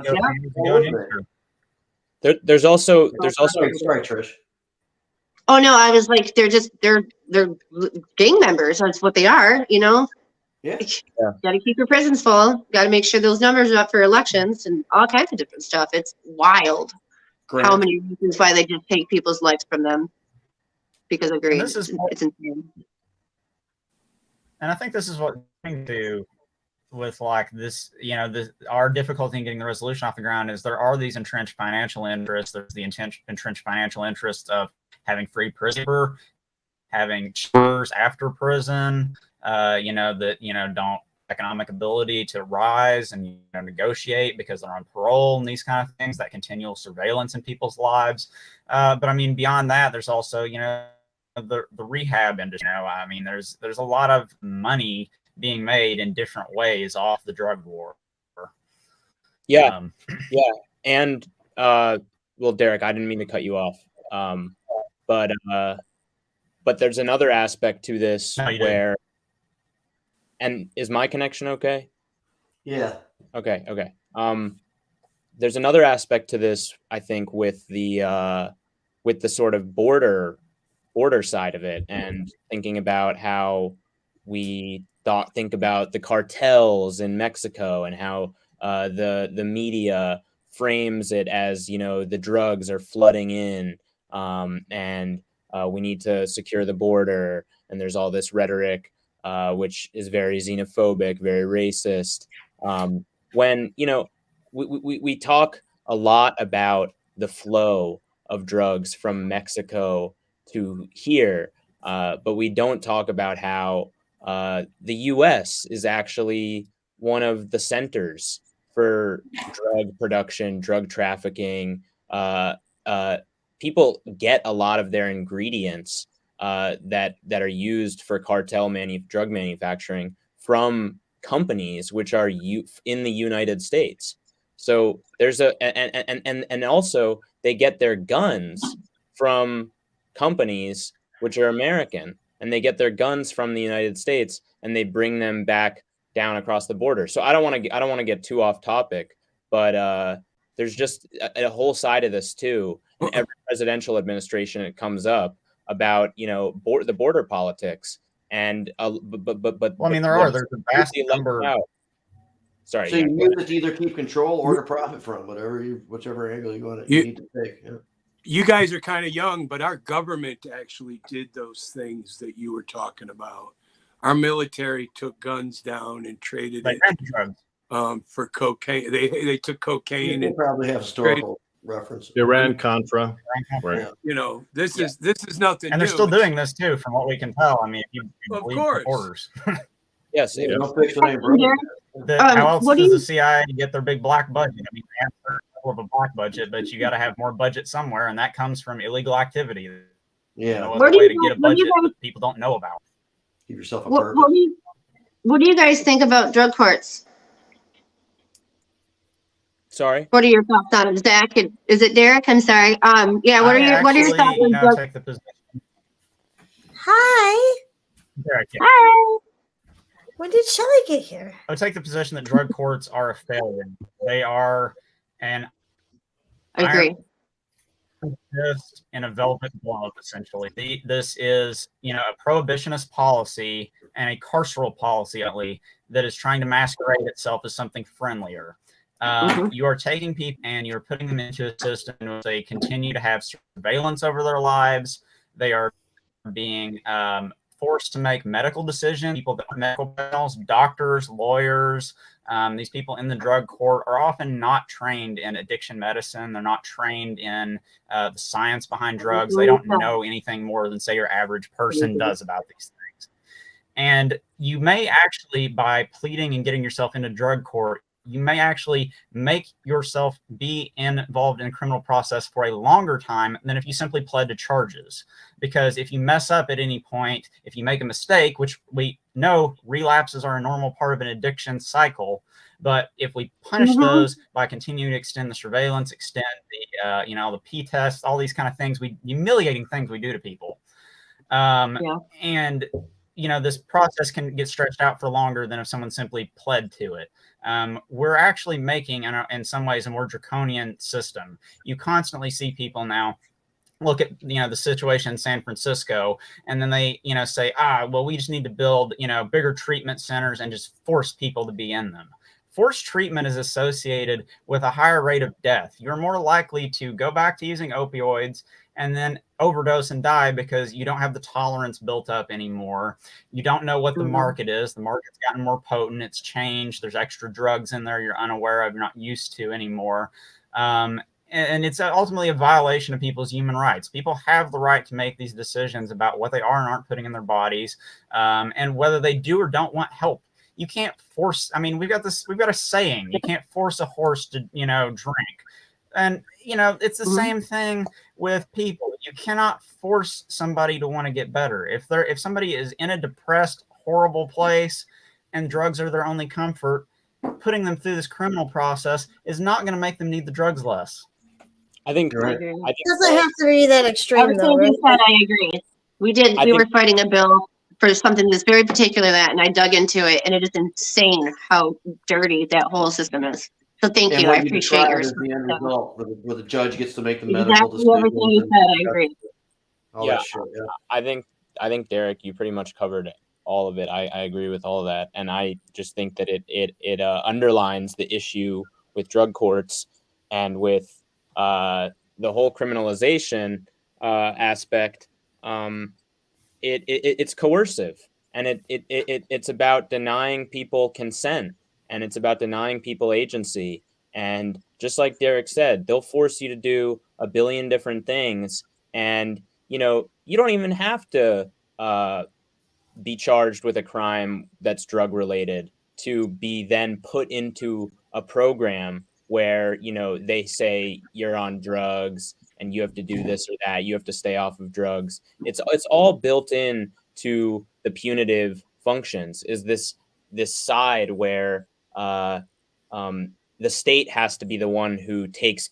There's also sorry, Trish. Oh no, I was like, they're gang members. That's what they are, Yeah. Got to keep your prisons full. Got to make sure those numbers are up for elections and all kinds of different stuff. It's wild how many reasons why they just take people's lives from them because of greed. It's insane. And I think this is what we do with like this, our difficulty in getting the resolution off the ground is there are these entrenched financial interests. There's the entrenched financial interest of having free prison, having chambers after prison, don't economic ability to rise and negotiate because they're on parole and these kind of things, that continual surveillance in people's lives. But I mean, beyond that, there's also, the rehab industry. There's a lot of money being made in different ways off the drug war. Yeah. And well, Derek, I didn't mean to cut you off. But there's another aspect to this where, and is my connection okay? Yeah. Okay. There's another aspect to this, I think, with the sort of border side of it, and thinking about how we think about the cartels in Mexico and how the media frames it as, the drugs are flooding in, and we need to secure the border. And there's all this rhetoric, which is very xenophobic, very racist. When, we talk a lot about the flow of drugs from Mexico to here, but we don't talk about how the U.S. is actually one of the centers for drug production, drug trafficking. People get a lot of their ingredients that are used for cartel drug manufacturing from companies which are in the United States. So there's and also they get their guns from companies which are American, and they get their guns from the United States and they bring them back down across the border. So I don't want to get too off topic, but there's just a whole side of this too. In every presidential administration, it comes up about the border politics, and but well, I mean, there's a vast number. Sorry, so you use it to either keep control or to profit from whichever angle you need to take. Yeah. You guys are kind of young, but our government actually did those things that you were talking about. Our military took guns down and traded it for cocaine. They took cocaine and probably have historical reference. Iran-Contra. Right. This is nothing and new. they're still doing this too, from what we can tell. I mean, if you of believe course. reporters. Yes. Don't fix the name, brother. How else does the CIA get their big black budget? I mean, they have of a black budget, but you got to have more budget somewhere, and that comes from illegal activity. Yeah. No other way to get a budget that people don't know about. Give yourself a what what do you guys think about drug courts? Sorry. What are your thoughts on it, Zach? Is it Derek? I'm sorry. Yeah. What are your thoughts on drug? take the position. Hi. Derek, yeah. Hi. When did Shelly get here? I would take the position that drug courts are a failure. They are an I agree. fist in a velvet glove, essentially. This is, a prohibitionist policy and a carceral policy, at least, that is trying to masquerade itself as something friendlier. You are taking people and you're putting them into a system where they continue to have surveillance over their lives. They are being forced to make medical decisions. People that are medical professionals, doctors, lawyers, these people in the drug court are often not trained in addiction medicine. They're not trained in the science behind drugs. They don't know anything more than, say, your average person does about these things. And you may actually, by pleading and getting yourself into drug court, you may actually make yourself be involved in a criminal process for a longer time than if you simply pled to charges. Because if you mess up at any point, if you make a mistake, which we know relapses are a normal part of an addiction cycle, but if we punish those by continuing to extend the surveillance, extend the, the P tests, all these kind of things, humiliating things we do to people. And, this process can get stretched out for longer than if someone simply pled to it. We're actually making, in some ways, a more draconian system. You constantly see people now look at, the situation in San Francisco, and then they, say, well, we just need to build, bigger treatment centers and just force people to be in them. Forced treatment is associated with a higher rate of death. You're more likely to go back to using opioids and then overdose and die because you don't have the tolerance built up anymore. You don't know what the market is. The market's gotten more potent. It's changed. There's extra drugs in there you're unaware of, you're not used to anymore. And it's ultimately a violation of people's human rights. People have the right to make these decisions about what they are and aren't putting in their bodies, and whether they do or don't want help. You can't force, we've got a saying, you can't force a horse to, drink. And, it's the same thing with people. You cannot force somebody to want to get better. If somebody is in a depressed, horrible place and drugs are their only comfort, putting them through this criminal process is not going to make them need the drugs less. I think It doesn't have to be that extreme, though, right? I agree. We were fighting a bill for something that's very particular and I dug into it, and it is insane how dirty that whole system is. So thank you. I appreciate yours. The end result, where the judge gets to make the medical Exactly everything you said. I agree. I think Derek, you pretty much covered all of it. I agree with all of that, and I just think that it underlines the issue with drug courts and with the whole criminalization aspect. It's coercive, and it's about denying people consent, and it's about denying people agency. And just like Derek said, they'll force you to do a billion different things, and you don't even have to be charged with a crime that's drug related to be then put into a program where they say you're on drugs and you have to do this or that, you have to stay off of drugs. It's all built in to the punitive functions. Is this side where the state has to be the one who takes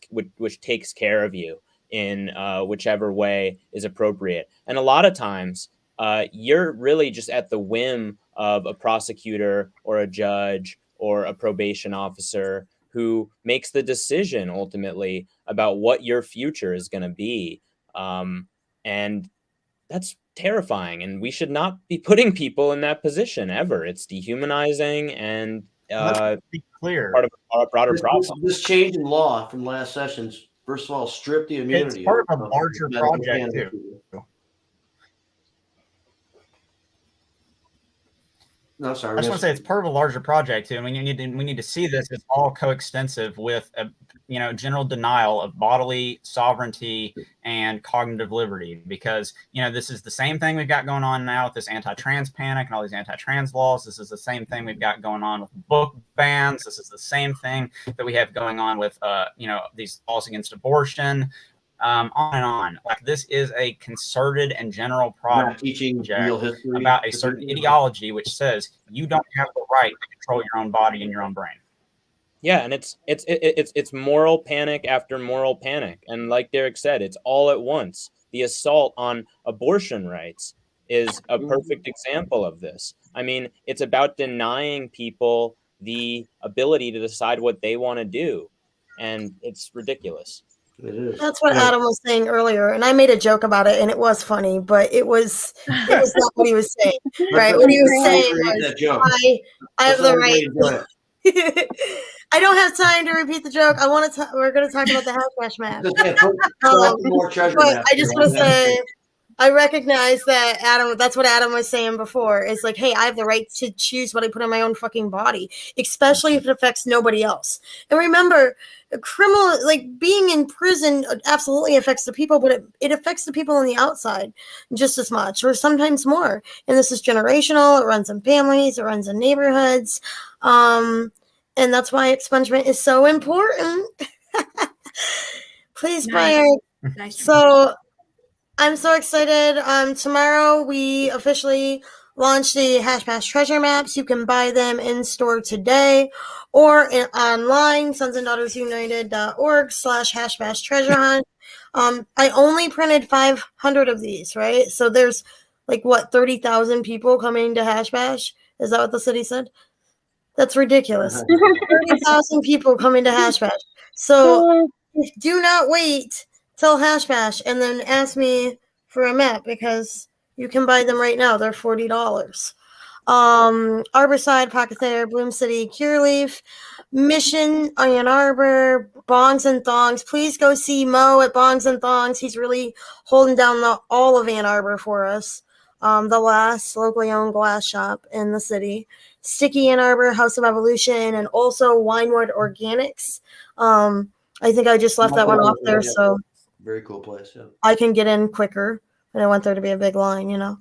care of you in whichever way is appropriate. And a lot of times you're really just at the whim of a prosecutor or a judge or a probation officer who makes the decision ultimately about what your future is going to be. And that's terrifying. And we should not be putting people in that position ever. It's dehumanizing and Let's be clear. Part of a broader problem. This change in law from last sessions, first of all, stripped the immunity. It's part of a larger project, too. No, sorry. I just want to say it's part of a larger project too, and we need to see this as all coextensive with a general denial of bodily sovereignty and cognitive liberty, because this is the same thing we've got going on now with this anti-trans panic and all these anti-trans laws. This is the same thing we've got going on with book bans. This is the same thing that we have going on with these laws against abortion. on and on. Like, this is a concerted and general Not project teaching real history about a to certain people. ideology which says you don't have the right to control your own body and your own brain. Yeah, and it's moral panic after moral panic, and like Derek said, it's all at once. The assault on abortion rights is a perfect example of this. I mean, it's about denying people the ability to decide what they want to do, and it's ridiculous. It is. That's what Yeah. Adam was saying earlier, and I made a joke about it, and it was funny, but it was not what he was saying, right? What he was saying was, that joke. I have Let's let the right. everybody enjoy it. I don't have time to repeat the joke. I want to. We're going to talk about the hash bash map. Just, yeah, put some more treasure But maps I just here. want to say, I recognize that Adam. That's what Adam was saying before. It's like, hey, I have the right to choose what I put in my own fucking body, especially if it affects nobody else. And remember, criminal, like being in prison, absolutely affects the people, but it affects the people on the outside just as much, or sometimes more. And this is generational. It runs in families. It runs in neighborhoods. And that's why expungement is so important. Please, Brian. Nice. So I'm so excited. Tomorrow we officially launch the Hash Bash treasure maps. You can buy them in store today or online, sonsanddaughtersunited.org/hash bash treasure hunt. I only printed 500 of these, right? So there's like 30,000 people coming to Hash Bash. Is that what the city said? That's ridiculous. 30,000 people coming to Hash Bash. So do not wait till Hash Bash and then ask me for a map, because you can buy them right now. They're $40. Arborside, Pocket Thayer, Bloom City, Cureleaf, Mission, Ann Arbor, Bongs and Thongs. Please go see Mo at Bongs and Thongs. He's really holding down all of Ann Arbor for us. The last locally owned glass shop in the city. Sticky Ann Arbor, House of Evolution, and also Winewood Organics. I think I just left that one off there, so very cool place. Yeah, I can get in quicker. And I want there to be a big line, you know.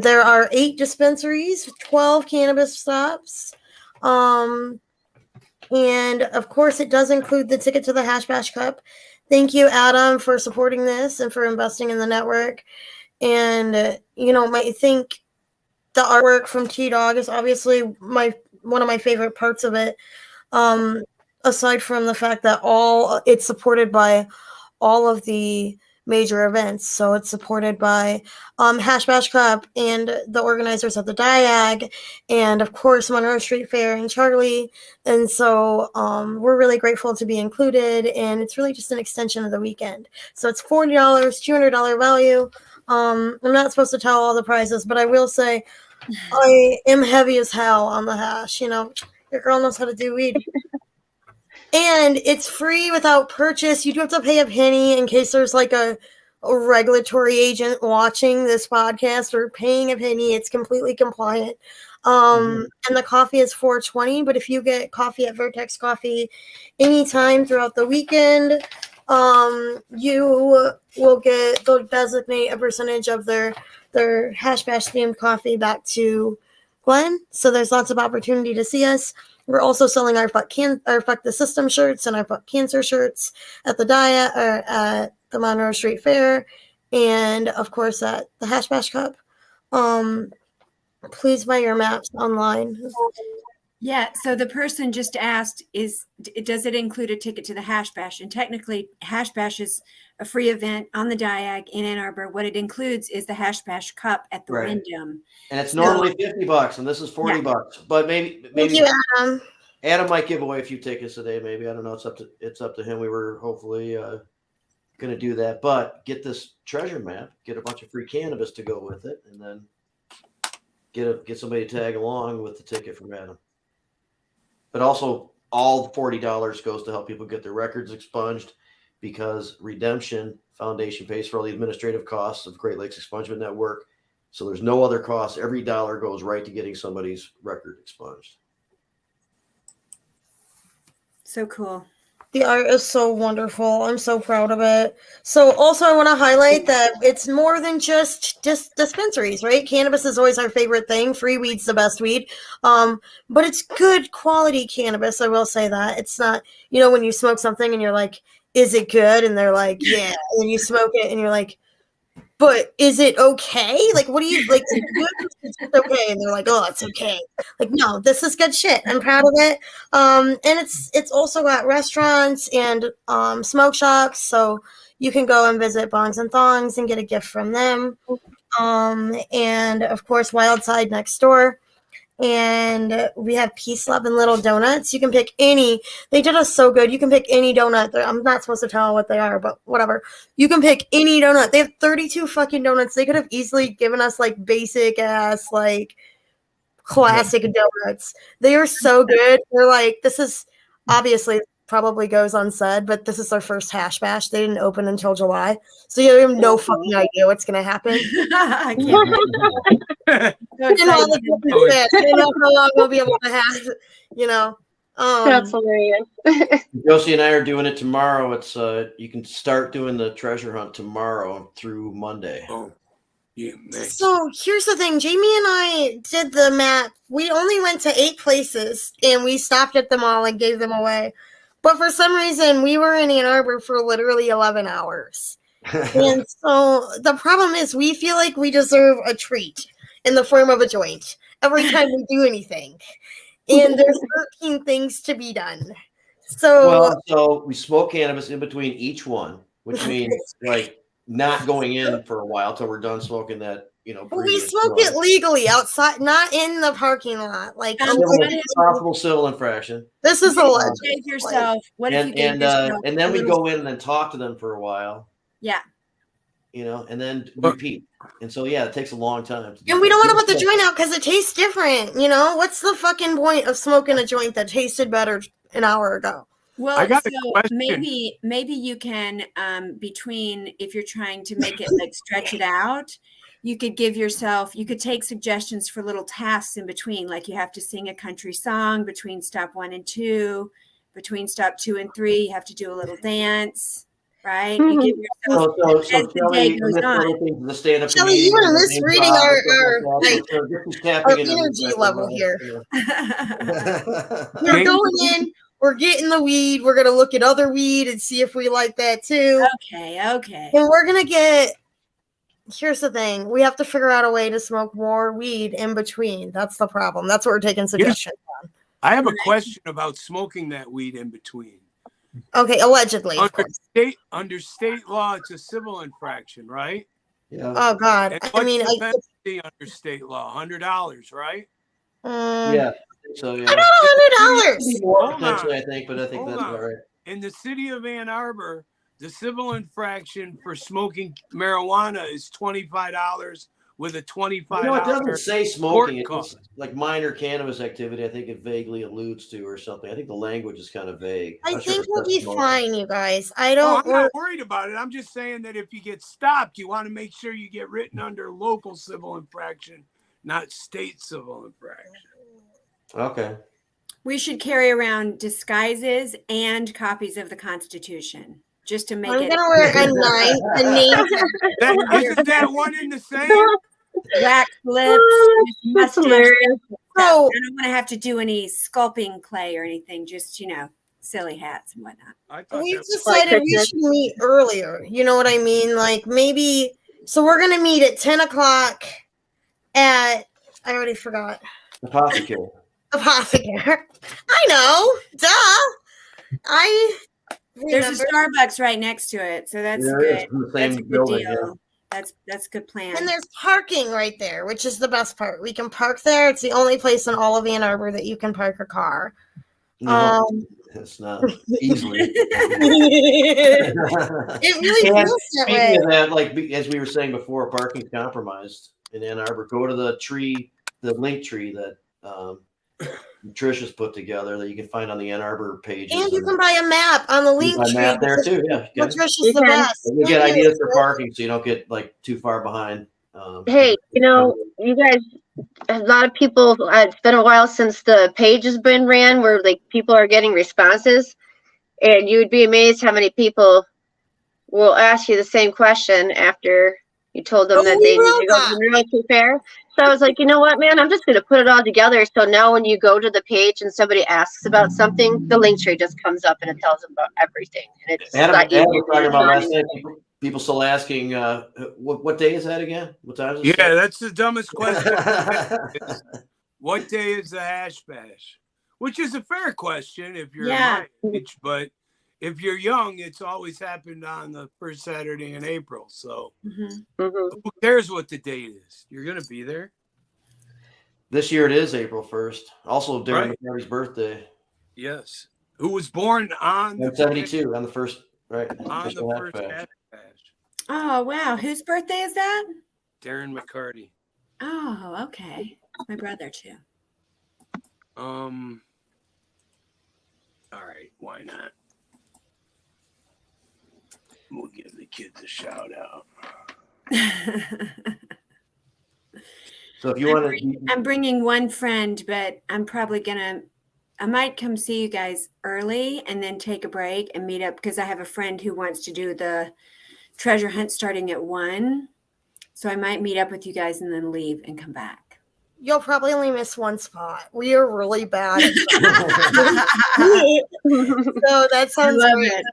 There are 8 dispensaries, 12 cannabis stops, and of course, it does include the ticket to the Hash Bash Cup. Thank you, Adam, for supporting this and for investing in the network. And I think the artwork from T-Dog is obviously one of my favorite parts of it. Aside from the fact that it's supported by all of the major events. So it's supported by Hash Bash Cup and the organizers of the Diag, and of course Monroe Street Fair and Charlie. And so we're really grateful to be included, and it's really just an extension of the weekend. So it's $40, $200 value. I'm not supposed to tell all the prizes, but I will say I am heavy as hell on the hash. Your girl knows how to do weed. And it's free without purchase. You do have to pay a penny in case there's like a regulatory agent watching this podcast or paying a penny. It's completely compliant. And the coffee is $4.20. But if you get coffee at Vertex Coffee anytime throughout the weekend, you will they'll designate a percentage of their Hash Bash themed coffee back to Glenn. So there's lots of opportunity to see us. We're also selling our Fuck the System shirts and our Fuck Cancer shirts at the Diet or at the Monroe Street Fair, and of course at the Hash Bash Cup. Please buy your maps online. Yeah, so the person just asked, does it include a ticket to the Hash Bash? And technically, Hash Bash is a free event on the Diag in Ann Arbor. What it includes is the Hash Bash Cup at the Wyndham. And it's normally $50, and this is $40. But maybe Thank you, Adam. Adam might give away a few tickets today. Maybe, I don't know. It's up to him. We were hopefully going to do that. But get this treasure map, get a bunch of free cannabis to go with it, and then get somebody to tag along with the ticket from Adam. But also, all $40 goes to help people get their records expunged, because Redemption Foundation pays for all the administrative costs of Great Lakes Expungement Network. So there's no other cost. Every dollar goes right to getting somebody's record expunged. So cool. The art is so wonderful. I'm so proud of it. So also I want to highlight that it's more than just dispensaries, right? Cannabis is always our favorite thing. Free weed's the best weed. But it's good quality cannabis. I will say that. It's not, when you smoke something and you're like, is it good? And they're like, yeah. And then you smoke it and you're like, but is it okay? Like, what do you like? Is it good? It's okay. And they're like, oh, it's okay. Like, no, this is good shit. I'm proud of it. And it's also got restaurants and smoke shops, so you can go and visit Bongs and Thongs and get a gift from them. And of course, Wild Side next door. And we have Peace, Love, and Little Donuts. You can pick any. They did us so good. You can pick any donut. I'm not supposed to tell what they are, but whatever. You can pick any donut. They have 32 fucking donuts. They could have easily given us like basic ass, like classic donuts. They are so good. They're like, this is obviously probably goes unsaid, but this is their first hash bash. They didn't open until July. So you have no fucking idea what's going to happen. I can't wait. So You know, excited. you know how long we'll be able to have, you know. That's hilarious. Josie and I are doing it tomorrow. It's you can start doing the treasure hunt tomorrow through Monday. Oh, yeah, man. So here's the thing. Jamie and I did the map. We only went to 8 places and we stopped at them all and gave them away. But for some reason, we were in Ann Arbor for literally 11 hours. And so the problem is we feel like we deserve a treat in the form of a joint every time we do anything. And there's 13 things to be done. So, so we smoke cannabis in between each one, which means like not going in for a while till we're done smoking that, you know. but we smoke it legally outside, not in the parking lot. Like possible civil infraction. this is a legend. Gave yourself. What if you And gave and yourself and then a we little- go in and then talk to them for a while, Yeah. you know, and then repeat. And so yeah, it takes a long time. To do And we don't that. want to put the joint out because it tastes different. You know, what's the fucking point of smoking a joint that tasted better an hour ago? Well, I got a so question. maybe you can between, if you're trying to make it like stretch it out, you could take suggestions for little tasks in between, like you have to sing a country song between stop 1 and 2, between stop 2 and 3, you have to do a little dance, right? You give yourself So as the day goes on. the stand-up Shelly, comedian, you are the misreading name our- drop, our, stuff like, so this is tapping our into the energy special level level, here. you We're Thank going in, we're getting the weed, we're going to look at other weed and see if we like that too. Okay. And we're going to here's the thing. We have to figure out a way to smoke more weed in between. That's the problem. That's what we're taking suggestions on. I have a question about smoking that weed in between. Okay, allegedly, of course. Under state law, it's a civil infraction, right? Yeah. Oh, God. And I what's mean, the penalty under state law? $100, right? Yeah. So yeah. I know $100. More Hold potentially, on. I think, but I think Hold that's on. all right. In the city of Ann Arbor, the civil infraction for smoking marijuana is $25 with a $25. You know, it doesn't say smoking. It's court just like minor cannabis activity. I think it vaguely alludes to or something. I think the language is kind of vague. I Not sure think if it we'll says be smoking. fine, you guys. I Oh, don't. I'm not worried about it. I'm just saying that if you get stopped, you want to make sure you get written under local civil infraction, not state civil infraction. Okay. We should carry around disguises and copies of the Constitution just to make I'm it gonna wear a 9. The name. Isn't that one in the same? wax lips, That's mustache. hilarious. So I don't want to have to do any sculpting clay or anything, just, silly hats and whatnot. I thought we've that was- decided we should meet earlier. You know what I mean? Like maybe. So we're gonna meet at 10 o'clock at. I already forgot. Apothecary. Apothecary. I know. Duh. I. There's a remember. Starbucks right next to it, so that's There good. is in the That's a same good building. deal. Yeah. That's a good plan. And there's parking right there, which is the best part. We can park there. It's the only place in all of Ann Arbor that you can park a car. No, it's not easily. It really And feels that way. speaking of that, like as we were saying before, parking's compromised in Ann Arbor. Go to the link tree that Tricia's put together that you can find on the Ann Arbor page. And you can buy a map on the link tree. map there too. Yeah, you can. Patricia's You the can. best. And you get Thank ideas for you. parking, so you don't get like too far behind. Hey, you guys, a lot of people, it's been a while since the page has been ran where like people are getting responses, and you would be amazed how many people will ask you the same question after, You told them Oh, that we they need wrote to go to that. the realty fair. So I was like, you know what, man, I'm just going to put it all together. So now when you go to the page and somebody asks about something, the link tree just comes up and it tells them about everything. And it's Adam, a lot easier. Adam was talking about last night. People still asking, what day is that again? What time is it? Yeah, that's the dumbest question. What day is the hash bash? Which is a fair question if you're Yeah. my age, but if you're young, it's always happened on the first Saturday in April. So Mhm. Mhm. who cares what the date is? You're gonna be there. This year it is April 1st. Also Darren Right. McCarty's birthday. Yes. Who was born on the 72 on the first, right? on the Official first hash hash bash. bash? Oh, wow. Whose birthday is that? Darren McCarty. Oh, okay. My brother, too. All right, why not? We'll give the kids a shout out. So if you want to, I'm bringing one friend, but I'm probably I might come see you guys early and then take a break and meet up because I have a friend who wants to do the treasure hunt starting at 1. So I might meet up with you guys and then leave and come back. You'll probably only miss one spot. We are really bad. So that sounds love great. it.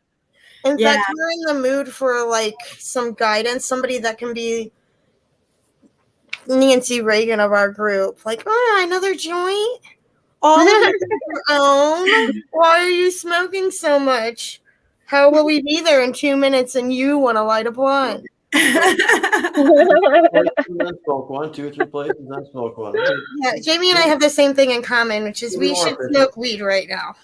In Yeah. fact, we're in the mood for like some guidance, somebody that can be Nancy Reagan of our group. Like, oh, another joint? All of it on your own? Why are you smoking so much? How will we be there in 2 minutes and you want to light a blunt? smoke one, 2 or 3 places, then smoke one. Yeah, Jamie and I have the same thing in common, which is we should smoke weed right now.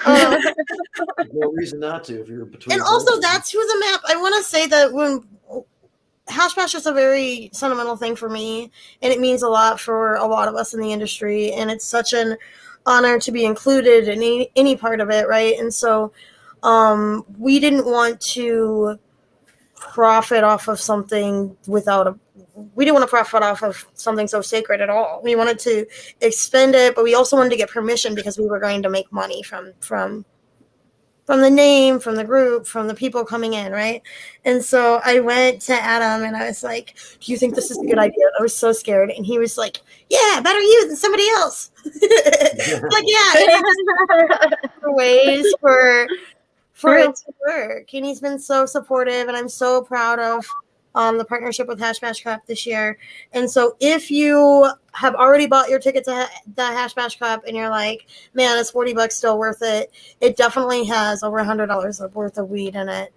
There's no reason not to if you're between. And also, that's who the map. I want to say that when hash bash is a very sentimental thing for me, and it means a lot for a lot of us in the industry, and it's such an honor to be included in any part of it, right? And so, we didn't want to profit off of something we didn't want to profit off of something so sacred at all. We wanted to expend it, but we also wanted to get permission because we were going to make money from the name, from the group, from the people coming in, right? And so I went to Adam and I was like, do you think this is a good idea? I was so scared. And he was like, yeah, better you than somebody else. Like, yeah, and ways for it to work. And he's been so supportive, and I'm so proud of the partnership with Hash Bash Cup this year. And so if you have already bought your ticket to the Hash Bash Cup and you're like, man, it's $40 still worth it, it definitely has over $100 worth of weed in it.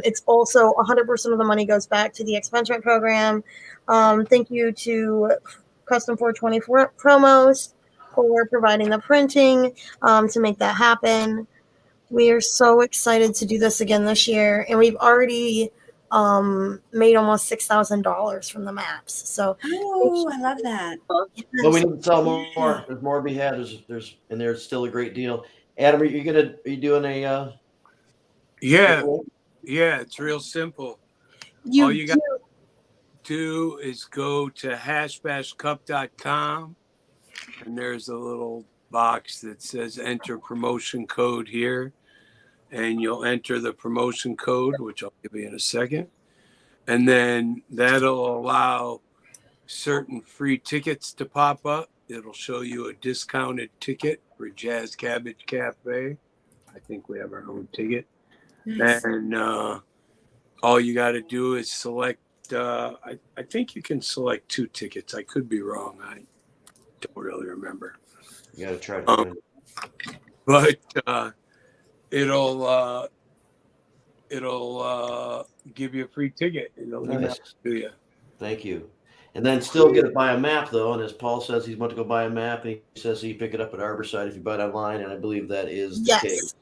It's also 100% of the money goes back to the expungement program. Thank you to Custom 424 Promos for providing the printing to make that happen. We are so excited to do this again this year, and we've already made almost $6,000 from the maps. So, Oh, I love that. But we need to sell more. There's more to be had. There's still a great deal. Adam, are you doing a? Yeah, it's real simple. All you got to do is go to hashbashcup.com, and there's a little box that says enter promotion code here, and you'll enter the promotion code, which I'll give you in a second, and then that'll allow certain free tickets to pop up. It'll show you a discounted ticket for Jazz Cabbage Cafe. I think we have our own ticket. Nice. And all you got to do is select I think you can select 2 tickets. I could be wrong. I don't really remember. You got to try to. But it'll give you a free ticket. It'll email it to you. Thank you. And then still get to buy a map though. And as Paul says, he's about to go buy a map, and he says he pick it up at Arborside if you buy it online. And I believe that is the case.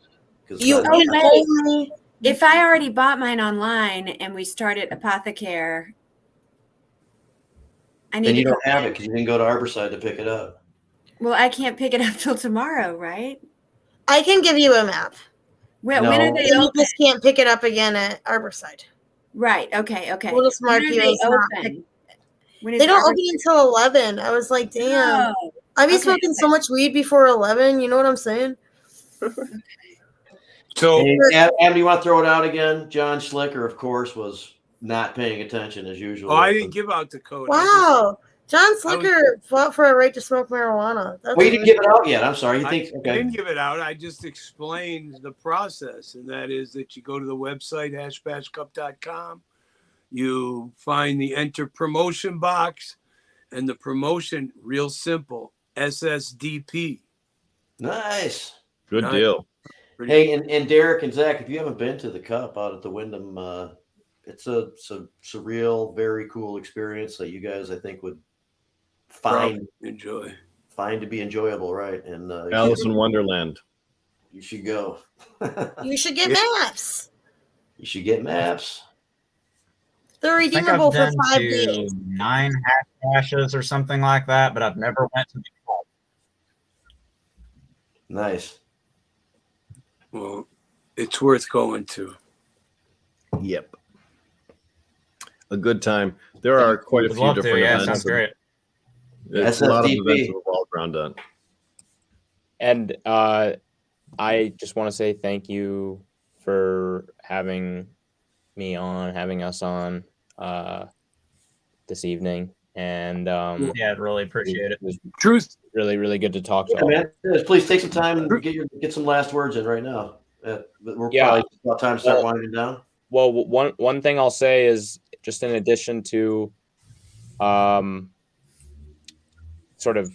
If I already bought mine online and we start at Apothecare, I need. And you don't have it because you didn't go to Arborside to pick it up. Well, I can't pick it up till tomorrow, right? I can give you a map. When are they You open? just can't pick it up again at Arborside. Right. Okay. We'll just mark you as not open? They don't open until 11. I was like, damn. Oh, I'd be smoking so much weed before 11. You know what I'm saying? So, Adam, do you want to throw it out again? John Schlicker, of course, was not paying attention as usual. Oh, I didn't give out the code. Wow. John I was- Slicker fought for a right to smoke marijuana. That's Well, you didn't give it out yet. I'm sorry. You I think? Okay. didn't give it out. I just explained the process, and that is that you go to the website, hashbashcup.com. You find the enter promotion box, and the promotion, real simple, SSDP. Nice. Good Nice. deal. Hey, and Derek and Zach, if you haven't been to the Cup out at the Wyndham, it's a surreal, very cool experience that you guys, I think, would find Enjoy. to be enjoyable, right? And Alice in Wonderland. you should go. You should get maps. You should get maps. They're I think redeemable I've for been 5 to days. 9 hash dashes or something like that, but I've never went to the club. Nice. Well, it's worth going to. Yep. A good time. There are quite a Would few love to. different Yeah, events. sounds great. It's a lot of SSDP. events revolved around that. And I just want to say thank you for having us on this evening. And Yeah, I'd really appreciate it. it was Truth. really, really good to talk to Yeah, all. man. Yeah, please take some time and get some last words in right now. We're Yeah. probably about time to start winding down. Well, one thing I'll say is just in addition to sort of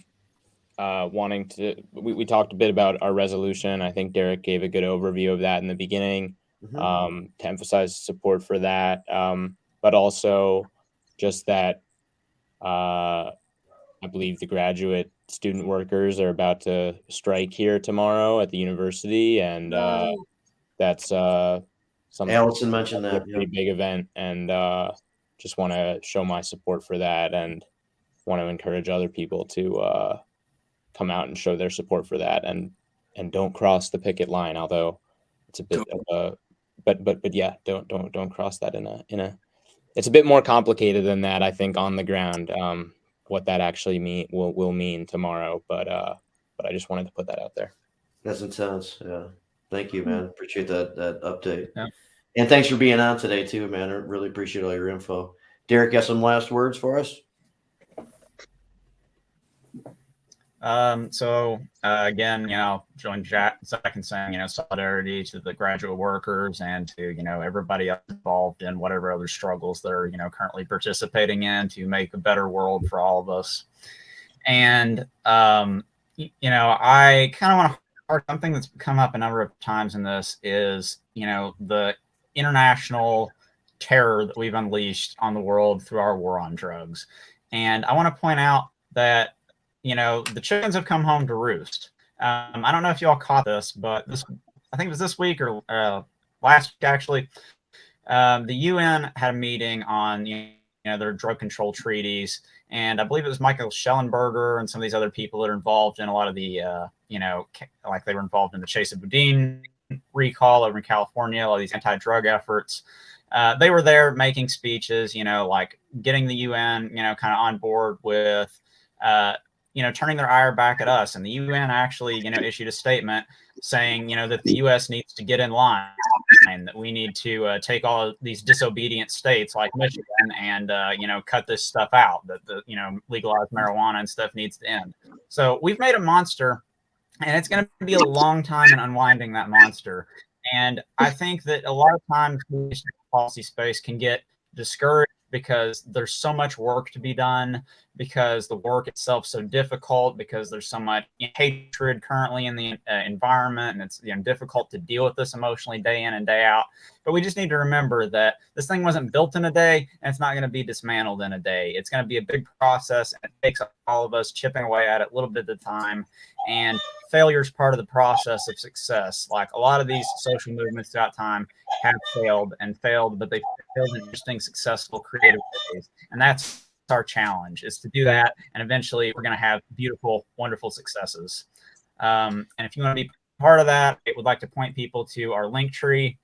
wanting to, we talked a bit about our resolution. I think Derek gave a good overview of that in the beginning, to emphasize support for that, but also just that I believe the graduate student workers are about to strike here tomorrow at the university, and that's something. Allison mentioned that. A pretty big event, and just want to show my support for that, and want to encourage other people to come out and show their support for that, and don't cross the picket line. Although it's a bit of a, but yeah, don't cross that in a. It's a bit more complicated than that, I think, on the ground. What that actually will mean tomorrow, but I just wanted to put that out there. That's intense. Yeah. Thank you, man. Appreciate that update. Yeah. And thanks for being on today too, man. I really appreciate all your info. Derek, got some last words for us? Again, join Zach in saying, solidarity to the graduate workers and to, everybody else involved in whatever other struggles they're, currently participating in to make a better world for all of us. And, I kind of want to start something that's come up a number of times in this is, the international terror that we've unleashed on the world through our war on drugs. And I want to point out that the chickens have come home to roost. I don't know if you all caught this, but I think it was this week or last week, actually. The UN had a meeting on their drug control treaties, and I believe it was Michael Schellenberger and some of these other people that are involved in a lot of the, like they were involved in the Chase of Boudin recall over in California, all these anti-drug efforts. They were there making speeches, like getting the UN, kind of on board with turning their ire back at us. And the UN actually, issued a statement saying, that the US needs to get in line, that we need to take all of these disobedient states like Michigan and, cut this stuff out, that the, legalized marijuana and stuff needs to end. So we've made a monster, and it's going to be a long time in unwinding that monster. And I think that a lot of times the policy space can get discouraged because there's so much work to be done, because the work itself is so difficult, because there's so much hatred currently in the environment, and it's difficult to deal with this emotionally day in and day out. But we just need to remember that this thing wasn't built in a day, and it's not going to be dismantled in a day. It's going to be a big process, and it takes all of us chipping away at it a little bit at a time. And failure is part of the process of success. Like a lot of these social movements throughout time have failed, but they failed in interesting, successful, creative ways. And that's our challenge, is to do that. And eventually we're going to have beautiful, wonderful successes. And if you want to be part of that, I would like to point people to our link tree.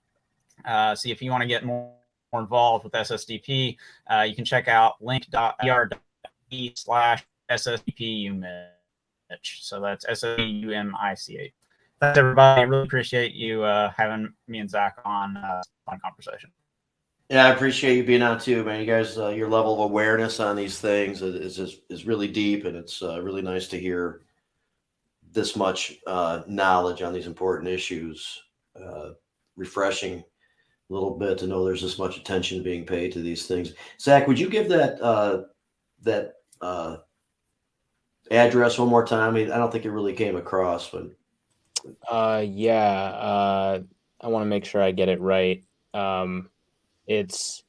See if you want to get more involved with SSDP, you can check out link.er.e/SSDPUMich. So that's SSDUMICH. Thanks, everybody. I really appreciate you having me and Zach on conversation. Yeah, I appreciate you being on too, man. You guys, your level of awareness on these things is really deep, and it's really nice to hear this much knowledge on these important issues. Refreshing a little bit to know there's this much attention being paid to these things. Zach, would you give that address one more time? I mean, I don't think it really came across, but Yeah. I want to make sure I get it right. It's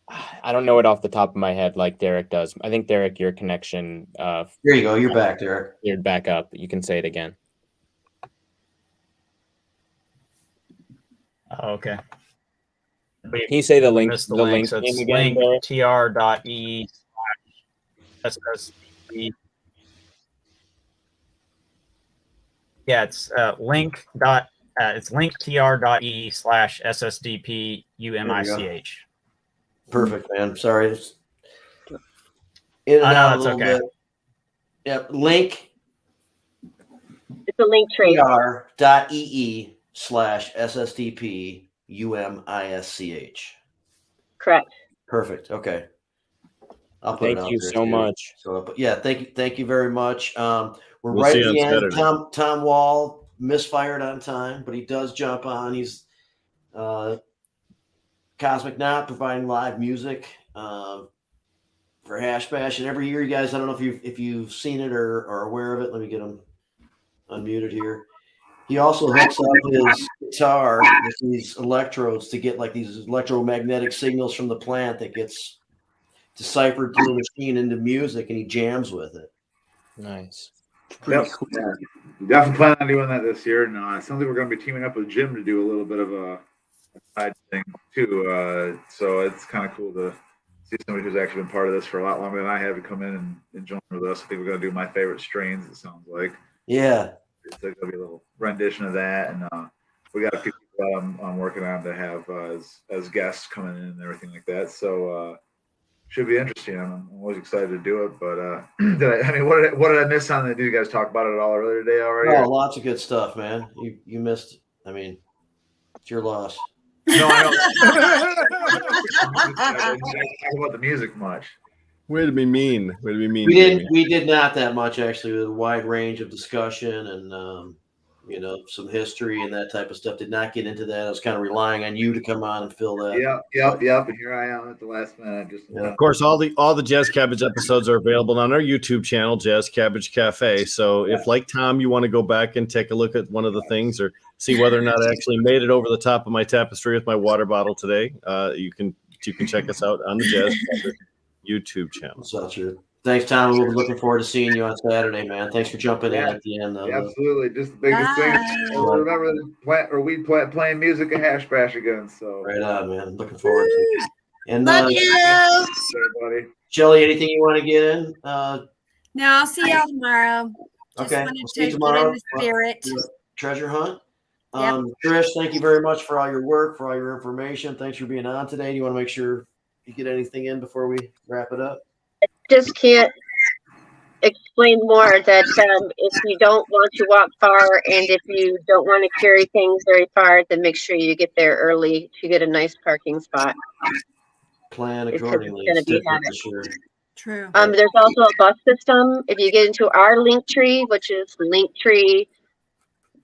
I don't know it off the top of my head like Derek does. I think Derek, your connection there you go. You're back there. cleared back up. You can say it again. Oh, okay. Can you say the link? Missed The link So name it's again, Derek? linktr.e/SSDP. Yeah, it's it's linktr.e/SSDP UMICH. Perfect, man. Sorry. It's in and Oh, no, out a that's little okay. bit. Yep. Link It's a link tree. tr.ee/SSDP UMISCH. Correct. Perfect. Okay. I'll put Thank it out you there so too. much. So, but yeah, thank you very much. We're We'll right see at you the on end. Saturday. Tom Wall misfired on time, but he does jump on. He's Cosmic Knot providing live music for Hash Bash, and every year, you guys, I don't know if you've seen it or are aware of it. Let me get him unmuted here. He also hooks up his guitar with these electrodes to get like these electromagnetic signals from the plant that gets deciphered through a machine into music, and he jams with it. Nice. Pretty Yep. cool. Yeah. Definitely plan on doing that this year. And it sounds like we're going to be teaming up with Jim to do a little bit of a side thing too. So it's kind of cool to see somebody who's actually been part of this for a lot longer than I have to come in and join with us. I think we're going to do my favorite strains, it sounds like. Yeah. It's going to be a little rendition of that. And we got a few people I'm working on to have as guests coming in and everything like that. So should be interesting. I'm always excited to do it. But what did I miss on that? Did you guys talk about it all earlier today already? Oh, lots of good stuff, man. You missed. I mean, it's your loss. No, I don't talk about the music much. Way to be mean. Way to be mean. We did not that much actually. With a wide range of discussion and some history and that type of stuff. Did not get into that. I was kind of relying on you to come on and fill that. Yep. And here I am at the last minute. Of course, all the Jazz Cabbage episodes are available on our YouTube channel, Jazz Cabbage Cafe. So if, like Tom, you want to go back and take a look at one of the things or see whether or not I actually made it over the top of my tapestry with my water bottle today, you can check us out on the Jazz Cabbage YouTube channel. So true. Thanks, Tom. We'll be looking forward to seeing you on Saturday, man. Thanks for jumping in at the end. Absolutely. Just the biggest thing. Remember the playing music at Hash Bash again. So right on, man. Looking forward to it. And Love you. everybody. Shelly, anything you want to get in? No, I'll see y'all tomorrow. Just Okay. wanted We'll to see you get tomorrow. in the spirit. Treasure hunt. Yep. Trish, thank you very much for all your work, for all your information. Thanks for being on today. Do you want to make sure you get anything in before we wrap it up? Just can't explain more that if you don't want to walk far and if you don't want to carry things very far, then make sure you get there early to get a nice parking spot. Plan Because accordingly. it's gonna be Stick with hot. the shirt. True. There's also a bus system. If you get into our link tree, which is linktree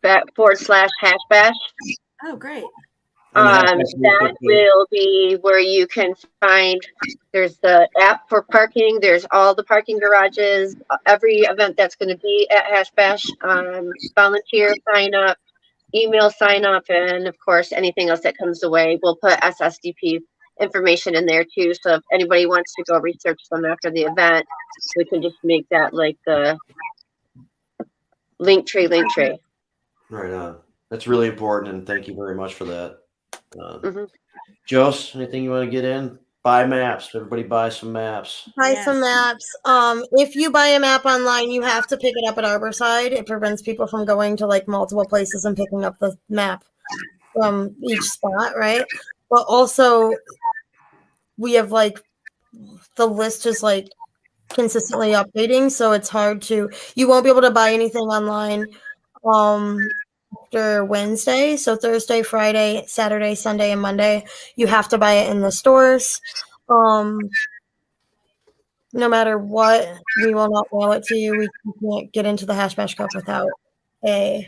/hash bash, Oh, great. that will be where you can find, there's the app for parking, there's all the parking garages, every event that's going to be at Hash Bash, volunteer sign up, email sign up, and of course anything else that comes away. We'll put SSDP information in there too, so if anybody wants to go research them after the event, we can just make that like the link tree. Right on. That's really important, and thank you very much for that. Mhm. Jose, anything you want to get in? Buy maps. Everybody buy some maps. Buy Yes. some maps. If you buy a map online, you have to pick it up at Arborside. It prevents people from going to like multiple places and picking up the map from each spot, right? But also, we have like the list is like consistently updating, so it's hard to. You won't be able to buy anything online. after Wednesday. So Thursday, Friday, Saturday, Sunday, and Monday, you have to buy it in the stores. No matter what, we will not mail it to you. We can't get into the Hash Bash Cup without a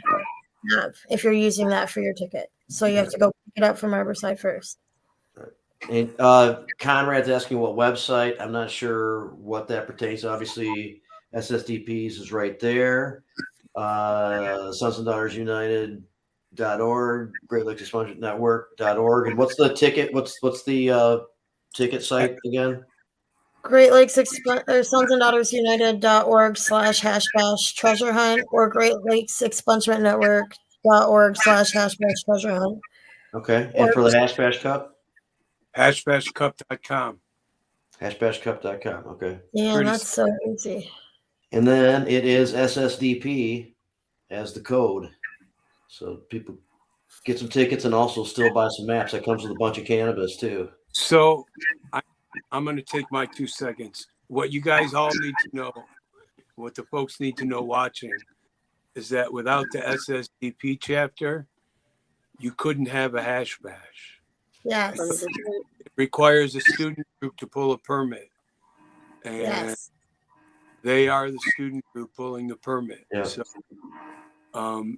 app if you're using that for your ticket. So you have to go pick it up from Riverside first. And Conrad's asking what website. I'm not sure what that pertains to. Obviously, SSDPs is right there. Sons and Daughters United.org, Great Lakes Expungement Network.org. And what's the ticket? What's the ticket site again? Great Lakes Sons and Daughters United.org/hashbash treasure hunt or Great Lakes Expungement Network.org/hashbash treasure hunt. Okay. And for the Hash Bash Cup? Hashbashcup.com. Hashbashcup.com. Okay. Yeah, Pretty that's so easy. And then it is SSDP as the code. So people get some tickets and also still buy some maps. That comes with a bunch of cannabis too. So I'm going to take my 2 seconds. What you guys all need to know, what the folks need to know watching, is that without the SSDP chapter, you couldn't have a hash bash. Yes. It requires a student group to pull a permit. And Yes. they are the student group pulling the permit. Yeah. So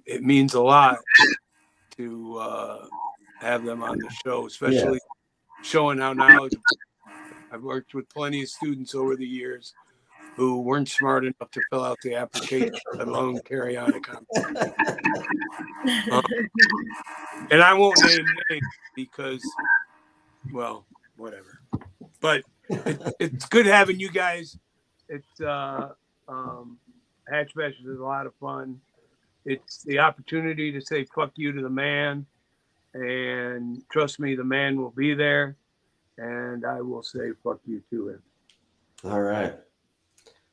it means a lot to have them on the show, especially showing how knowledgeable. I've worked with plenty of students over the years who weren't smart enough to fill out the application, let alone carry on a conversation. And I won't name names because, well, whatever. But it's good having you guys. It's Hatch Bash is a lot of fun. It's the opportunity to say fuck you to the man, and trust me, the man will be there, and I will say fuck you to him. All right.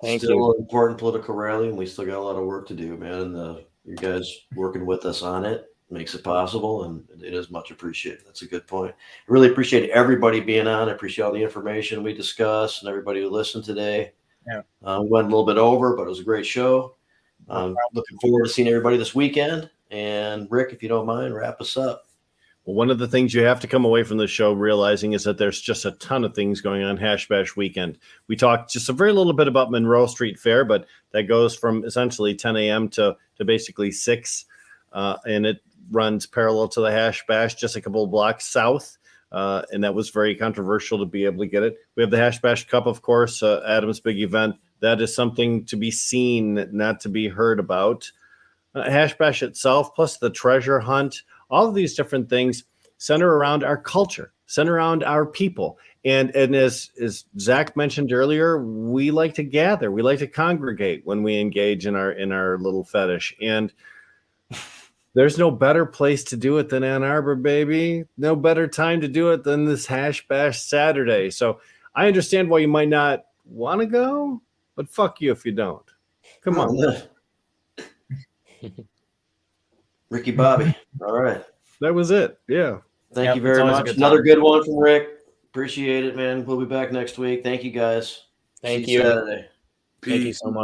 Thank Still you. an important political rally, and we still got a lot of work to do, man. And you guys working with us on it makes it possible, and it is much appreciated. That's a good point. I really appreciate everybody being on. I appreciate all the information we discussed and everybody who listened today. Yeah. We went a little bit over, but it was a great show. Looking forward to seeing everybody this weekend. And Rick, if you don't mind, wrap us up. Well, one of the things you have to come away from the show realizing is that there's just a ton of things going on Hash Bash weekend. We talked just a very little bit about Monroe Street Fair, but that goes from essentially 10 a.m. to basically 6, and it runs parallel to the Hash Bash, just a couple of blocks south, and that was very controversial to be able to get it. We have the Hash Bash Cup, of course, Adam's big event. That is something to be seen, not to be heard about. Hash Bash itself, plus the treasure hunt, all of these different things center around our culture, center around our people. And as Zach mentioned earlier, we like to gather, we like to congregate when we engage in our little fetish. And there's no better place to do it than Ann Arbor, baby. No better time to do it than this Hash Bash Saturday. So I understand why you might not want to go, but fuck you if you don't. Come on. Ricky Bobby. All right. That was it. Yeah. Thank Yep, you it's very always a much. good Another time. good one from Rick. Appreciate it, man. We'll be back next week. Thank you, guys. Thank See you you. Saturday. Thank you so much.